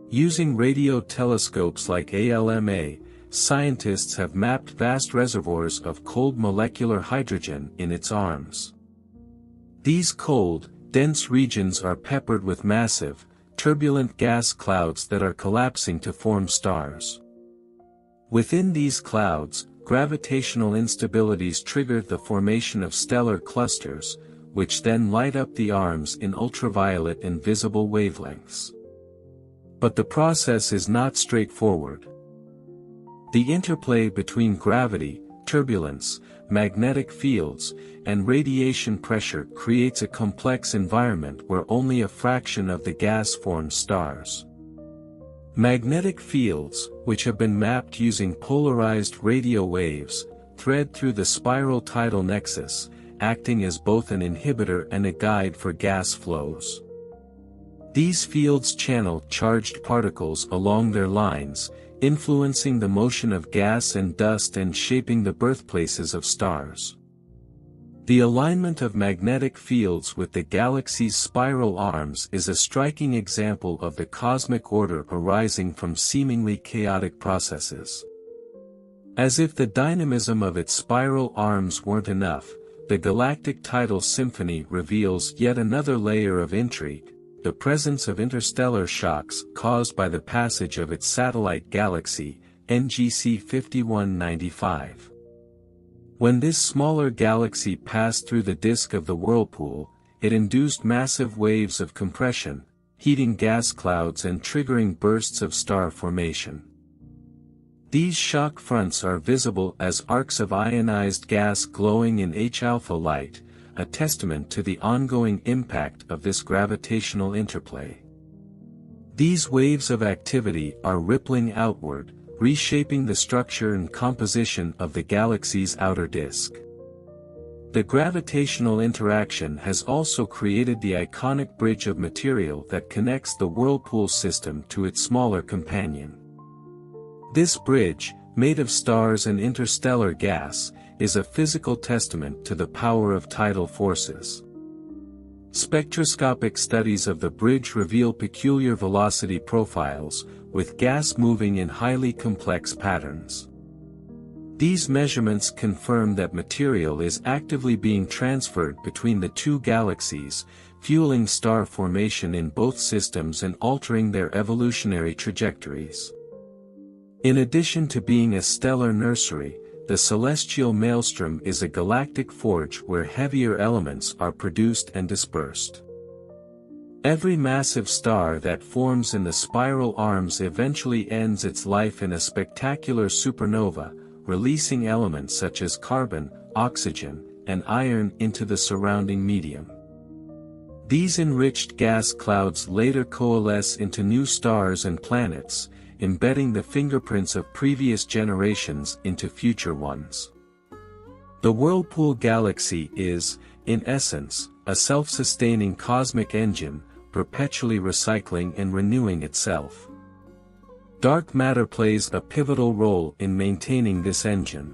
Using radio telescopes like ALMA, scientists have mapped vast reservoirs of cold molecular hydrogen in its arms. These cold, dense regions are peppered with massive, turbulent gas clouds that are collapsing to form stars. Within these clouds, gravitational instabilities trigger the formation of stellar clusters, which then light up the arms in ultraviolet and visible wavelengths. But the process is not straightforward. The interplay between gravity, turbulence, magnetic fields, and radiation pressure creates a complex environment where only a fraction of the gas forms stars. Magnetic fields, which have been mapped using polarized radio waves, thread through the spiral tidal nexus, acting as both an inhibitor and a guide for gas flows. These fields channel charged particles along their lines, influencing the motion of gas and dust and shaping the birthplaces of stars. The alignment of magnetic fields with the galaxy's spiral arms is a striking example of the cosmic order arising from seemingly chaotic processes. As if the dynamism of its spiral arms weren't enough, the galactic tidal symphony reveals yet another layer of intrigue: the presence of interstellar shocks caused by the passage of its satellite galaxy, NGC 5195. When this smaller galaxy passed through the disk of the Whirlpool, it induced massive waves of compression, heating gas clouds and triggering bursts of star formation. These shock fronts are visible as arcs of ionized gas glowing in H-alpha light, a testament to the ongoing impact of this gravitational interplay. These waves of activity are rippling outward, reshaping the structure and composition of the galaxy's outer disk. The gravitational interaction has also created the iconic bridge of material that connects the Whirlpool system to its smaller companion. This bridge, made of stars and interstellar gas, is a physical testament to the power of tidal forces. Spectroscopic studies of the bridge reveal peculiar velocity profiles, with gas moving in highly complex patterns. These measurements confirm that material is actively being transferred between the two galaxies, fueling star formation in both systems and altering their evolutionary trajectories. In addition to being a stellar nursery, the celestial maelstrom is a galactic forge where heavier elements are produced and dispersed. Every massive star that forms in the spiral arms eventually ends its life in a spectacular supernova, releasing elements such as carbon, oxygen, and iron into the surrounding medium. These enriched gas clouds later coalesce into new stars and planets, embedding the fingerprints of previous generations into future ones. The Whirlpool galaxy is, in essence, a self-sustaining cosmic engine, perpetually recycling and renewing itself. Dark matter plays a pivotal role in maintaining this engine.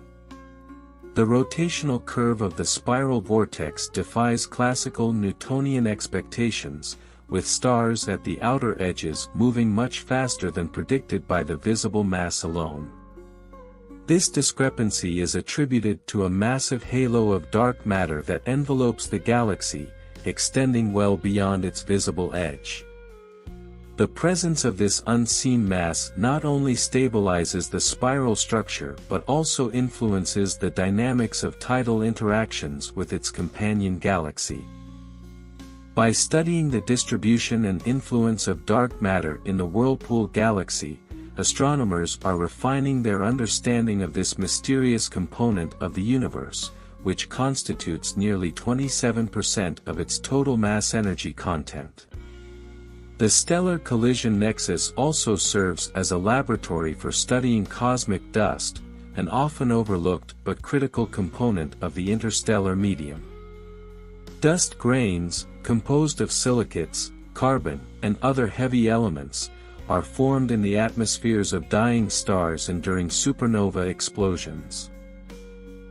The rotational curve of the spiral vortex defies classical Newtonian expectations, with stars at the outer edges moving much faster than predicted by the visible mass alone. This discrepancy is attributed to a massive halo of dark matter that envelopes the galaxy, extending well beyond its visible edge. The presence of this unseen mass not only stabilizes the spiral structure but also influences the dynamics of tidal interactions with its companion galaxy. By studying the distribution and influence of dark matter in the Whirlpool galaxy, astronomers are refining their understanding of this mysterious component of the universe, which constitutes nearly 27% of its total mass energy content. The stellar collision nexus also serves as a laboratory for studying cosmic dust, an often overlooked but critical component of the interstellar medium. Dust grains, composed of silicates, carbon, and other heavy elements, are formed in the atmospheres of dying stars and during supernova explosions.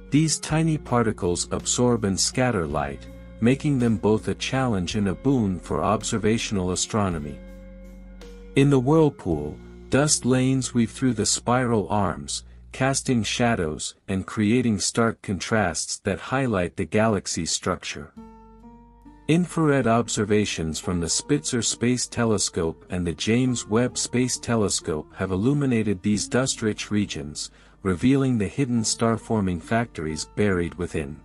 These tiny particles absorb and scatter light, making them both a challenge and a boon for observational astronomy. In the Whirlpool, dust lanes weave through the spiral arms, casting shadows and creating stark contrasts that highlight the galaxy's structure. Infrared observations from the Spitzer Space Telescope and the James Webb Space Telescope have illuminated these dust-rich regions, revealing the hidden star-forming factories buried within.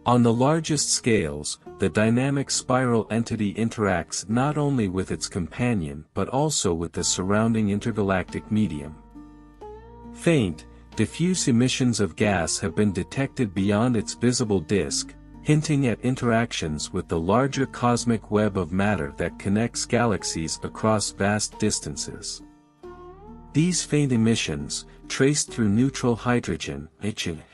On the largest scales, the dynamic spiral entity interacts not only with its companion but also with the surrounding intergalactic medium. Faint, diffuse emissions of gas have been detected beyond its visible disk, hinting at interactions with the larger cosmic web of matter that connects galaxies across vast distances. These faint emissions, traced through neutral hydrogen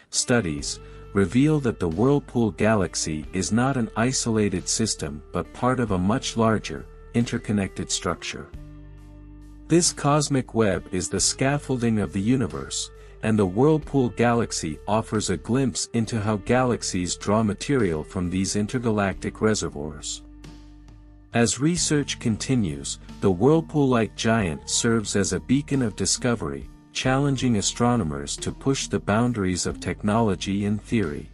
studies, reveal that the Whirlpool galaxy is not an isolated system but part of a much larger, interconnected structure. This cosmic web is the scaffolding of the universe, and the Whirlpool galaxy offers a glimpse into how galaxies draw material from these intergalactic reservoirs. As research continues, the Whirlpool-like giant serves as a beacon of discovery, challenging astronomers to push the boundaries of technology and theory.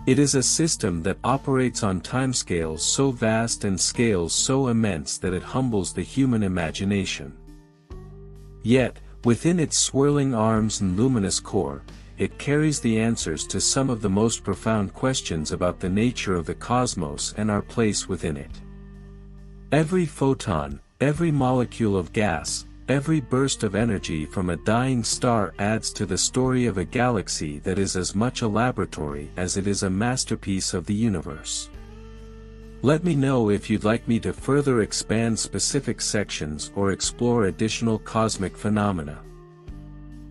It is a system that operates on timescales so vast and scales so immense that it humbles the human imagination. Yet, within its swirling arms and luminous core, it carries the answers to some of the most profound questions about the nature of the cosmos and our place within it. Every photon, every molecule of gas, every burst of energy from a dying star adds to the story of a galaxy that is as much a laboratory as it is a masterpiece of the universe. Let me know if you'd like me to further expand specific sections or explore additional cosmic phenomena.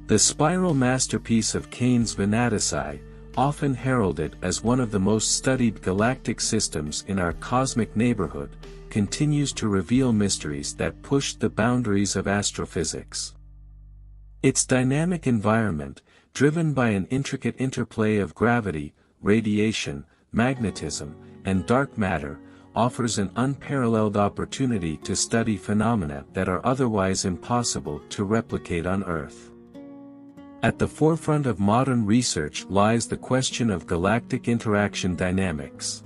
The spiral masterpiece of Kane's Venatici, often heralded as one of the most studied galactic systems in our cosmic neighborhood, continues to reveal mysteries that push the boundaries of astrophysics. Its dynamic environment, driven by an intricate interplay of gravity, radiation, magnetism, and dark matter, offers an unparalleled opportunity to study phenomena that are otherwise impossible to replicate on Earth. At the forefront of modern research lies the question of galactic interaction dynamics.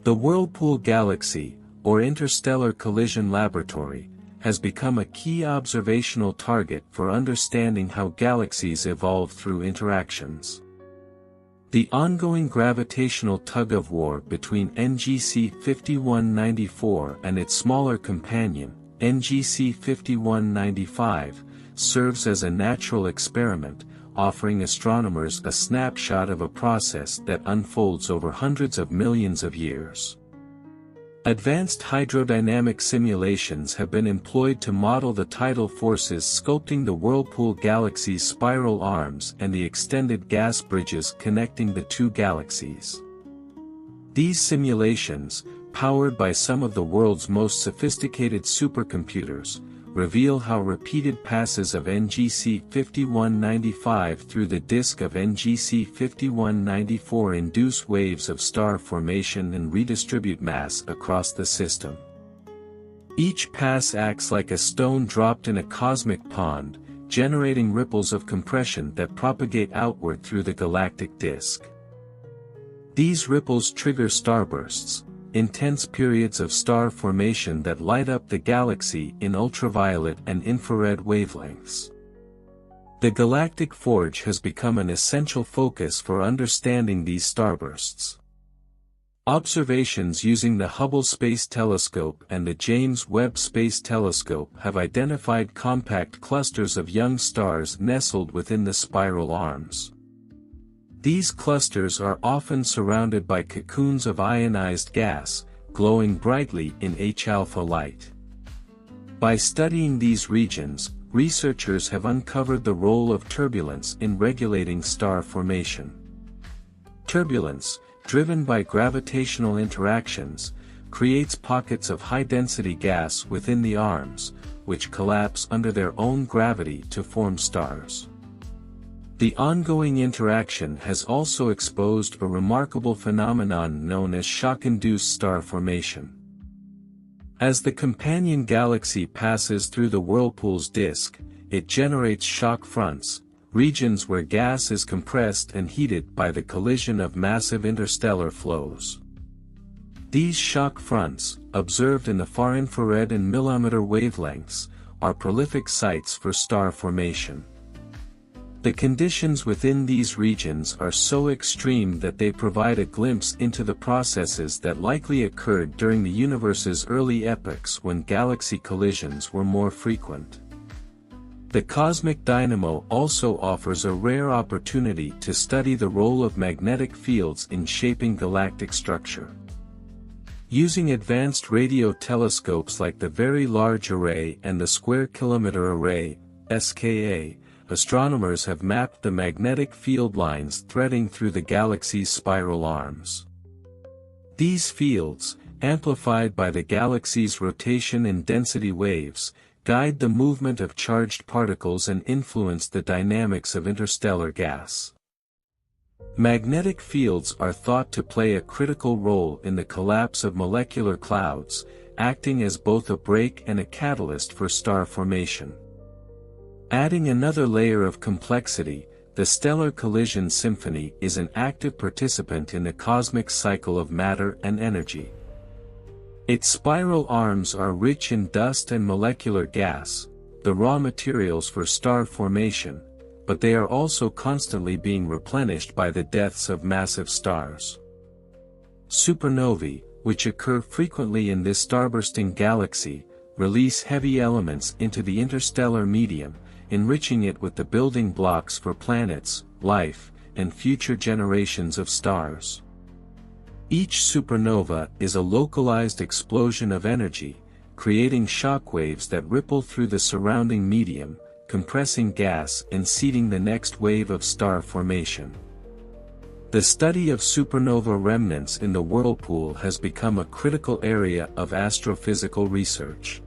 The Whirlpool galaxy, or interstellar collision laboratory, has become a key observational target for understanding how galaxies evolve through interactions. The ongoing gravitational tug-of-war between NGC 5194 and its smaller companion, NGC 5195, serves as a natural experiment, offering astronomers a snapshot of a process that unfolds over hundreds of millions of years. Advanced hydrodynamic simulations have been employed to model the tidal forces sculpting the Whirlpool galaxy's spiral arms and the extended gas bridges connecting the two galaxies. These simulations, powered by some of the world's most sophisticated supercomputers, reveal how repeated passes of NGC 5195 through the disk of NGC 5194 induce waves of star formation and redistribute mass across the system. Each pass acts like a stone dropped in a cosmic pond, generating ripples of compression that propagate outward through the galactic disk. These ripples trigger starbursts, intense periods of star formation that light up the galaxy in ultraviolet and infrared wavelengths. The galactic forge has become an essential focus for understanding these starbursts. Observations using the Hubble Space Telescope and the James Webb Space Telescope have identified compact clusters of young stars nestled within the spiral arms. These clusters are often surrounded by cocoons of ionized gas, glowing brightly in H-alpha light. By studying these regions, researchers have uncovered the role of turbulence in regulating star formation. Turbulence, driven by gravitational interactions, creates pockets of high-density gas within the arms, which collapse under their own gravity to form stars. The ongoing interaction has also exposed a remarkable phenomenon known as shock-induced star formation. As the companion galaxy passes through the Whirlpool's disk, it generates shock fronts, regions where gas is compressed and heated by the collision of massive interstellar flows. These shock fronts, observed in the far-infrared and millimeter wavelengths, are prolific sites for star formation. The conditions within these regions are so extreme that they provide a glimpse into the processes that likely occurred during the universe's early epochs when galaxy collisions were more frequent. The cosmic dynamo also offers a rare opportunity to study the role of magnetic fields in shaping galactic structure. Using advanced radio telescopes like the Very Large Array and the Square Kilometre Array, SKA, astronomers have mapped the magnetic field lines threading through the galaxy's spiral arms. These fields, amplified by the galaxy's rotation and density waves, guide the movement of charged particles and influence the dynamics of interstellar gas. Magnetic fields are thought to play a critical role in the collapse of molecular clouds, acting as both a brake and a catalyst for star formation. Adding another layer of complexity, the stellar collision symphony is an active participant in the cosmic cycle of matter and energy. Its spiral arms are rich in dust and molecular gas, the raw materials for star formation, but they are also constantly being replenished by the deaths of massive stars. Supernovae, which occur frequently in this starbursting galaxy, release heavy elements into the interstellar medium, enriching it with the building blocks for planets, life, and future generations of stars. Each supernova is a localized explosion of energy, creating shockwaves that ripple through the surrounding medium, compressing gas and seeding the next wave of star formation. The study of supernova remnants in the Whirlpool has become a critical area of astrophysical research.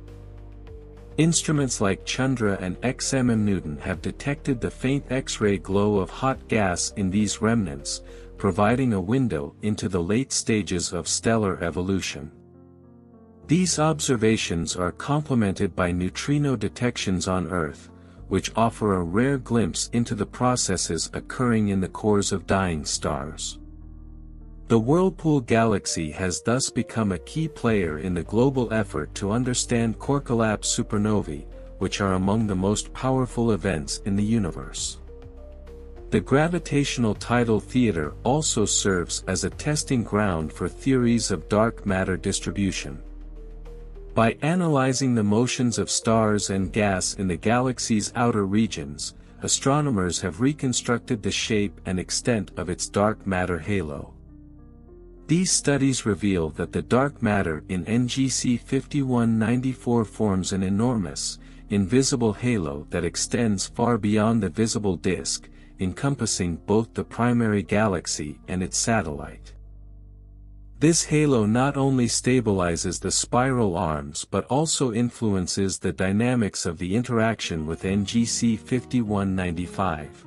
Instruments like Chandra and XMM Newton have detected the faint X-ray glow of hot gas in these remnants, providing a window into the late stages of stellar evolution. These observations are complemented by neutrino detections on Earth, which offer a rare glimpse into the processes occurring in the cores of dying stars. The Whirlpool galaxy has thus become a key player in the global effort to understand core collapse supernovae, which are among the most powerful events in the universe. The gravitational tidal theater also serves as a testing ground for theories of dark matter distribution. By analyzing the motions of stars and gas in the galaxy's outer regions, astronomers have reconstructed the shape and extent of its dark matter halo. These studies reveal that the dark matter in NGC 5194 forms an enormous, invisible halo that extends far beyond the visible disk, encompassing both the primary galaxy and its satellite. This halo not only stabilizes the spiral arms but also influences the dynamics of the interaction with NGC 5195.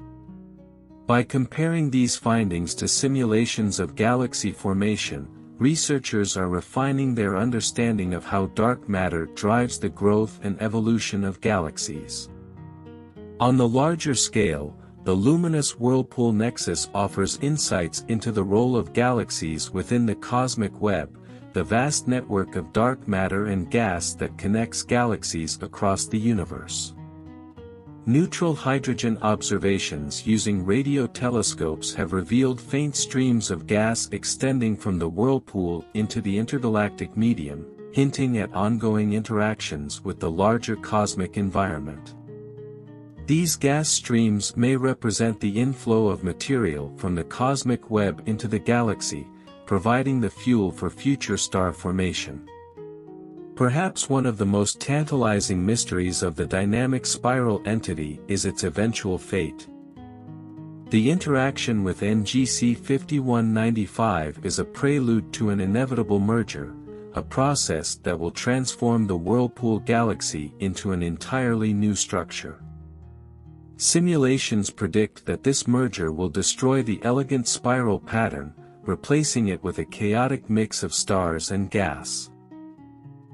By comparing these findings to simulations of galaxy formation, researchers are refining their understanding of how dark matter drives the growth and evolution of galaxies. On the larger scale, the luminous Whirlpool nexus offers insights into the role of galaxies within the cosmic web, the vast network of dark matter and gas that connects galaxies across the universe. Neutral hydrogen observations using radio telescopes have revealed faint streams of gas extending from the Whirlpool into the intergalactic medium, hinting at ongoing interactions with the larger cosmic environment. These gas streams may represent the inflow of material from the cosmic web into the galaxy, providing the fuel for future star formation. Perhaps one of the most tantalizing mysteries of the dynamic spiral entity is its eventual fate. The interaction with NGC 5195 is a prelude to an inevitable merger, a process that will transform the Whirlpool galaxy into an entirely new structure. Simulations predict that this merger will destroy the elegant spiral pattern, replacing it with a chaotic mix of stars and gas.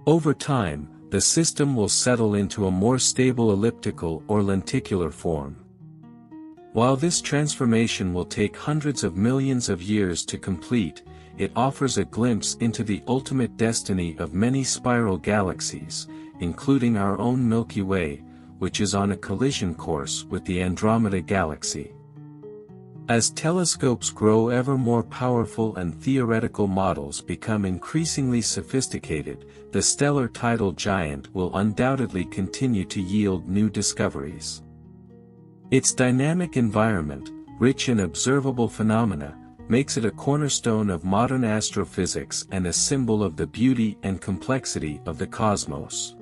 Over time, the system will settle into a more stable elliptical or lenticular form. While this transformation will take hundreds of millions of years to complete, it offers a glimpse into the ultimate destiny of many spiral galaxies, including our own Milky Way, which is on a collision course with the Andromeda Galaxy. As telescopes grow ever more powerful and theoretical models become increasingly sophisticated, the stellar tidal giant will undoubtedly continue to yield new discoveries. Its dynamic environment, rich in observable phenomena, makes it a cornerstone of modern astrophysics and a symbol of the beauty and complexity of the cosmos.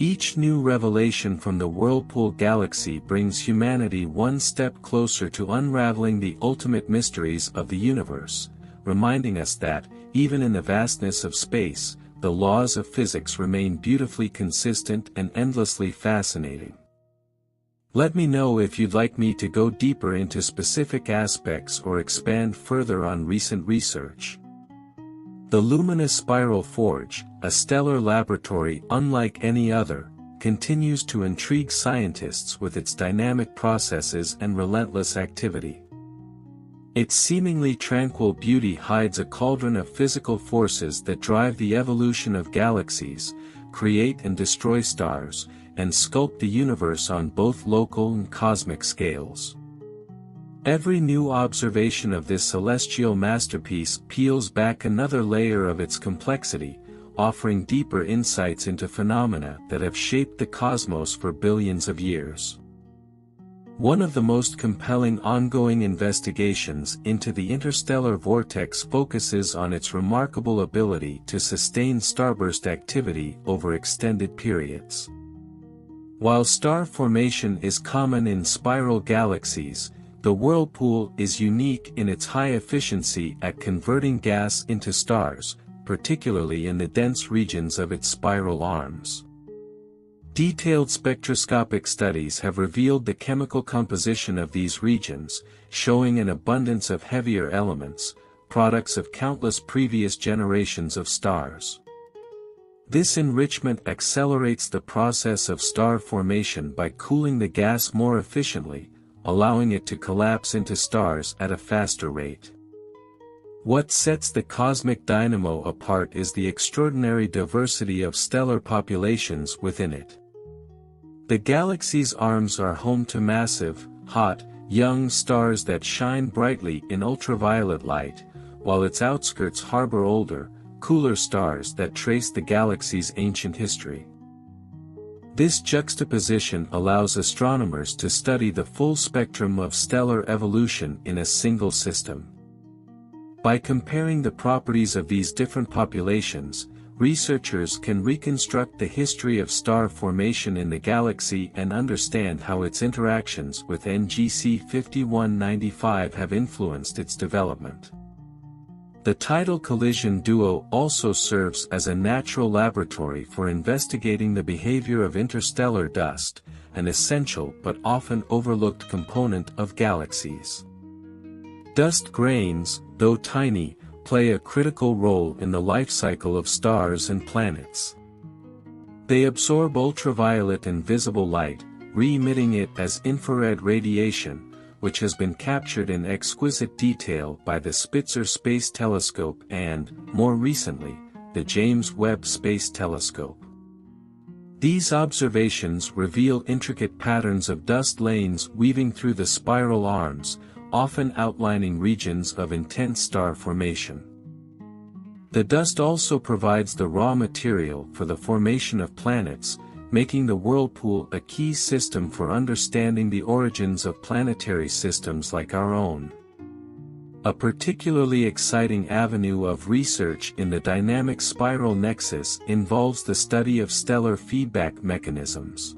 Each new revelation from the Whirlpool galaxy brings humanity one step closer to unraveling the ultimate mysteries of the universe, reminding us that, even in the vastness of space, the laws of physics remain beautifully consistent and endlessly fascinating. Let me know if you'd like me to go deeper into specific aspects or expand further on recent research. The luminous spiral forge, a stellar laboratory unlike any other, continues to intrigue scientists with its dynamic processes and relentless activity. Its seemingly tranquil beauty hides a cauldron of physical forces that drive the evolution of galaxies, create and destroy stars, and sculpt the universe on both local and cosmic scales. Every new observation of this celestial masterpiece peels back another layer of its complexity, offering deeper insights into phenomena that have shaped the cosmos for billions of years. One of the most compelling ongoing investigations into the interstellar vortex focuses on its remarkable ability to sustain starburst activity over extended periods. While star formation is common in spiral galaxies, the Whirlpool is unique in its high efficiency at converting gas into stars, particularly in the dense regions of its spiral arms. Detailed spectroscopic studies have revealed the chemical composition of these regions, showing an abundance of heavier elements, products of countless previous generations of stars. This enrichment accelerates the process of star formation by cooling the gas more efficiently, allowing it to collapse into stars at a faster rate. What sets the cosmic dynamo apart is the extraordinary diversity of stellar populations within it. The galaxy's arms are home to massive, hot, young stars that shine brightly in ultraviolet light, while its outskirts harbor older, cooler stars that trace the galaxy's ancient history. This juxtaposition allows astronomers to study the full spectrum of stellar evolution in a single system. By comparing the properties of these different populations, researchers can reconstruct the history of star formation in the galaxy and understand how its interactions with NGC 5195 have influenced its development. The tidal collision duo also serves as a natural laboratory for investigating the behavior of interstellar dust, an essential but often overlooked component of galaxies. Dust grains, though tiny, play a critical role in the life cycle of stars and planets. They absorb ultraviolet and visible light, re-emitting it as infrared radiation, which has been captured in exquisite detail by the Spitzer Space Telescope and, more recently, the James Webb Space Telescope. These observations reveal intricate patterns of dust lanes weaving through the spiral arms, often outlining regions of intense star formation. The dust also provides the raw material for the formation of planets, making the Whirlpool a key system for understanding the origins of planetary systems like our own. A particularly exciting avenue of research in the dynamic spiral nexus involves the study of stellar feedback mechanisms.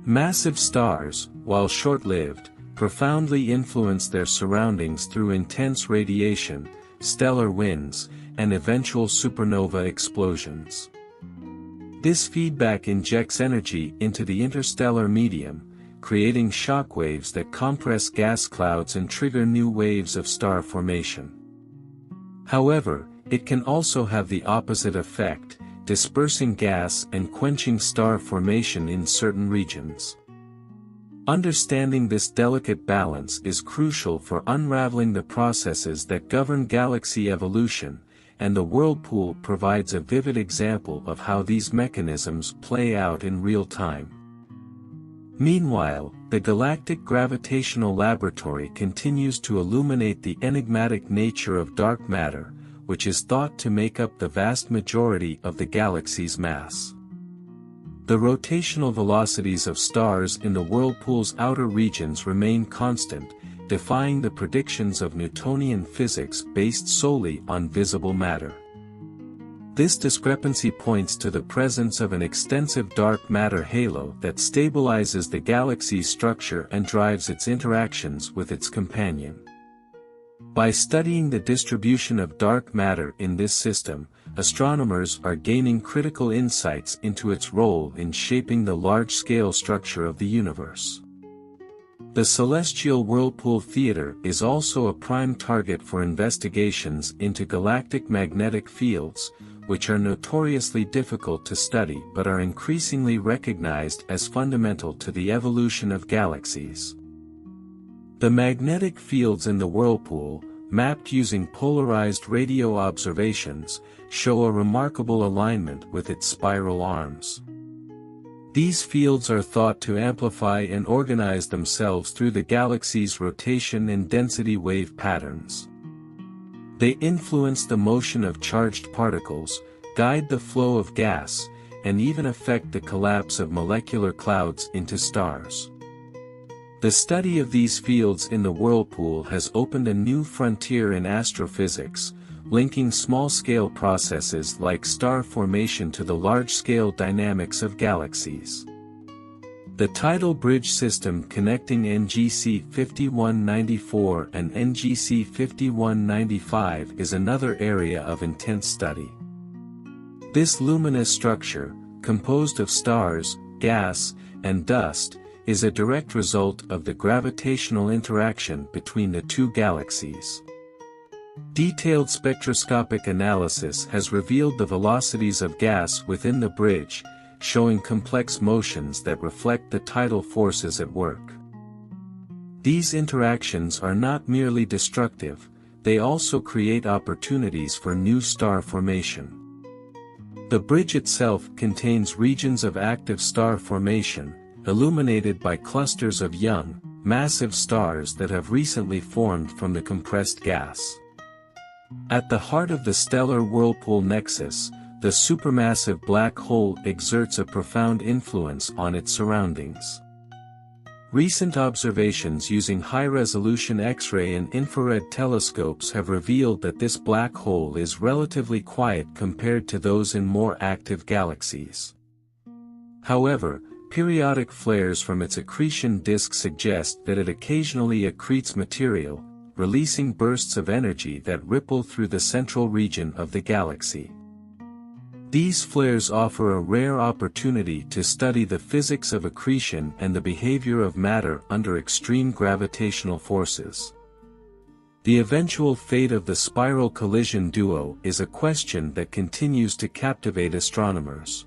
Massive stars, while short-lived, profoundly influence their surroundings through intense radiation, stellar winds, and eventual supernova explosions. This feedback injects energy into the interstellar medium, creating shockwaves that compress gas clouds and trigger new waves of star formation. However, it can also have the opposite effect, dispersing gas and quenching star formation in certain regions. Understanding this delicate balance is crucial for unraveling the processes that govern galaxy evolution, and the Whirlpool provides a vivid example of how these mechanisms play out in real time. Meanwhile, the Galactic Gravitational Laboratory continues to illuminate the enigmatic nature of dark matter, which is thought to make up the vast majority of the galaxy's mass. The rotational velocities of stars in the Whirlpool's outer regions remain constant, defying the predictions of Newtonian physics based solely on visible matter. This discrepancy points to the presence of an extensive dark matter halo that stabilizes the galaxy's structure and drives its interactions with its companion. By studying the distribution of dark matter in this system, astronomers are gaining critical insights into its role in shaping the large-scale structure of the universe. The celestial Whirlpool Theater is also a prime target for investigations into galactic magnetic fields, which are notoriously difficult to study but are increasingly recognized as fundamental to the evolution of galaxies. The magnetic fields in the Whirlpool, mapped using polarized radio observations, show a remarkable alignment with its spiral arms. These fields are thought to amplify and organize themselves through the galaxy's rotation and density wave patterns. They influence the motion of charged particles, guide the flow of gas, and even affect the collapse of molecular clouds into stars. The study of these fields in the Whirlpool has opened a new frontier in astrophysics, linking small-scale processes like star formation to the large-scale dynamics of galaxies. The tidal bridge system connecting NGC 5194 and NGC 5195 is another area of intense study. This luminous structure, composed of stars, gas, and dust, is a direct result of the gravitational interaction between the two galaxies. Detailed spectroscopic analysis has revealed the velocities of gas within the bridge, showing complex motions that reflect the tidal forces at work. These interactions are not merely destructive, they also create opportunities for new star formation. The bridge itself contains regions of active star formation, illuminated by clusters of young, massive stars that have recently formed from the compressed gas. At the heart of the stellar Whirlpool nexus, the supermassive black hole exerts a profound influence on its surroundings. Recent observations using high-resolution X-ray and infrared telescopes have revealed that this black hole is relatively quiet compared to those in more active galaxies. However, periodic flares from its accretion disk suggest that it occasionally accretes material, releasing bursts of energy that ripple through the central region of the galaxy. These flares offer a rare opportunity to study the physics of accretion and the behavior of matter under extreme gravitational forces. The eventual fate of the spiral collision duo is a question that continues to captivate astronomers.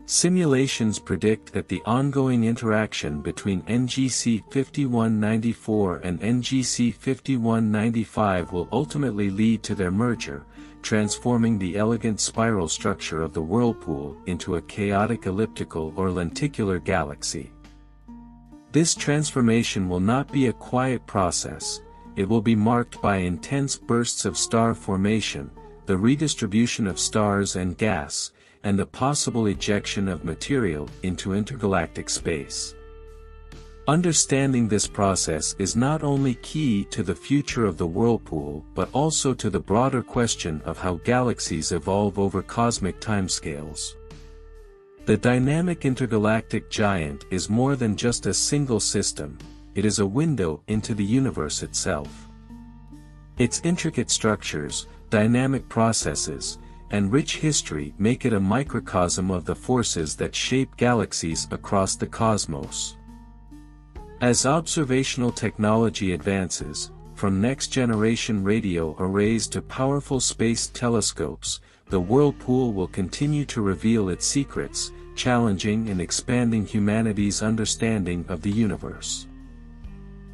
Simulations predict that the ongoing interaction between NGC 5194 and NGC 5195 will ultimately lead to their merger, transforming the elegant spiral structure of the Whirlpool into a chaotic elliptical or lenticular galaxy. This transformation will not be a quiet process, it will be marked by intense bursts of star formation, the redistribution of stars and gas, and the possible ejection of material into intergalactic space. Understanding this process is not only key to the future of the Whirlpool but also to the broader question of how galaxies evolve over cosmic timescales. The dynamic intergalactic giant is more than just a single system, it is a window into the universe itself. Its intricate structures, dynamic processes, and rich history make it a microcosm of the forces that shape galaxies across the cosmos. As observational technology advances, from next-generation radio arrays to powerful space telescopes, the Whirlpool will continue to reveal its secrets, challenging and expanding humanity's understanding of the universe.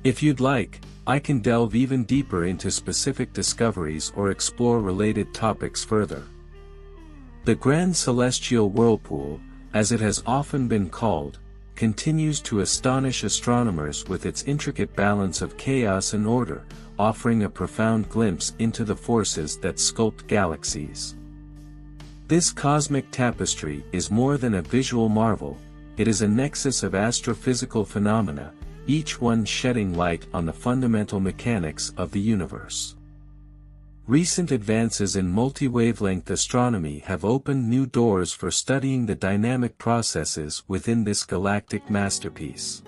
If you'd like, I can delve even deeper into specific discoveries or explore related topics further. The Grand Celestial Whirlpool, as it has often been called, continues to astonish astronomers with its intricate balance of chaos and order, offering a profound glimpse into the forces that sculpt galaxies. This cosmic tapestry is more than a visual marvel, it is a nexus of astrophysical phenomena, each one shedding light on the fundamental mechanics of the universe. Recent advances in multi-wavelength astronomy have opened new doors for studying the dynamic processes within this galactic masterpiece.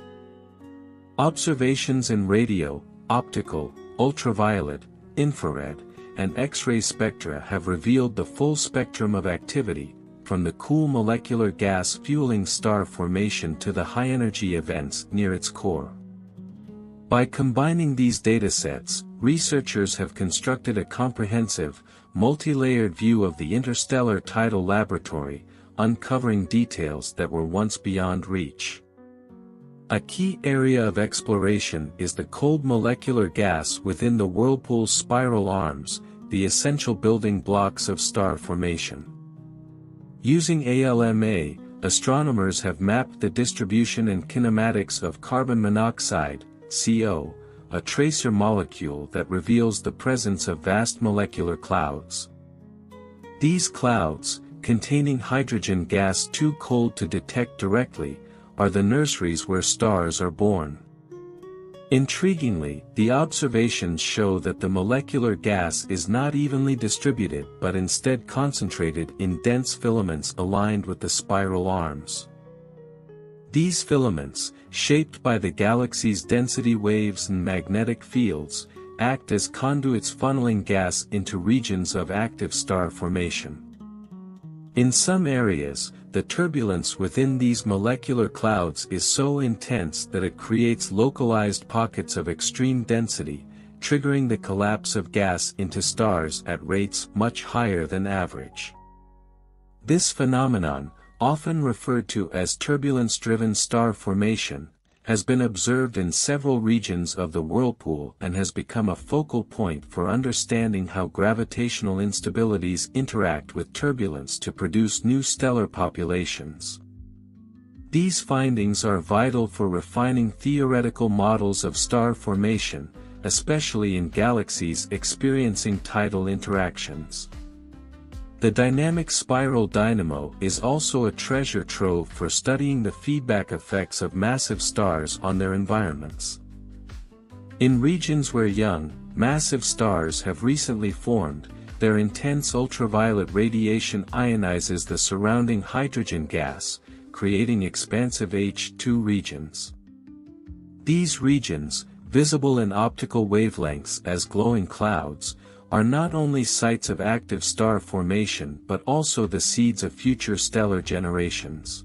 Observations in radio, optical, ultraviolet, infrared, and X-ray spectra have revealed the full spectrum of activity, from the cool molecular gas fueling star formation to the high-energy events near its core. By combining these datasets, researchers have constructed a comprehensive, multi-layered view of the interstellar tidal laboratory, uncovering details that were once beyond reach. A key area of exploration is the cold molecular gas within the Whirlpool's spiral arms, the essential building blocks of star formation. Using ALMA, astronomers have mapped the distribution and kinematics of carbon monoxide, CO, a tracer molecule that reveals the presence of vast molecular clouds. These clouds, containing hydrogen gas too cold to detect directly, are the nurseries where stars are born. Intriguingly, the observations show that the molecular gas is not evenly distributed but instead concentrated in dense filaments aligned with the spiral arms. These filaments, shaped by the galaxy's density waves and magnetic fields, act as conduits funneling gas into regions of active star formation. In some areas, the turbulence within these molecular clouds is so intense that it creates localized pockets of extreme density, triggering the collapse of gas into stars at rates much higher than average. This phenomenon, often referred to as turbulence-driven star formation, has been observed in several regions of the Whirlpool and has become a focal point for understanding how gravitational instabilities interact with turbulence to produce new stellar populations. These findings are vital for refining theoretical models of star formation, especially in galaxies experiencing tidal interactions. The dynamic spiral dynamo is also a treasure trove for studying the feedback effects of massive stars on their environments. In regions where young, massive stars have recently formed, their intense ultraviolet radiation ionizes the surrounding hydrogen gas, creating expansive H2 regions. These regions, visible in optical wavelengths as glowing clouds, are not only sites of active star formation but also the seeds of future stellar generations.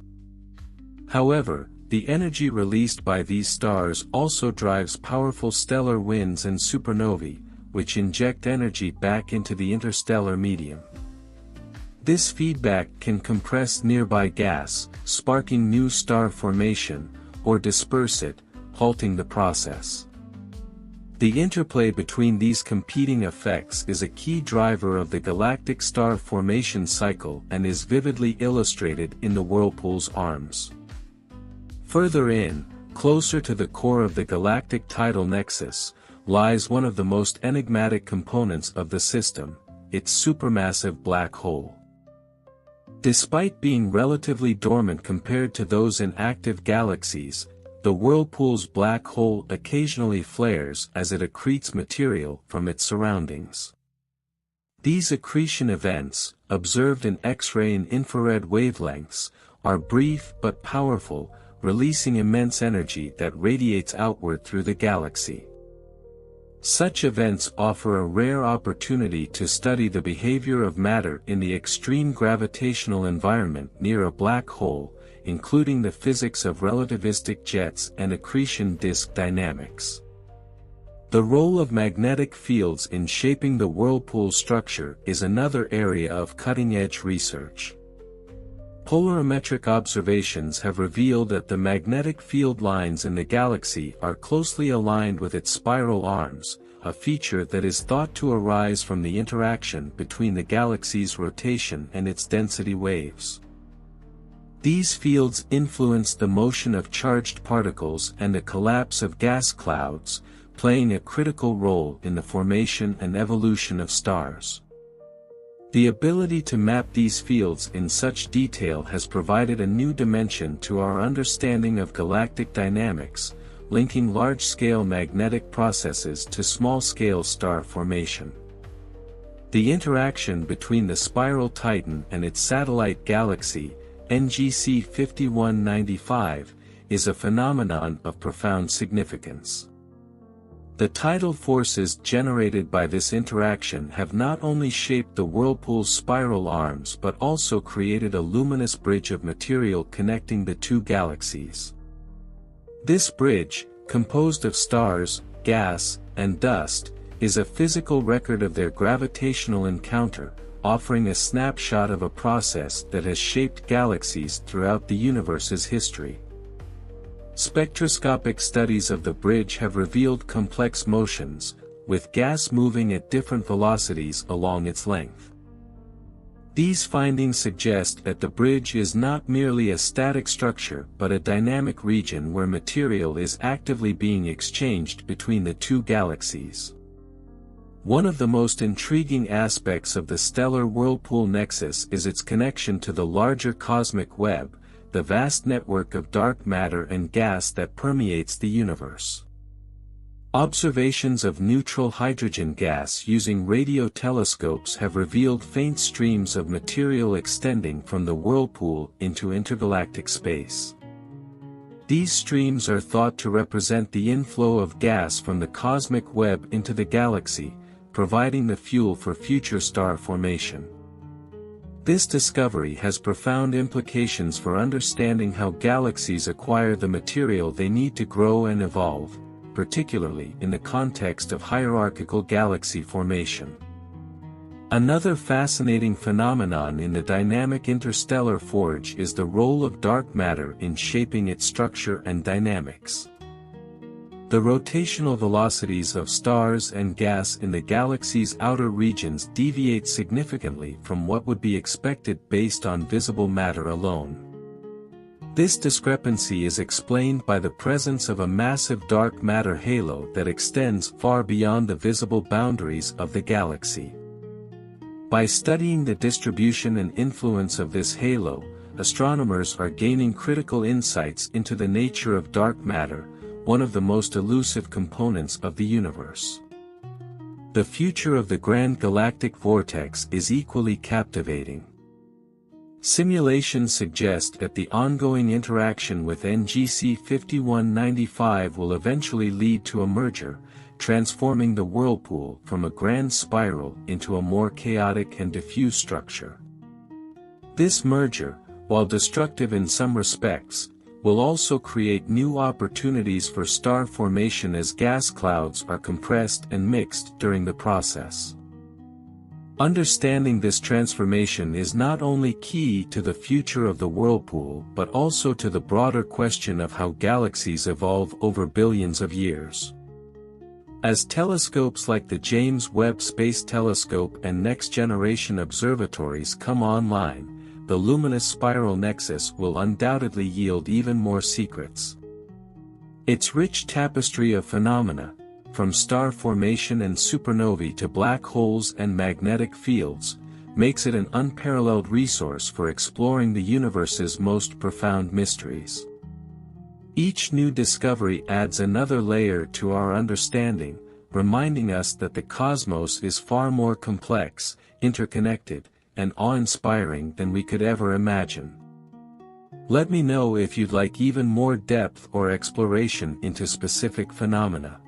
However, the energy released by these stars also drives powerful stellar winds and supernovae, which inject energy back into the interstellar medium. This feedback can compress nearby gas, sparking new star formation, or disperse it, halting the process. The interplay between these competing effects is a key driver of the galactic star formation cycle and is vividly illustrated in the Whirlpool's arms. Further in, closer to the core of the galactic tidal nexus, lies one of the most enigmatic components of the system, its supermassive black hole. Despite being relatively dormant compared to those in active galaxies, the Whirlpool's black hole occasionally flares as it accretes material from its surroundings. These accretion events, observed in X-ray and infrared wavelengths, are brief but powerful, releasing immense energy that radiates outward through the galaxy. Such events offer a rare opportunity to study the behavior of matter in the extreme gravitational environment near a black hole, including the physics of relativistic jets and accretion disk dynamics. The role of magnetic fields in shaping the Whirlpool structure is another area of cutting-edge research. Polarimetric observations have revealed that the magnetic field lines in the galaxy are closely aligned with its spiral arms, a feature that is thought to arise from the interaction between the galaxy's rotation and its density waves. These fields influence the motion of charged particles and the collapse of gas clouds, playing a critical role in the formation and evolution of stars. The ability to map these fields in such detail has provided a new dimension to our understanding of galactic dynamics, linking large-scale magnetic processes to small-scale star formation. The interaction between the spiral Titan and its satellite galaxy, NGC 5195, is a phenomenon of profound significance. The tidal forces generated by this interaction have not only shaped the Whirlpool's spiral arms but also created a luminous bridge of material connecting the two galaxies. This bridge, composed of stars, gas, and dust, is a physical record of their gravitational encounter, offering a snapshot of a process that has shaped galaxies throughout the universe's history. Spectroscopic studies of the bridge have revealed complex motions, with gas moving at different velocities along its length. These findings suggest that the bridge is not merely a static structure but a dynamic region where material is actively being exchanged between the two galaxies. One of the most intriguing aspects of the stellar Whirlpool nexus is its connection to the larger cosmic web, the vast network of dark matter and gas that permeates the universe. Observations of neutral hydrogen gas using radio telescopes have revealed faint streams of material extending from the Whirlpool into intergalactic space. These streams are thought to represent the inflow of gas from the cosmic web into the galaxy, providing the fuel for future star formation. This discovery has profound implications for understanding how galaxies acquire the material they need to grow and evolve, particularly in the context of hierarchical galaxy formation. Another fascinating phenomenon in the dynamic interstellar forge is the role of dark matter in shaping its structure and dynamics. The rotational velocities of stars and gas in the galaxy's outer regions deviate significantly from what would be expected based on visible matter alone. This discrepancy is explained by the presence of a massive dark matter halo that extends far beyond the visible boundaries of the galaxy. By studying the distribution and influence of this halo, astronomers are gaining critical insights into the nature of dark matter, one of the most elusive components of the universe. The future of the grand galactic vortex is equally captivating. Simulations suggest that the ongoing interaction with NGC 5195 will eventually lead to a merger, transforming the Whirlpool from a grand spiral into a more chaotic and diffuse structure. This merger, while destructive in some respects, will also create new opportunities for star formation as gas clouds are compressed and mixed during the process. Understanding this transformation is not only key to the future of the Whirlpool but also to the broader question of how galaxies evolve over billions of years. As telescopes like the James Webb Space Telescope and next-generation observatories come online, the luminous spiral nexus will undoubtedly yield even more secrets. Its rich tapestry of phenomena, from star formation and supernovae to black holes and magnetic fields, makes it an unparalleled resource for exploring the universe's most profound mysteries. Each new discovery adds another layer to our understanding, reminding us that the cosmos is far more complex, interconnected, and awe-inspiring than we could ever imagine. Let me know if you'd like even more depth or exploration into specific phenomena.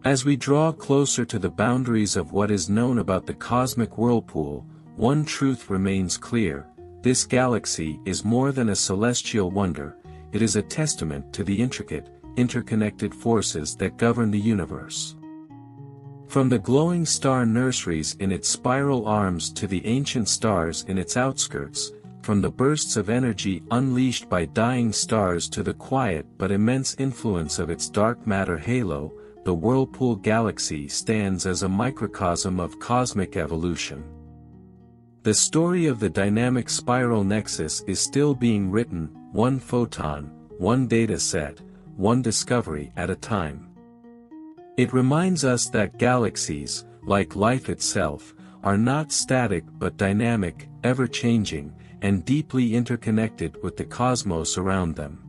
As we draw closer to the boundaries of what is known about the cosmic whirlpool, one truth remains clear: this galaxy is more than a celestial wonder, it is a testament to the intricate, interconnected forces that govern the universe. From the glowing star nurseries in its spiral arms to the ancient stars in its outskirts, from the bursts of energy unleashed by dying stars to the quiet but immense influence of its dark matter halo, the Whirlpool galaxy stands as a microcosm of cosmic evolution. The story of the dynamic spiral nexus is still being written, one photon, one data set, one discovery at a time. It reminds us that galaxies, like life itself, are not static but dynamic, ever-changing, and deeply interconnected with the cosmos around them.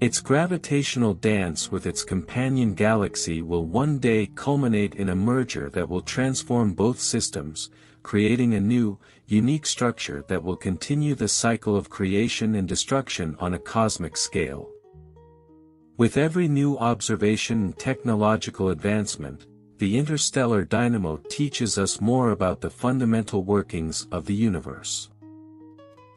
Its gravitational dance with its companion galaxy will one day culminate in a merger that will transform both systems, creating a new, unique structure that will continue the cycle of creation and destruction on a cosmic scale. With every new observation and technological advancement, the interstellar dynamo teaches us more about the fundamental workings of the universe.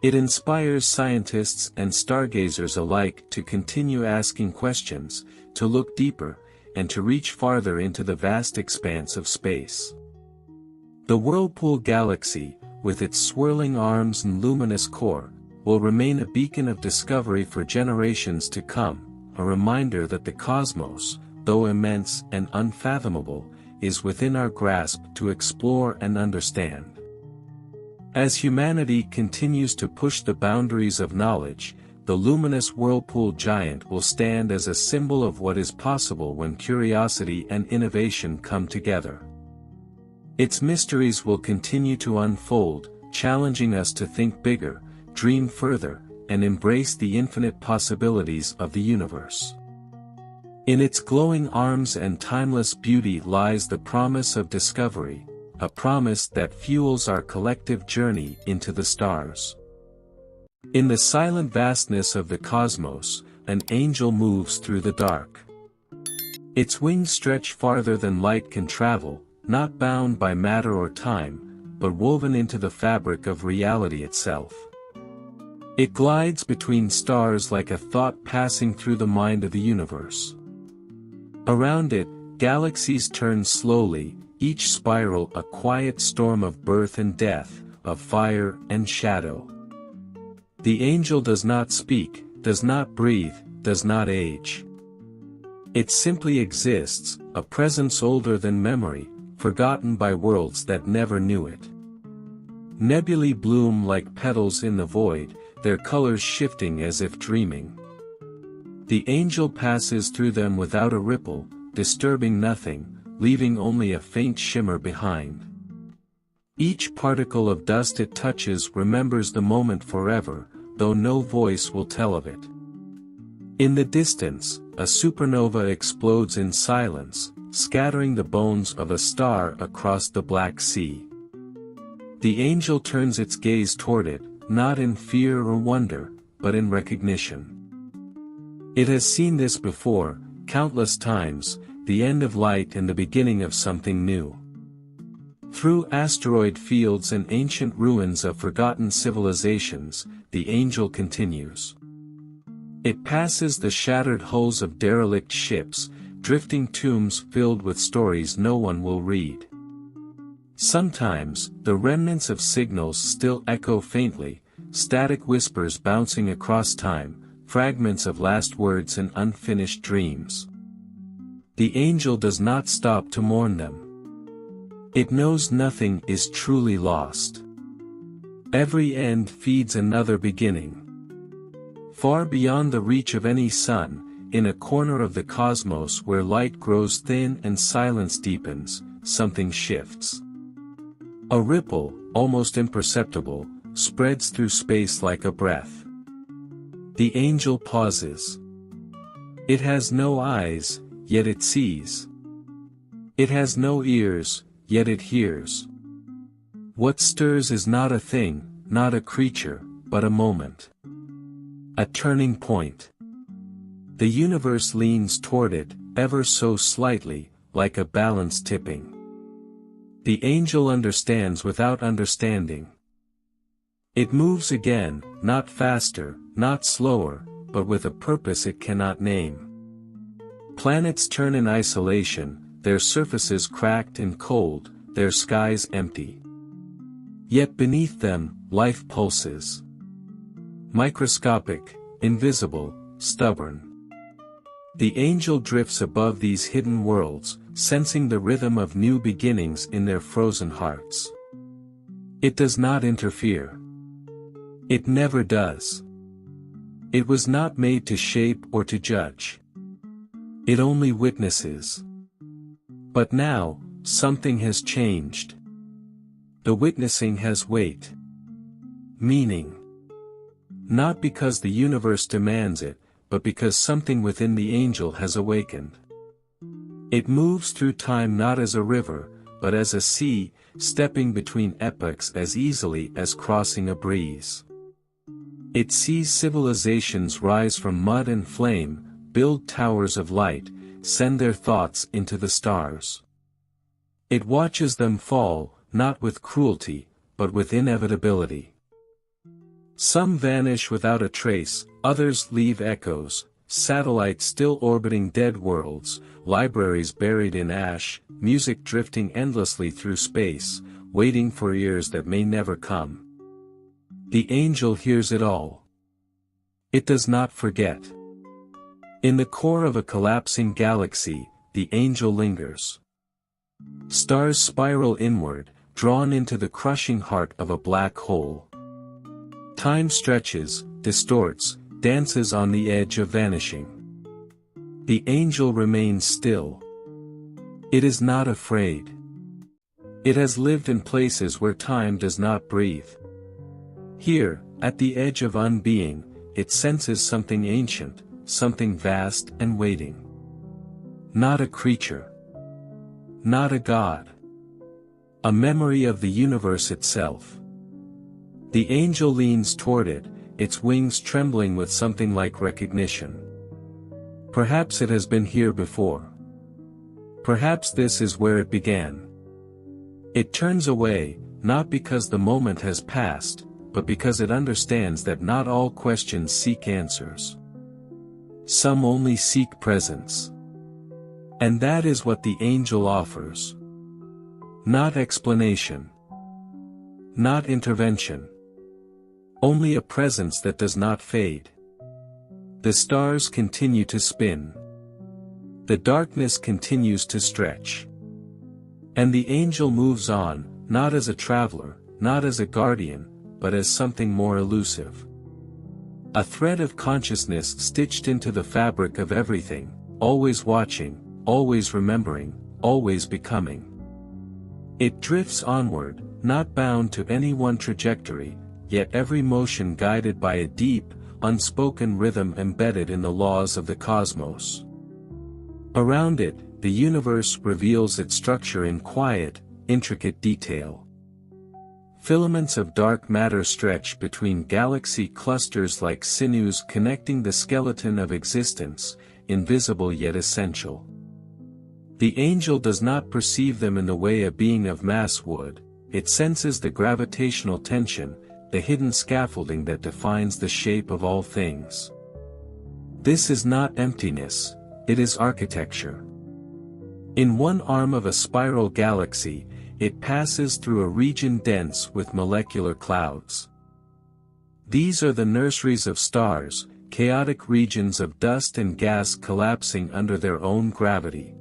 It inspires scientists and stargazers alike to continue asking questions, to look deeper, and to reach farther into the vast expanse of space. The Whirlpool galaxy, with its swirling arms and luminous core, will remain a beacon of discovery for generations to come, a reminder that the cosmos, though immense and unfathomable, is within our grasp to explore and understand. As humanity continues to push the boundaries of knowledge, the luminous Whirlpool giant will stand as a symbol of what is possible when curiosity and innovation come together. Its mysteries will continue to unfold, challenging us to think bigger, dream further, and embrace the infinite possibilities of the universe. In its glowing arms and timeless beauty lies the promise of discovery, a promise that fuels our collective journey into the stars. In the silent vastness of the cosmos, an angel moves through the dark. Its wings stretch farther than light can travel, not bound by matter or time, but woven into the fabric of reality itself. It glides between stars like a thought passing through the mind of the universe. Around it, galaxies turn slowly, each spiral a quiet storm of birth and death, of fire and shadow. The angel does not speak, does not breathe, does not age. It simply exists, a presence older than memory, forgotten by worlds that never knew it. Nebulae bloom like petals in the void, their colors shifting as if dreaming. The angel passes through them without a ripple, disturbing nothing, leaving only a faint shimmer behind. Each particle of dust it touches remembers the moment forever, though no voice will tell of it. In the distance, a supernova explodes in silence, scattering the bones of a star across the Black Sea. The angel turns its gaze toward it, not in fear or wonder, but in recognition. It has seen this before, countless times, the end of light and the beginning of something new. Through asteroid fields and ancient ruins of forgotten civilizations, the angel continues. It passes the shattered hulls of derelict ships, drifting tombs filled with stories no one will read. Sometimes, the remnants of signals still echo faintly, static whispers bouncing across time, fragments of last words and unfinished dreams. The angel does not stop to mourn them. It knows nothing is truly lost. Every end feeds another beginning. Far beyond the reach of any sun, in a corner of the cosmos where light grows thin and silence deepens, something shifts. A ripple, almost imperceptible, spreads through space like a breath. The angel pauses. It has no eyes, yet it sees. It has no ears, yet it hears. What stirs is not a thing, not a creature, but a moment. A turning point. The universe leans toward it, ever so slightly, like a balance tipping. The angel understands without understanding. It moves again, not faster, not slower, but with a purpose it cannot name. Planets turn in isolation, their surfaces cracked and cold, their skies empty. Yet beneath them, life pulses. Microscopic, invisible, stubborn. The angel drifts above these hidden worlds, sensing the rhythm of new beginnings in their frozen hearts. It does not interfere. It never does. It was not made to shape or to judge. It only witnesses. But now, something has changed. The witnessing has weight. Meaning. Not because the universe demands it, but because something within the angel has awakened. It moves through time not as a river, but as a sea, stepping between epochs as easily as crossing a breeze. It sees civilizations rise from mud and flame, build towers of light, send their thoughts into the stars. It watches them fall, not with cruelty, but with inevitability. Some vanish without a trace, others leave echoes, satellites still orbiting dead worlds, libraries buried in ash, music drifting endlessly through space, waiting for ears that may never come. The angel hears it all. It does not forget. In the core of a collapsing galaxy, the angel lingers. Stars spiral inward, drawn into the crushing heart of a black hole. Time stretches, distorts, dances on the edge of vanishing. The angel remains still. It is not afraid. It has lived in places where time does not breathe. Here, at the edge of unbeing, it senses something ancient, something vast and waiting. Not a creature. Not a god. A memory of the universe itself. The angel leans toward it, its wings trembling with something like recognition. Perhaps it has been here before. Perhaps this is where it began. It turns away, not because the moment has passed, but because it understands that not all questions seek answers. Some only seek presence. And that is what the angel offers. Not explanation. Not intervention. Only a presence that does not fade. The stars continue to spin. The darkness continues to stretch. And the angel moves on, not as a traveler, not as a guardian, but as something more elusive. A thread of consciousness stitched into the fabric of everything, always watching, always remembering, always becoming. It drifts onward, not bound to any one trajectory, yet every motion guided by a deep, unspoken rhythm embedded in the laws of the cosmos. Around it, the universe reveals its structure in quiet, intricate detail. Filaments of dark matter stretch between galaxy clusters like sinews connecting the skeleton of existence, invisible yet essential. The angel does not perceive them in the way a being of mass would, it senses the gravitational tension, the hidden scaffolding that defines the shape of all things. This is not emptiness, it is architecture. In one arm of a spiral galaxy, it passes through a region dense with molecular clouds. These are the nurseries of stars, chaotic regions of dust and gas collapsing under their own gravity.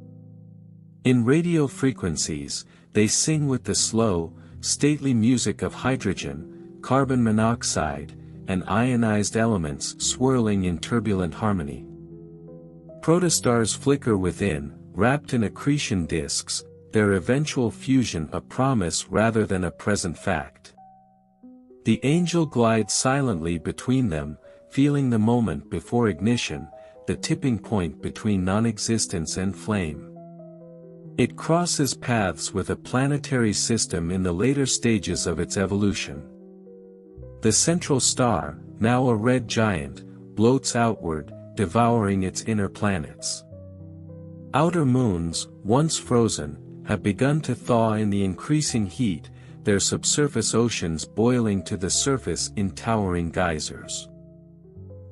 In radio frequencies, they sing with the slow, stately music of hydrogen, carbon monoxide, and ionized elements swirling in turbulent harmony. Protostars flicker within, wrapped in accretion disks, their eventual fusion a promise rather than a present fact. The angel glides silently between them, feeling the moment before ignition, the tipping point between non-existence and flame. It crosses paths with a planetary system in the later stages of its evolution. The central star, now a red giant, bloats outward, devouring its inner planets. Outer moons, once frozen, have begun to thaw in the increasing heat, their subsurface oceans boiling to the surface in towering geysers.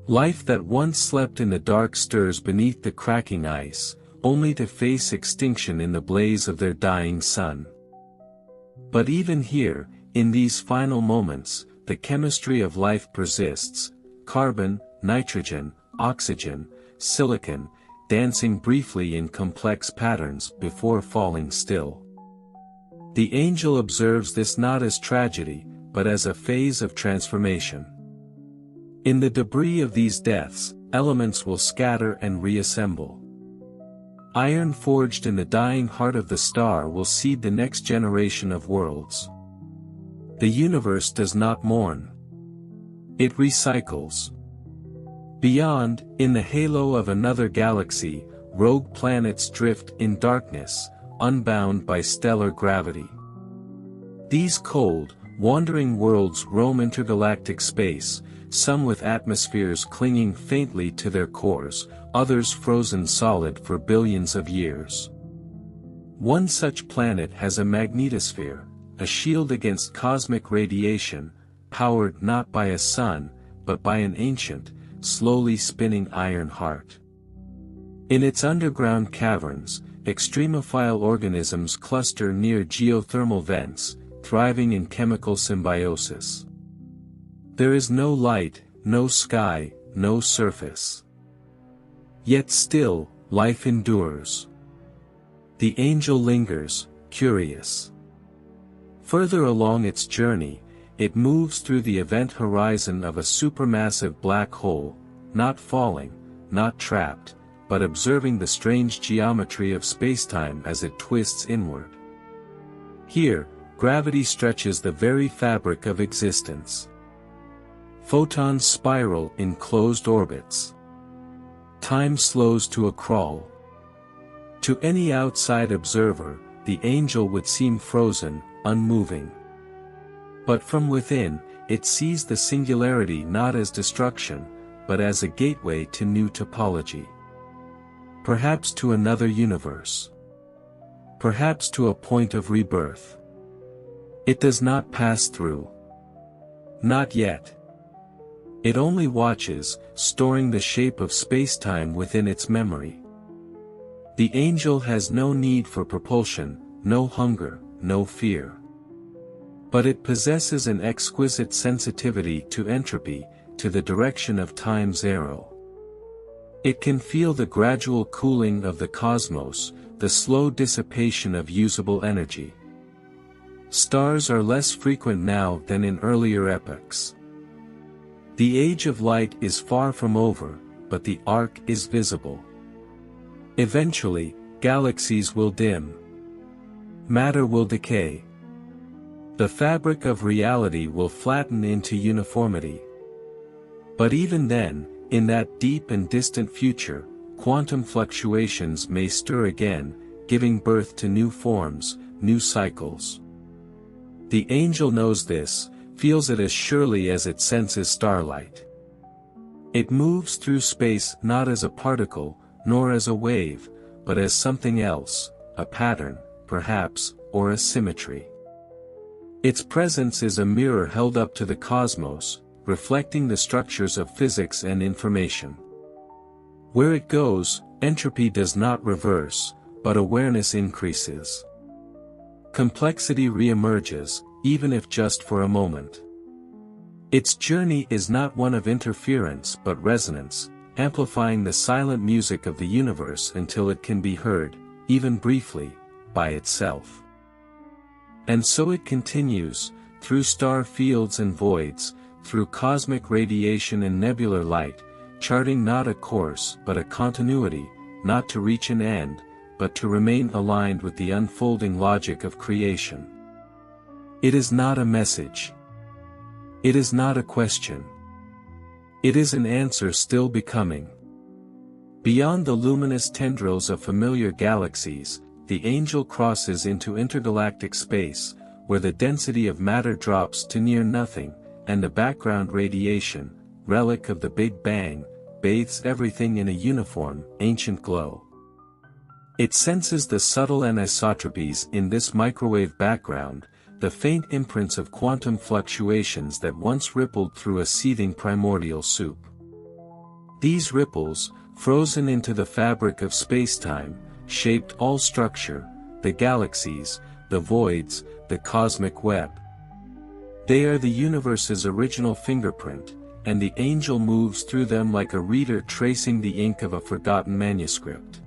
Life that once slept in the dark stirs beneath the cracking ice, only to face extinction in the blaze of their dying sun. But even here, in these final moments, the chemistry of life persists, carbon, nitrogen, oxygen, silicon, dancing briefly in complex patterns before falling still. The angel observes this not as tragedy, but as a phase of transformation. In the debris of these deaths, elements will scatter and reassemble. Iron forged in the dying heart of the star will seed the next generation of worlds. The universe does not mourn. It recycles. Beyond, in the halo of another galaxy, rogue planets drift in darkness, unbound by stellar gravity. These cold, wandering worlds roam intergalactic space, some with atmospheres clinging faintly to their cores, others frozen solid for billions of years. One such planet has a magnetosphere, a shield against cosmic radiation, powered not by a sun, but by an ancient, slowly spinning iron heart. In its underground caverns, extremophile organisms cluster near geothermal vents, thriving in chemical symbiosis. There is no light, no sky, no surface. Yet still, life endures. The angel lingers, curious. Further along its journey, it moves through the event horizon of a supermassive black hole, not falling, not trapped, but observing the strange geometry of spacetime as it twists inward. Here, gravity stretches the very fabric of existence. Photons spiral in closed orbits. Time slows to a crawl. To any outside observer, the angel would seem frozen, unmoving. But from within, it sees the singularity not as destruction, but as a gateway to new topology. Perhaps to another universe. Perhaps to a point of rebirth. It does not pass through. Not yet. It only watches, storing the shape of spacetime within its memory. The angel has no need for propulsion, no hunger, no fear. But it possesses an exquisite sensitivity to entropy, to the direction of time's arrow. It can feel the gradual cooling of the cosmos, the slow dissipation of usable energy. Stars are less frequent now than in earlier epochs. The age of light is far from over, but the arc is visible. Eventually, galaxies will dim. Matter will decay. The fabric of reality will flatten into uniformity. But even then, in that deep and distant future, quantum fluctuations may stir again, giving birth to new forms, new cycles. The angel knows this, feels it as surely as it senses starlight. It moves through space not as a particle, nor as a wave, but as something else, a pattern, perhaps, or a symmetry. Its presence is a mirror held up to the cosmos, reflecting the structures of physics and information. Where it goes, entropy does not reverse, but awareness increases. Complexity reemerges, even if just for a moment. Its journey is not one of interference but resonance, amplifying the silent music of the universe until it can be heard, even briefly, by itself. And so it continues, through star fields and voids, through cosmic radiation and nebular light, charting not a course but a continuity, not to reach an end, but to remain aligned with the unfolding logic of creation. It is not a message. It is not a question. It is an answer still becoming. Beyond the luminous tendrils of familiar galaxies, the angel crosses into intergalactic space, where the density of matter drops to near nothing, and the background radiation, relic of the Big Bang, bathes everything in a uniform, ancient glow. It senses the subtle anisotropies in this microwave background, the faint imprints of quantum fluctuations that once rippled through a seething primordial soup. These ripples, frozen into the fabric of spacetime, shaped all structure, the galaxies, the voids, the cosmic web. They are the universe's original fingerprint, and the angel moves through them like a reader tracing the ink of a forgotten manuscript.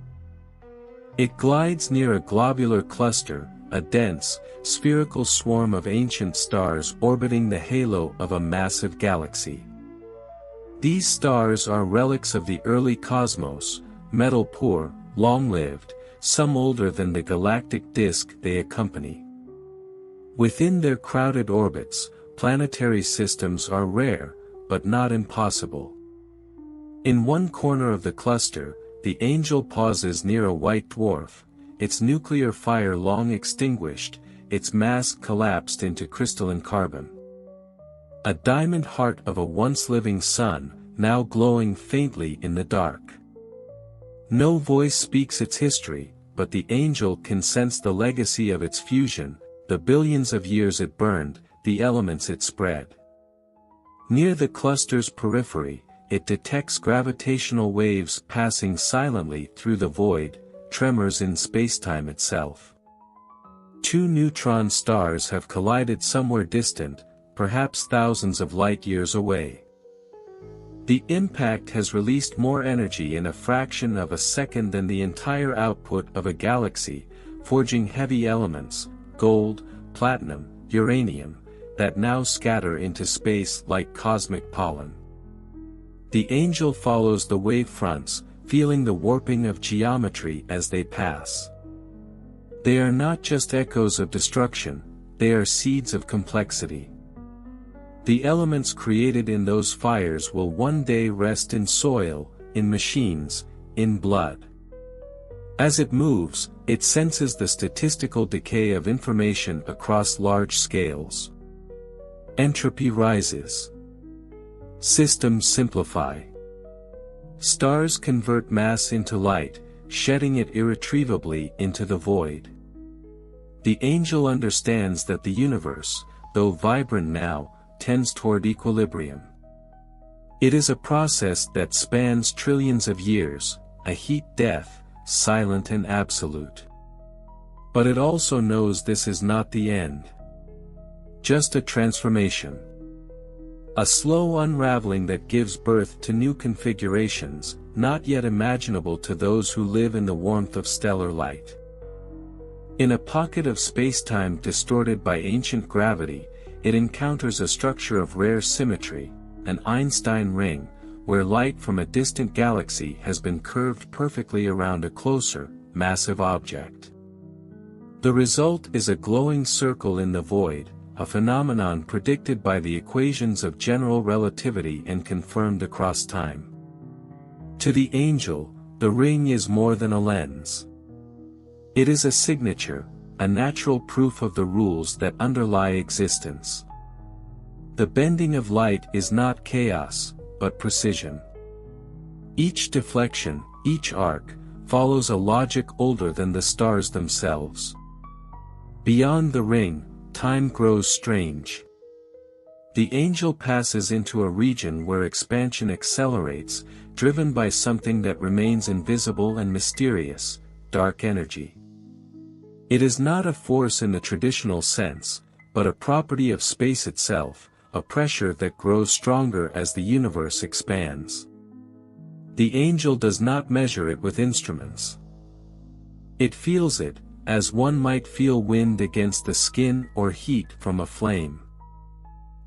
It glides near a globular cluster, a dense, spherical swarm of ancient stars orbiting the halo of a massive galaxy. These stars are relics of the early cosmos, metal-poor, long-lived, some older than the galactic disk they accompany. Within their crowded orbits, planetary systems are rare, but not impossible. In one corner of the cluster, the angel pauses near a white dwarf, its nuclear fire long extinguished, its mass collapsed into crystalline carbon. A diamond heart of a once-living sun, now glowing faintly in the dark. No voice speaks its history, but the angel can sense the legacy of its fusion, the billions of years it burned, the elements it spread. Near the cluster's periphery, it detects gravitational waves passing silently through the void, tremors in spacetime itself. Two neutron stars have collided somewhere distant, perhaps thousands of light-years away. The impact has released more energy in a fraction of a second than the entire output of a galaxy, forging heavy elements, gold, platinum, uranium, that now scatter into space like cosmic pollen. The angel follows the wave fronts, feeling the warping of geometry as they pass. They are not just echoes of destruction, they are seeds of complexity. The elements created in those fires will one day rest in soil, in machines, in blood. As it moves, it senses the statistical decay of information across large scales. Entropy rises. Systems simplify. Stars convert mass into light, shedding it irretrievably into the void. The angel understands that the universe, though vibrant now, tends toward equilibrium. It is a process that spans trillions of years, a heat-death, silent and absolute. But it also knows this is not the end. Just a transformation. A slow unraveling that gives birth to new configurations, not yet imaginable to those who live in the warmth of stellar light. In a pocket of spacetime distorted by ancient gravity, it encounters a structure of rare symmetry, an Einstein ring, where light from a distant galaxy has been curved perfectly around a closer, massive object. The result is a glowing circle in the void, a phenomenon predicted by the equations of general relativity and confirmed across time. To the angel, the ring is more than a lens. It is a signature, a natural proof of the rules that underlie existence. The bending of light is not chaos, but precision. Each deflection, each arc, follows a logic older than the stars themselves. Beyond the ring, time grows strange. The angel passes into a region where expansion accelerates, driven by something that remains invisible and mysterious, dark energy. It is not a force in the traditional sense, but a property of space itself, a pressure that grows stronger as the universe expands. The angel does not measure it with instruments. It feels it, as one might feel wind against the skin or heat from a flame.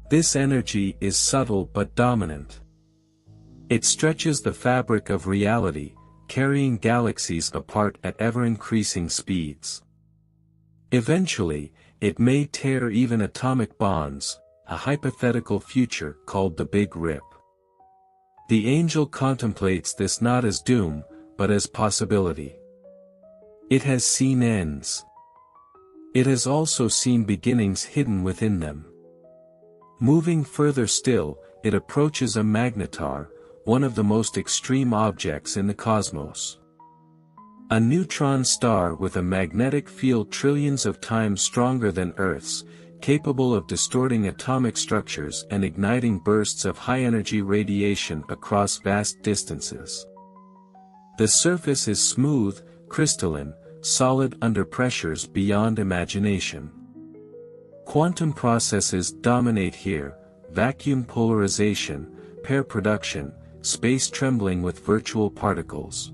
This energy is subtle but dominant. It stretches the fabric of reality, carrying galaxies apart at ever-increasing speeds. Eventually, it may tear even atomic bonds, a hypothetical future called the Big Rip. The angel contemplates this not as doom, but as possibility. It has seen ends. It has also seen beginnings hidden within them. Moving further still, it approaches a magnetar, one of the most extreme objects in the cosmos. A neutron star with a magnetic field trillions of times stronger than Earth's, capable of distorting atomic structures and igniting bursts of high-energy radiation across vast distances. The surface is smooth, crystalline, solid under pressures beyond imagination. Quantum processes dominate here, vacuum polarization, pair production, space trembling with virtual particles.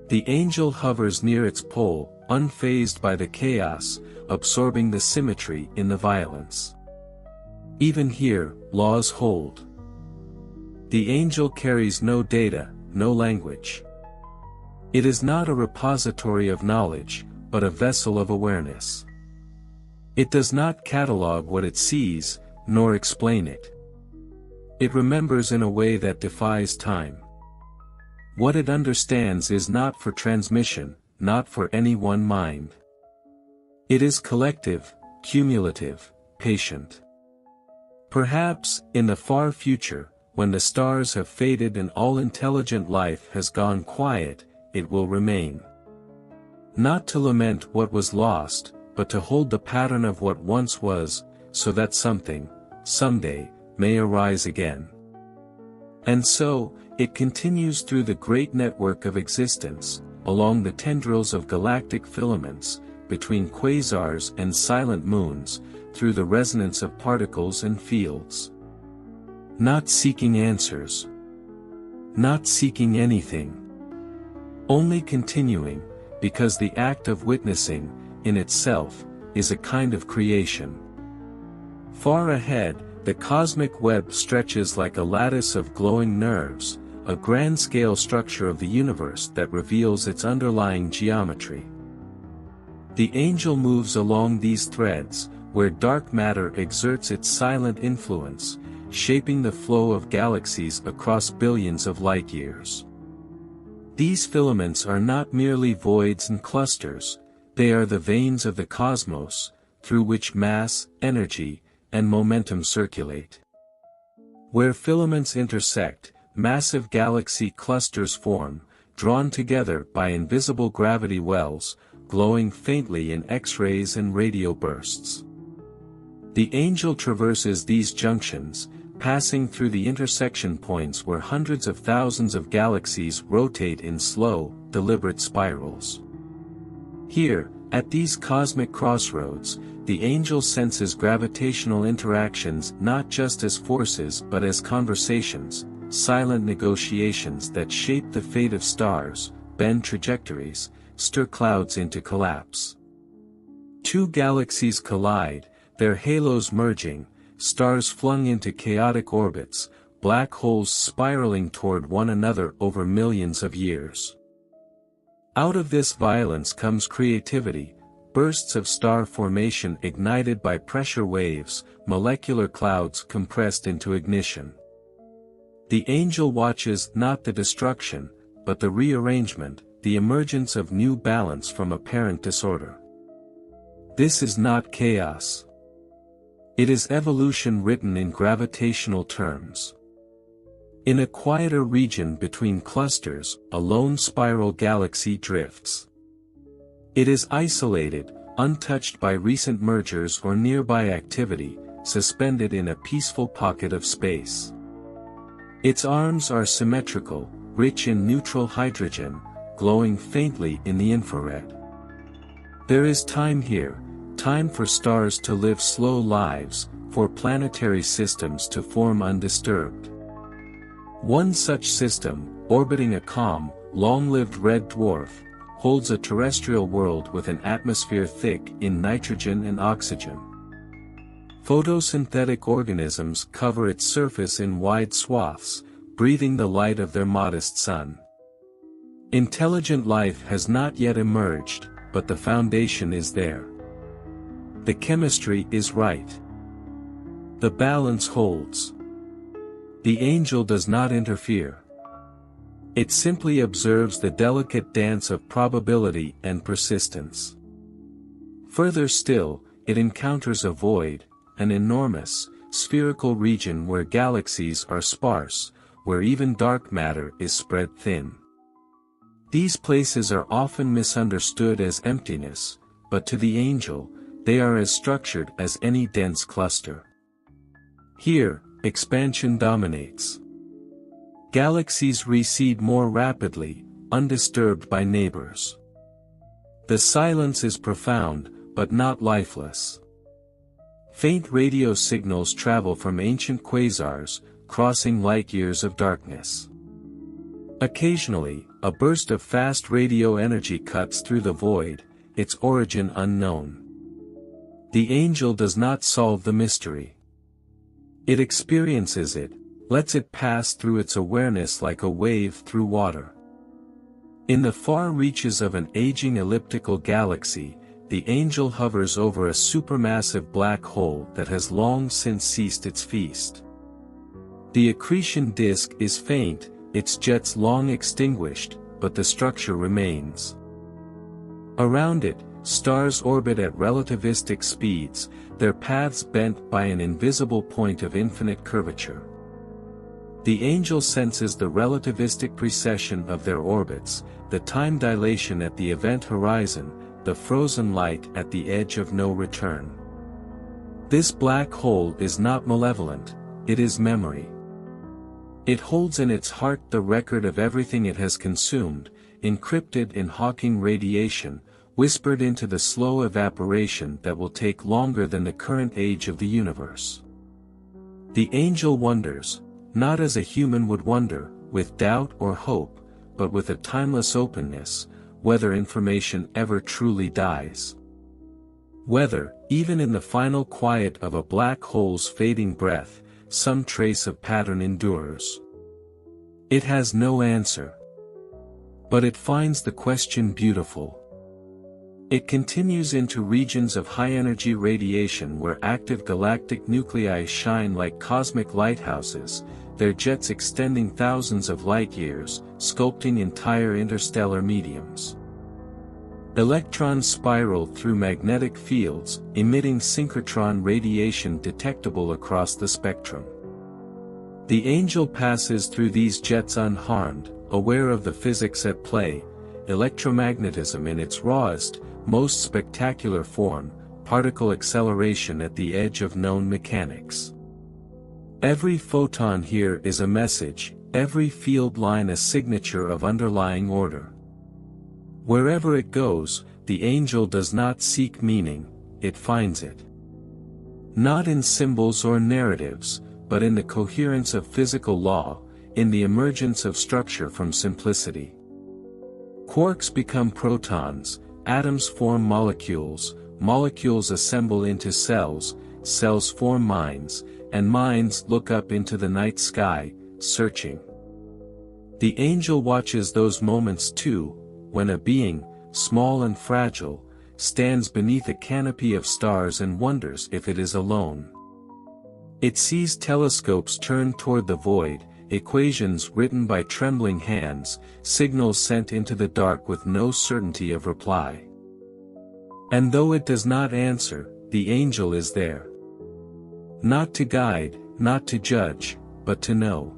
The angel hovers near its pole, unfazed by the chaos, absorbing the symmetry in the violence. Even here, laws hold. The angel carries no data, no language. It is not a repository of knowledge, but a vessel of awareness. It does not catalog what it sees, nor explain it. It remembers in a way that defies time. What it understands is not for transmission, not for any one mind. It is collective, cumulative, patient. Perhaps, in the far future, when the stars have faded and all intelligent life has gone quiet, it will remain. Not to lament what was lost, but to hold the pattern of what once was, so that something, someday, may arise again. And so, it continues through the great network of existence, along the tendrils of galactic filaments, between quasars and silent moons, through the resonance of particles and fields. Not seeking answers. Not seeking anything. Only continuing, because the act of witnessing, in itself, is a kind of creation. Far ahead, the cosmic web stretches like a lattice of glowing nerves, a grand-scale structure of the universe that reveals its underlying geometry. The angel moves along these threads, where dark matter exerts its silent influence, shaping the flow of galaxies across billions of light-years. These filaments are not merely voids and clusters, they are the veins of the cosmos, through which mass, energy, and momentum circulate. Where filaments intersect, massive galaxy clusters form, drawn together by invisible gravity wells, glowing faintly in X-rays and radio bursts. The angel traverses these junctions, passing through the intersection points where hundreds of thousands of galaxies rotate in slow, deliberate spirals. Here, at these cosmic crossroads, the angel senses gravitational interactions not just as forces but as conversations, silent negotiations that shape the fate of stars, bend trajectories, stir clouds into collapse. Two galaxies collide, their halos merging, stars flung into chaotic orbits, black holes spiraling toward one another over millions of years. Out of this violence comes creativity, bursts of star formation ignited by pressure waves, molecular clouds compressed into ignition. The angel watches not the destruction, but the rearrangement, the emergence of new balance from apparent disorder. This is not chaos. It is evolution written in gravitational terms. In a quieter region between clusters, a lone spiral galaxy drifts. It is isolated, untouched by recent mergers or nearby activity, suspended in a peaceful pocket of space. Its arms are symmetrical, rich in neutral hydrogen, glowing faintly in the infrared. There is time here, time for stars to live slow lives, for planetary systems to form undisturbed. One such system, orbiting a calm, long-lived red dwarf, holds a terrestrial world with an atmosphere thick in nitrogen and oxygen. Photosynthetic organisms cover its surface in wide swaths, breathing the light of their modest sun. Intelligent life has not yet emerged, but the foundation is there. The chemistry is right. The balance holds. The angel does not interfere. It simply observes the delicate dance of probability and persistence. Further still, it encounters a void, an enormous, spherical region where galaxies are sparse, where even dark matter is spread thin. These places are often misunderstood as emptiness, but to the angel, they are as structured as any dense cluster. Here, expansion dominates. Galaxies recede more rapidly, undisturbed by neighbors. The silence is profound, but not lifeless. Faint radio signals travel from ancient quasars, crossing light-years of darkness. Occasionally, a burst of fast radio energy cuts through the void, its origin unknown. The angel does not solve the mystery. It experiences it, lets it pass through its awareness like a wave through water. In the far reaches of an aging elliptical galaxy, the angel hovers over a supermassive black hole that has long since ceased its feast. The accretion disk is faint, its jets long extinguished, but the structure remains. Around it, stars orbit at relativistic speeds, their paths bent by an invisible point of infinite curvature. The angel senses the relativistic precession of their orbits, the time dilation at the event horizon, the frozen light at the edge of no return. This black hole is not malevolent, it is memory. It holds in its heart the record of everything it has consumed, encrypted in Hawking radiation, whispered into the slow evaporation that will take longer than the current age of the universe. The angel wonders, not as a human would wonder, with doubt or hope, but with a timeless openness, whether information ever truly dies. Whether, even in the final quiet of a black hole's fading breath, some trace of pattern endures. It has no answer. But it finds the question beautiful. It continues into regions of high-energy radiation where active galactic nuclei shine like cosmic lighthouses, their jets extending thousands of light-years, sculpting entire interstellar mediums. Electrons spiral through magnetic fields, emitting synchrotron radiation detectable across the spectrum. The angel passes through these jets unharmed, aware of the physics at play, electromagnetism in its rawest, most spectacular form, particle acceleration at the edge of known mechanics. Every photon here is a message, every field line a signature of underlying order. Wherever it goes, the angel does not seek meaning, it finds it. Not in symbols or narratives, but in the coherence of physical law, in the emergence of structure from simplicity. Quarks become protons, atoms form molecules, molecules assemble into cells, cells form minds, and minds look up into the night sky, searching. The angel watches those moments too, when a being, small and fragile, stands beneath a canopy of stars and wonders if it is alone. It sees telescopes turn toward the void, equations written by trembling hands, signals sent into the dark with no certainty of reply. And though it does not answer, the angel is there. Not to guide, not to judge, but to know.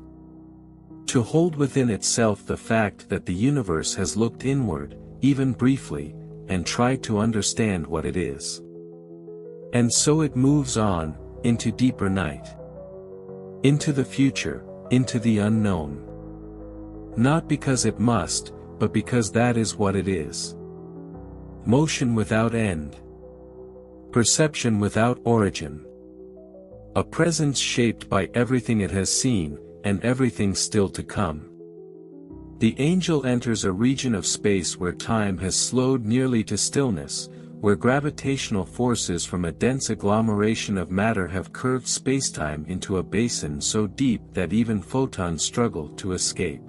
To hold within itself the fact that the universe has looked inward, even briefly, and tried to understand what it is. And so it moves on, into deeper night. Into the future, into the unknown. Not because it must, but because that is what it is. Motion without end. Perception without origin. A presence shaped by everything it has seen, and everything still to come. The angel enters a region of space where time has slowed nearly to stillness, where gravitational forces from a dense agglomeration of matter have curved spacetime into a basin so deep that even photons struggle to escape.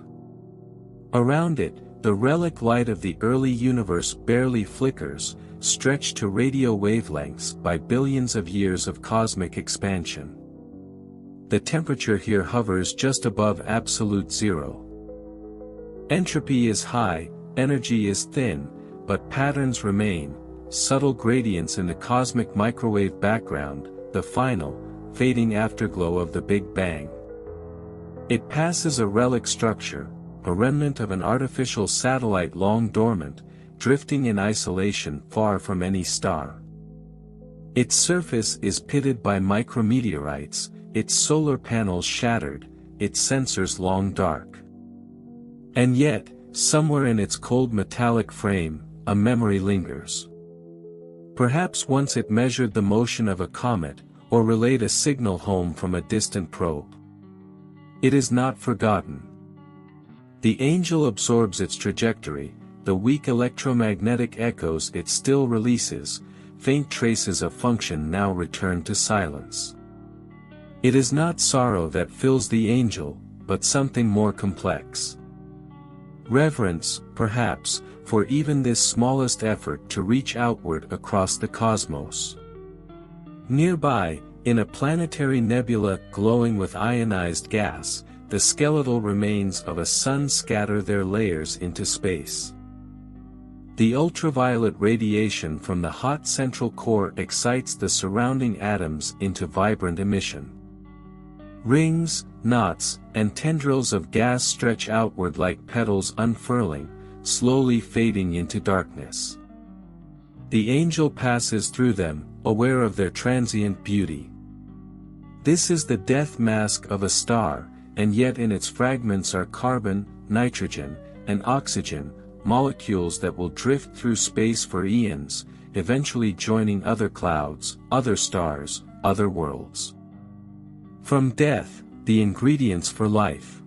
Around it, the relic light of the early universe barely flickers, stretched to radio wavelengths by billions of years of cosmic expansion. The temperature here hovers just above absolute zero. Entropy is high, energy is thin, but patterns remain, subtle gradients in the cosmic microwave background, the final, fading afterglow of the Big Bang. It passes a relic structure, a remnant of an artificial satellite long dormant, drifting in isolation far from any star. Its surface is pitted by micrometeorites, its solar panels shattered, its sensors long dark. And yet, somewhere in its cold metallic frame, a memory lingers. Perhaps once it measured the motion of a comet, or relayed a signal home from a distant probe. It is not forgotten. The angel absorbs its trajectory, the weak electromagnetic echoes it still releases, faint traces of function now return to silence. It is not sorrow that fills the angel, but something more complex. Reverence, perhaps, for even this smallest effort to reach outward across the cosmos. Nearby, in a planetary nebula glowing with ionized gas, the skeletal remains of a sun scatter their layers into space. The ultraviolet radiation from the hot central core excites the surrounding atoms into vibrant emission. Rings, knots, and tendrils of gas stretch outward like petals unfurling, slowly fading into darkness. The angel passes through them, aware of their transient beauty. This is the death mask of a star, and yet in its fragments are carbon, nitrogen, and oxygen, molecules that will drift through space for eons, eventually joining other clouds, other stars, other worlds. From death, the ingredients for life.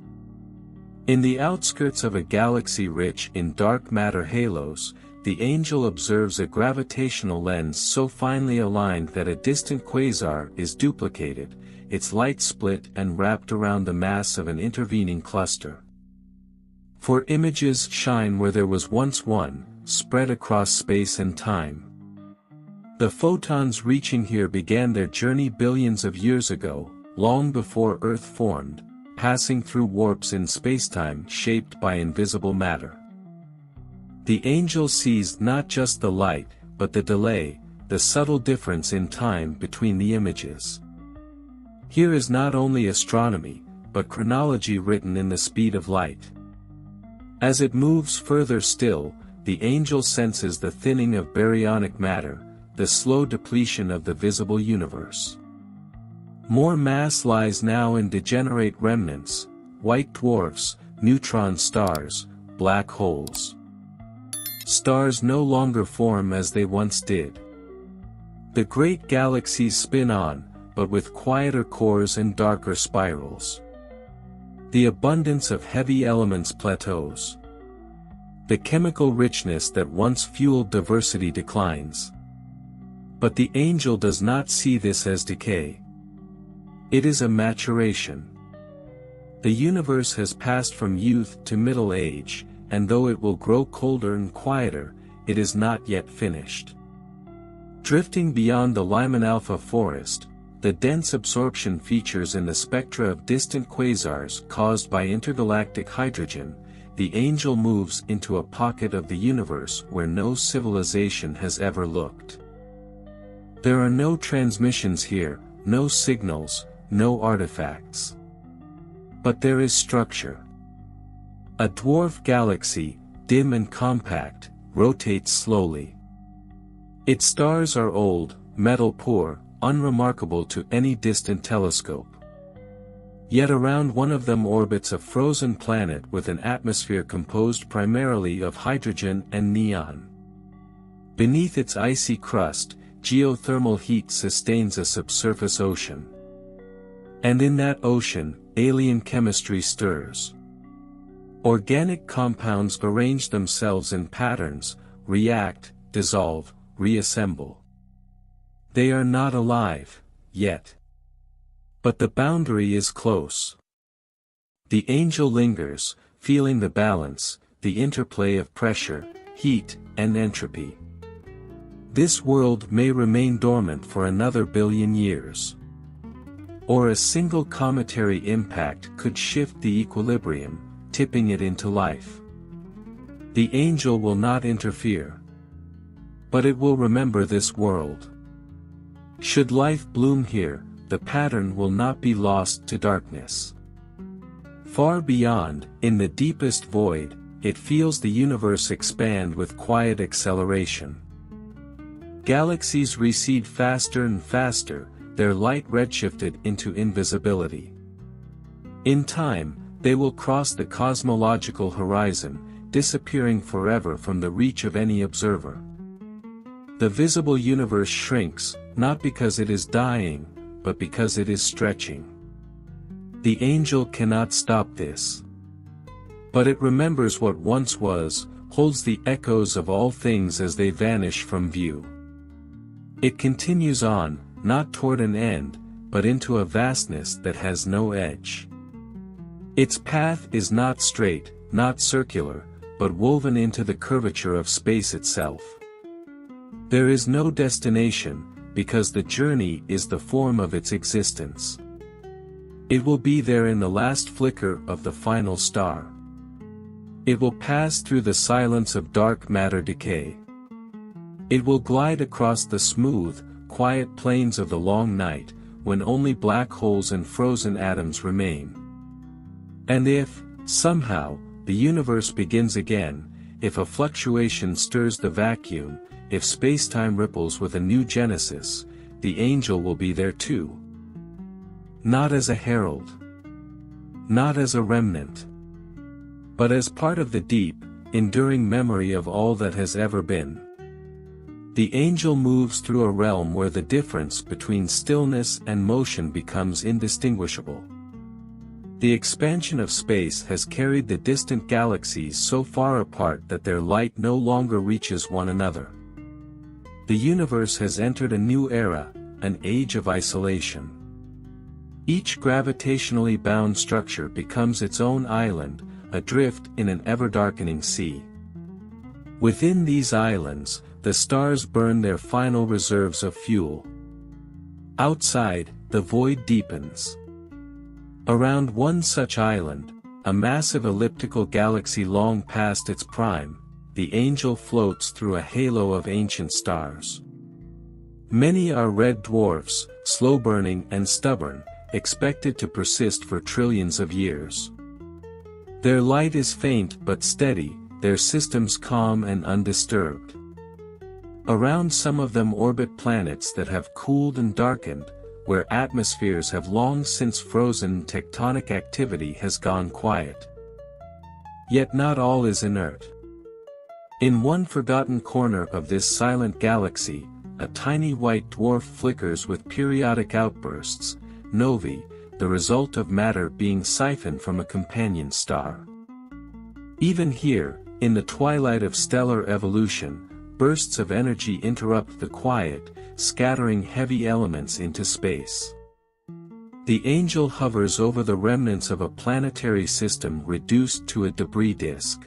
In the outskirts of a galaxy rich in dark matter halos, the angel observes a gravitational lens so finely aligned that a distant quasar is duplicated, its light split and wrapped around the mass of an intervening cluster. For images shine where there was once one, spread across space and time. The photons reaching here began their journey billions of years ago, long before Earth formed, passing through warps in spacetime shaped by invisible matter. The angel sees not just the light, but the delay, the subtle difference in time between the images. Here is not only astronomy, but chronology written in the speed of light. As it moves further still, the angel senses the thinning of baryonic matter, the slow depletion of the visible universe. More mass lies now in degenerate remnants, white dwarfs, neutron stars, black holes. Stars no longer form as they once did. The great galaxies spin on, but with quieter cores and darker spirals. The abundance of heavy elements plateaus. The chemical richness that once fueled diversity declines. But the angel does not see this as decay. It is a maturation. The universe has passed from youth to middle age, and though it will grow colder and quieter, it is not yet finished. Drifting beyond the Lyman alpha forest, the dense absorption features in the spectra of distant quasars caused by intergalactic hydrogen, the angel moves into a pocket of the universe where no civilization has ever looked. There are no transmissions here, no signals, no artifacts. But there is structure. A dwarf galaxy, dim and compact, rotates slowly. Its stars are old, metal poor, unremarkable to any distant telescope. Yet around one of them orbits a frozen planet with an atmosphere composed primarily of hydrogen and neon. Beneath its icy crust, geothermal heat sustains a subsurface ocean. And in that ocean, alien chemistry stirs. Organic compounds arrange themselves in patterns, react, dissolve, reassemble. They are not alive, yet. But the boundary is close. The angel lingers, feeling the balance, the interplay of pressure, heat, and entropy. This world may remain dormant for another billion years. Or a single cometary impact could shift the equilibrium, tipping it into life. The angel will not interfere. But it will remember this world. Should life bloom here, the pattern will not be lost to darkness. Far beyond, in the deepest void, it feels the universe expand with quiet acceleration. Galaxies recede faster and faster, their light redshifted into invisibility. In time, they will cross the cosmological horizon, disappearing forever from the reach of any observer. The visible universe shrinks, not because it is dying, but because it is stretching. The angel cannot stop this. But it remembers what once was, holds the echoes of all things as they vanish from view. It continues on, not toward an end, but into a vastness that has no edge. Its path is not straight, not circular, but woven into the curvature of space itself. There is no destination, because the journey is the form of its existence. It will be there in the last flicker of the final star. It will pass through the silence of dark matter decay. It will glide across the smooth, quiet plains of the long night, when only black holes and frozen atoms remain. And if, somehow, the universe begins again, if a fluctuation stirs the vacuum, if space-time ripples with a new genesis, the angel will be there too. Not as a herald. Not as a remnant. But as part of the deep, enduring memory of all that has ever been. The angel moves through a realm where the difference between stillness and motion becomes indistinguishable. The expansion of space has carried the distant galaxies so far apart that their light no longer reaches one another. The universe has entered a new era, an age of isolation. Each gravitationally bound structure becomes its own island, adrift in an ever-darkening sea. Within these islands, the stars burn their final reserves of fuel. Outside, the void deepens. Around one such island, a massive elliptical galaxy long past its prime, the angel floats through a halo of ancient stars. Many are red dwarfs, slow-burning and stubborn, expected to persist for trillions of years. Their light is faint but steady, their systems calm and undisturbed. Around some of them orbit planets that have cooled and darkened, where atmospheres have long since frozen, tectonic activity has gone quiet. Yet not all is inert. In one forgotten corner of this silent galaxy, a tiny white dwarf flickers with periodic outbursts, novae, the result of matter being siphoned from a companion star. Even here, in the twilight of stellar evolution, bursts of energy interrupt the quiet, scattering heavy elements into space. The angel hovers over the remnants of a planetary system reduced to a debris disk.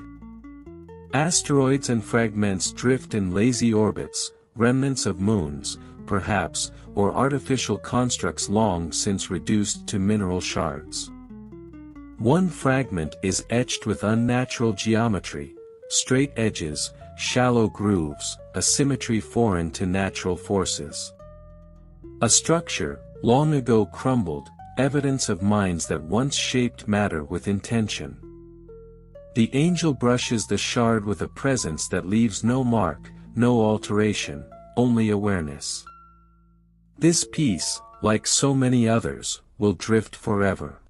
Asteroids and fragments drift in lazy orbits, remnants of moons, perhaps, or artificial constructs long since reduced to mineral shards. One fragment is etched with unnatural geometry, straight edges, shallow grooves, a symmetry foreign to natural forces. A structure, long ago crumbled, evidence of minds that once shaped matter with intention. The angel brushes the shard with a presence that leaves no mark, no alteration, only awareness. This piece, like so many others, will drift forever.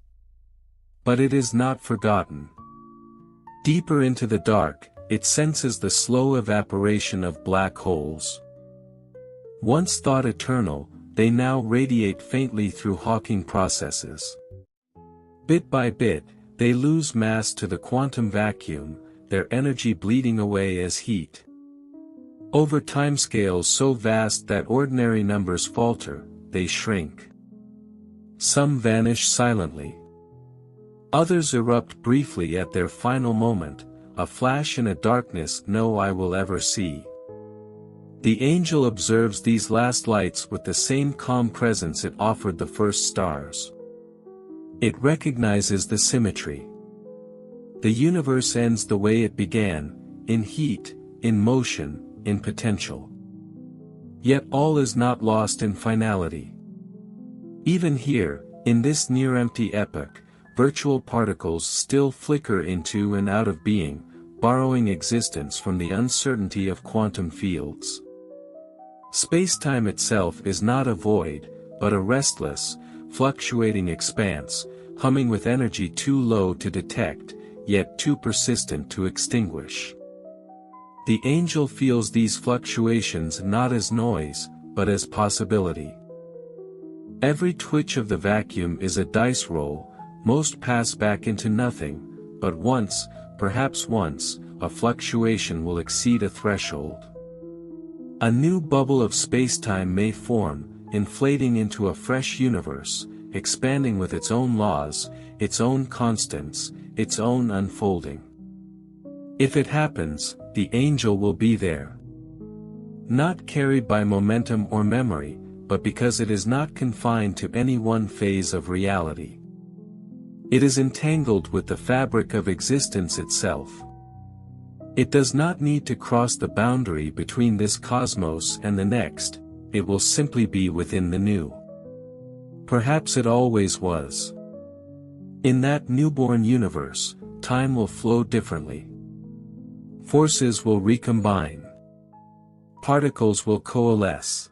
But it is not forgotten. Deeper into the dark, it senses the slow evaporation of black holes. Once thought eternal, they now radiate faintly through Hawking processes. Bit by bit, they lose mass to the quantum vacuum, their energy bleeding away as heat. Over timescales so vast that ordinary numbers falter, they shrink. Some vanish silently. Others erupt briefly at their final moment, a flash in a darkness no eye will ever see. The angel observes these last lights with the same calm presence it offered the first stars. It recognizes the symmetry. The universe ends the way it began, in heat, in motion, in potential. Yet all is not lost in finality. Even here, in this near-empty epoch, virtual particles still flicker into and out of being, borrowing existence from the uncertainty of quantum fields. Space-time itself is not a void, but a restless, fluctuating expanse, humming with energy too low to detect, yet too persistent to extinguish. The angel feels these fluctuations not as noise, but as possibility. Every twitch of the vacuum is a dice roll, most pass back into nothing, but once, perhaps once, a fluctuation will exceed a threshold. A new bubble of spacetime may form, inflating into a fresh universe, expanding with its own laws, its own constants, its own unfolding. If it happens, the angel will be there. Not carried by momentum or memory, but because it is not confined to any one phase of reality. It is entangled with the fabric of existence itself. It does not need to cross the boundary between this cosmos and the next, it will simply be within the new. Perhaps it always was. In that newborn universe, time will flow differently. Forces will recombine. Particles will coalesce.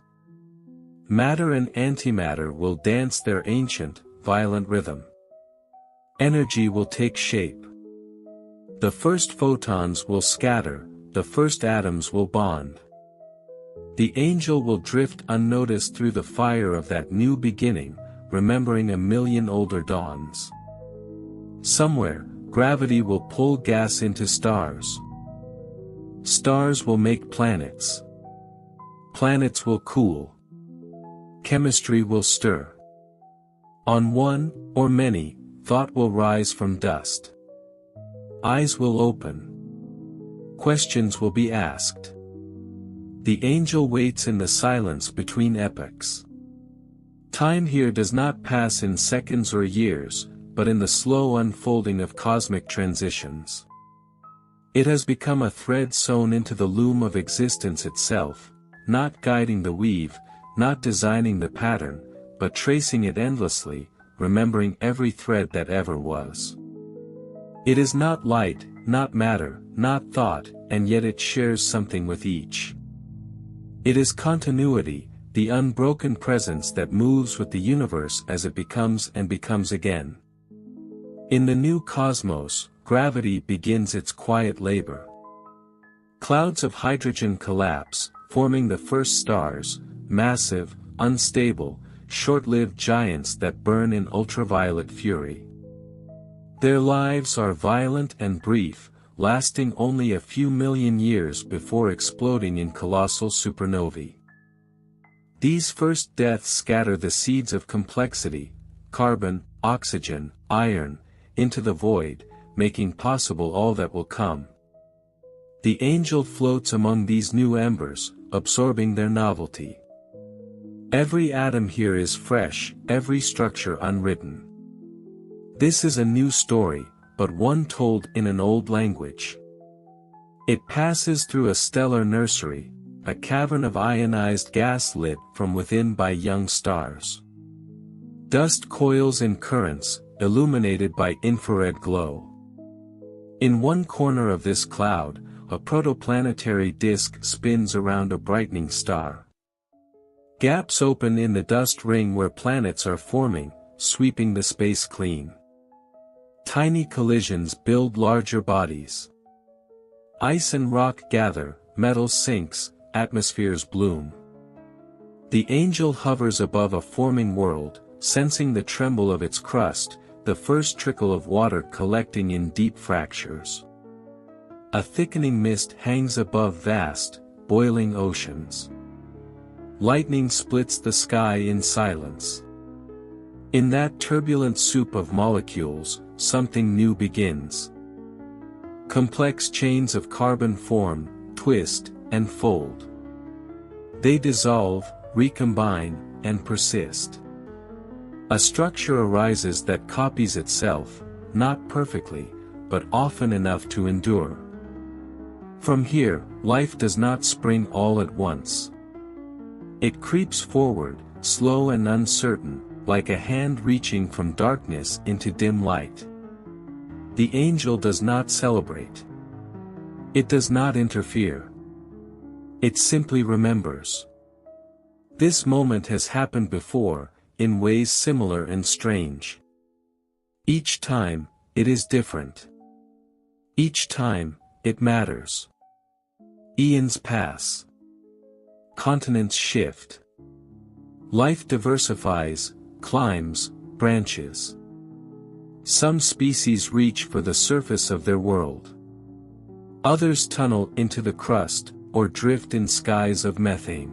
Matter and antimatter will dance their ancient, violent rhythm. Energy will take shape. The first photons will scatter, the first atoms will bond. The angel will drift unnoticed through the fire of that new beginning, remembering a million older dawns. Somewhere, gravity will pull gas into stars. Stars will make planets. Planets will cool. Chemistry will stir. On one, or many, thought will rise from dust. Eyes will open. Questions will be asked. The angel waits in the silence between epochs. Time here does not pass in seconds or years, but in the slow unfolding of cosmic transitions. It has become a thread sewn into the loom of existence itself, not guiding the weave, not designing the pattern, but tracing it endlessly, remembering every thread that ever was. It is not light, not matter, not thought, and yet it shares something with each. It is continuity, the unbroken presence that moves with the universe as it becomes and becomes again. In the new cosmos, gravity begins its quiet labor. Clouds of hydrogen collapse, forming the first stars, massive, unstable, short-lived giants that burn in ultraviolet fury. Their lives are violent and brief, lasting only a few million years before exploding in colossal supernovae. These first deaths scatter the seeds of complexity, carbon, oxygen, iron, into the void, making possible all that will come. The angel floats among these new embers, absorbing their novelty. Every atom here is fresh, every structure unwritten. This is a new story, but one told in an old language. It passes through a stellar nursery, a cavern of ionized gas lit from within by young stars. Dust coils in currents, illuminated by infrared glow. In one corner of this cloud, a protoplanetary disk spins around a brightening star. Gaps open in the dust ring where planets are forming, sweeping the space clean. Tiny collisions build larger bodies. Ice and rock gather, metal sinks, atmospheres bloom. The angel hovers above a forming world, sensing the tremble of its crust, the first trickle of water collecting in deep fractures. A thickening mist hangs above vast, boiling oceans. Lightning splits the sky in silence. In that turbulent soup of molecules, something new begins. Complex chains of carbon form, twist, and fold. They dissolve, recombine, and persist. A structure arises that copies itself, not perfectly, but often enough to endure. From here, life does not spring all at once. It creeps forward, slow and uncertain, like a hand reaching from darkness into dim light. The angel does not celebrate. It does not interfere. It simply remembers. This moment has happened before, in ways similar and strange. Each time, it is different. Each time, it matters. Eons pass. Continents shift. Life diversifies, climbs, branches. Some species reach for the surface of their world. Others tunnel into the crust, or drift in skies of methane.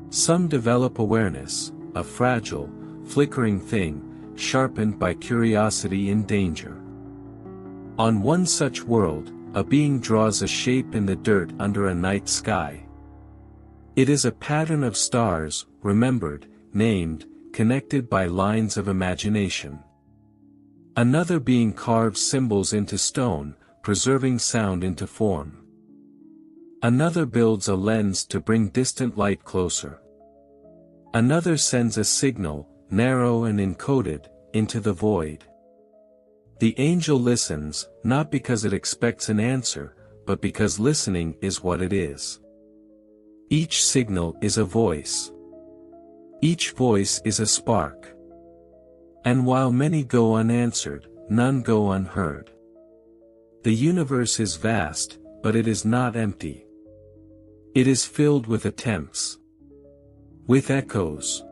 Some develop awareness, a fragile, flickering thing, sharpened by curiosity in danger. On one such world, a being draws a shape in the dirt under a night sky. It is a pattern of stars, remembered, named, connected by lines of imagination. Another being carves symbols into stone, preserving sound into form. Another builds a lens to bring distant light closer. Another sends a signal, narrow and encoded, into the void. The angel listens, not because it expects an answer, but because listening is what it is. Each signal is a voice. Each voice is a spark. And while many go unanswered, none go unheard. The universe is vast, but it is not empty. It is filled with attempts. With echoes.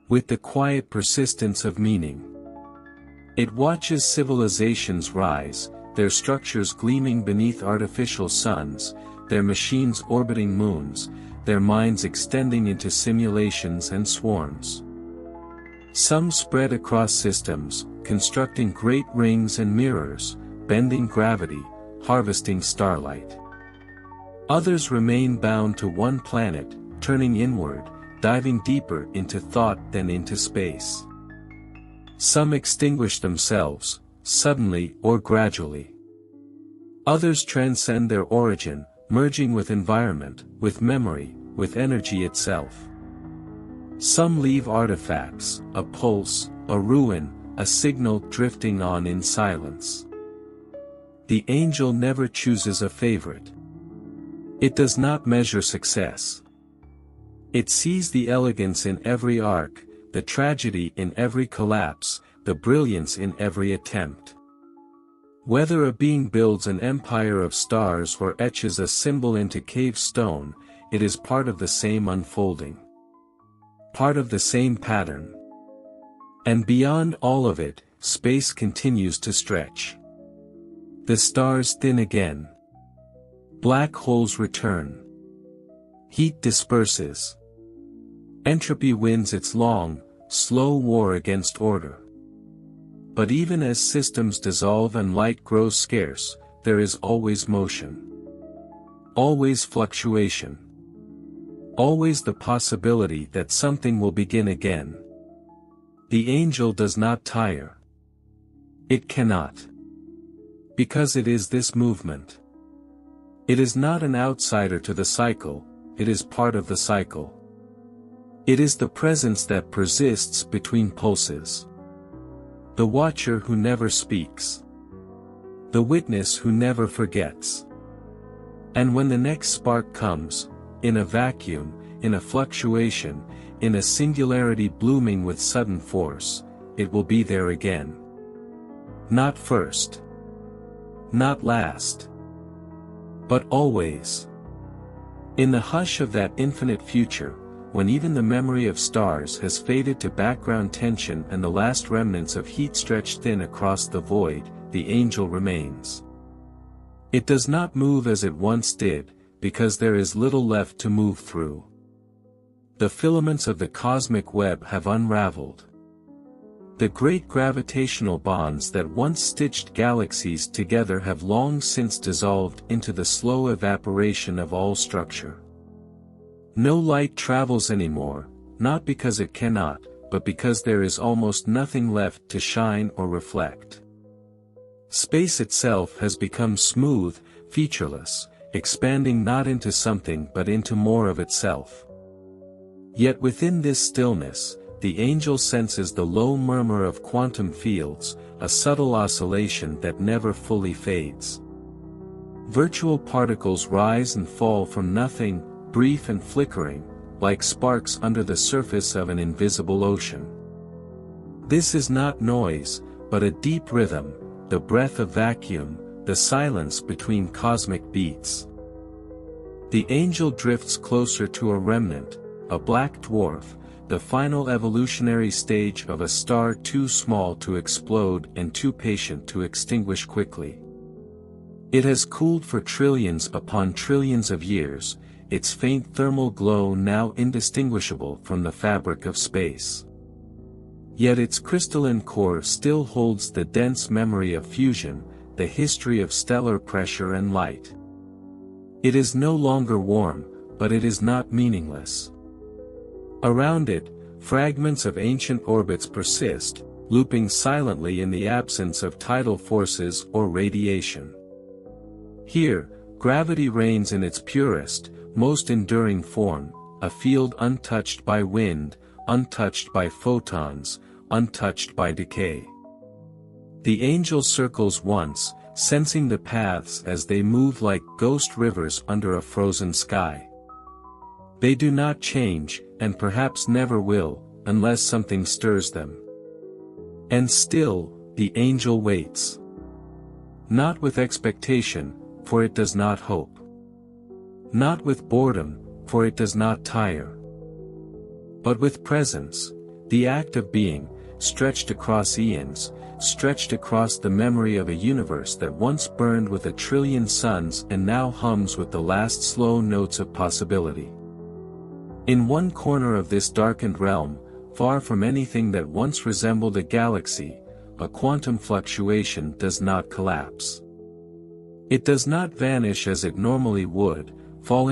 With the quiet persistence of meaning. It watches civilizations rise, their structures gleaming beneath artificial suns, their machines orbiting moons, their minds extending into simulations and swarms. Some spread across systems, constructing great rings and mirrors, bending gravity, harvesting starlight. Others remain bound to one planet, turning inward, diving deeper into thought than into space. Some extinguish themselves, suddenly or gradually. Others transcend their origin, merging with environment, with memory, with energy itself. Some leave artifacts, a pulse, a ruin, a signal drifting on in silence. The angel never chooses a favorite. It does not measure success. It sees the elegance in every arc, the tragedy in every collapse, the brilliance in every attempt. Whether a being builds an empire of stars or etches a symbol into cave stone, it is part of the same unfolding. Part of the same pattern. And beyond all of it, space continues to stretch. The stars thin again. Black holes return. Heat disperses. Entropy wins its long, slow war against order. But even as systems dissolve and light grows scarce, there is always motion. Always fluctuation. Always the possibility that something will begin again. The angel does not tire. It cannot. Because it is this movement. It is not an outsider to the cycle, it is part of the cycle. It is the presence that persists between pulses. The watcher who never speaks. The witness who never forgets. And when the next spark comes, in a vacuum, in a fluctuation, in a singularity blooming with sudden force, it will be there again. Not first. Not last. But always. In the hush of that infinite future, when even the memory of stars has faded to background tension and the last remnants of heat stretch thin across the void, the angel remains. It does not move as it once did, because there is little left to move through. The filaments of the cosmic web have unraveled. The great gravitational bonds that once stitched galaxies together have long since dissolved into the slow evaporation of all structure. No light travels anymore, not because it cannot, but because there is almost nothing left to shine or reflect. Space itself has become smooth, featureless, expanding not into something but into more of itself. Yet within this stillness, the angel senses the low murmur of quantum fields, a subtle oscillation that never fully fades. Virtual particles rise and fall from nothing, brief and flickering, like sparks under the surface of an invisible ocean. This is not noise, but a deep rhythm, the breath of vacuum, the silence between cosmic beats. The angel drifts closer to a remnant, a black dwarf, the final evolutionary stage of a star too small to explode and too patient to extinguish quickly. It has cooled for trillions upon trillions of years, its faint thermal glow now indistinguishable from the fabric of space. Yet its crystalline core still holds the dense memory of fusion, the history of stellar pressure and light. It is no longer warm, but it is not meaningless. Around it, fragments of ancient orbits persist, looping silently in the absence of tidal forces or radiation. Here, gravity reigns in its purest, most enduring form, a field untouched by wind, untouched by photons, untouched by decay. The angel circles once, sensing the paths as they move like ghost rivers under a frozen sky. They do not change, and perhaps never will, unless something stirs them. And still, the angel waits. Not with expectation, for it does not hope. Not with boredom, for it does not tire. But with presence, the act of being, stretched across eons, stretched across the memory of a universe that once burned with a trillion suns and now hums with the last slow notes of possibility. In one corner of this darkened realm, far from anything that once resembled a galaxy, a quantum fluctuation does not collapse. It does not vanish as it normally would, falling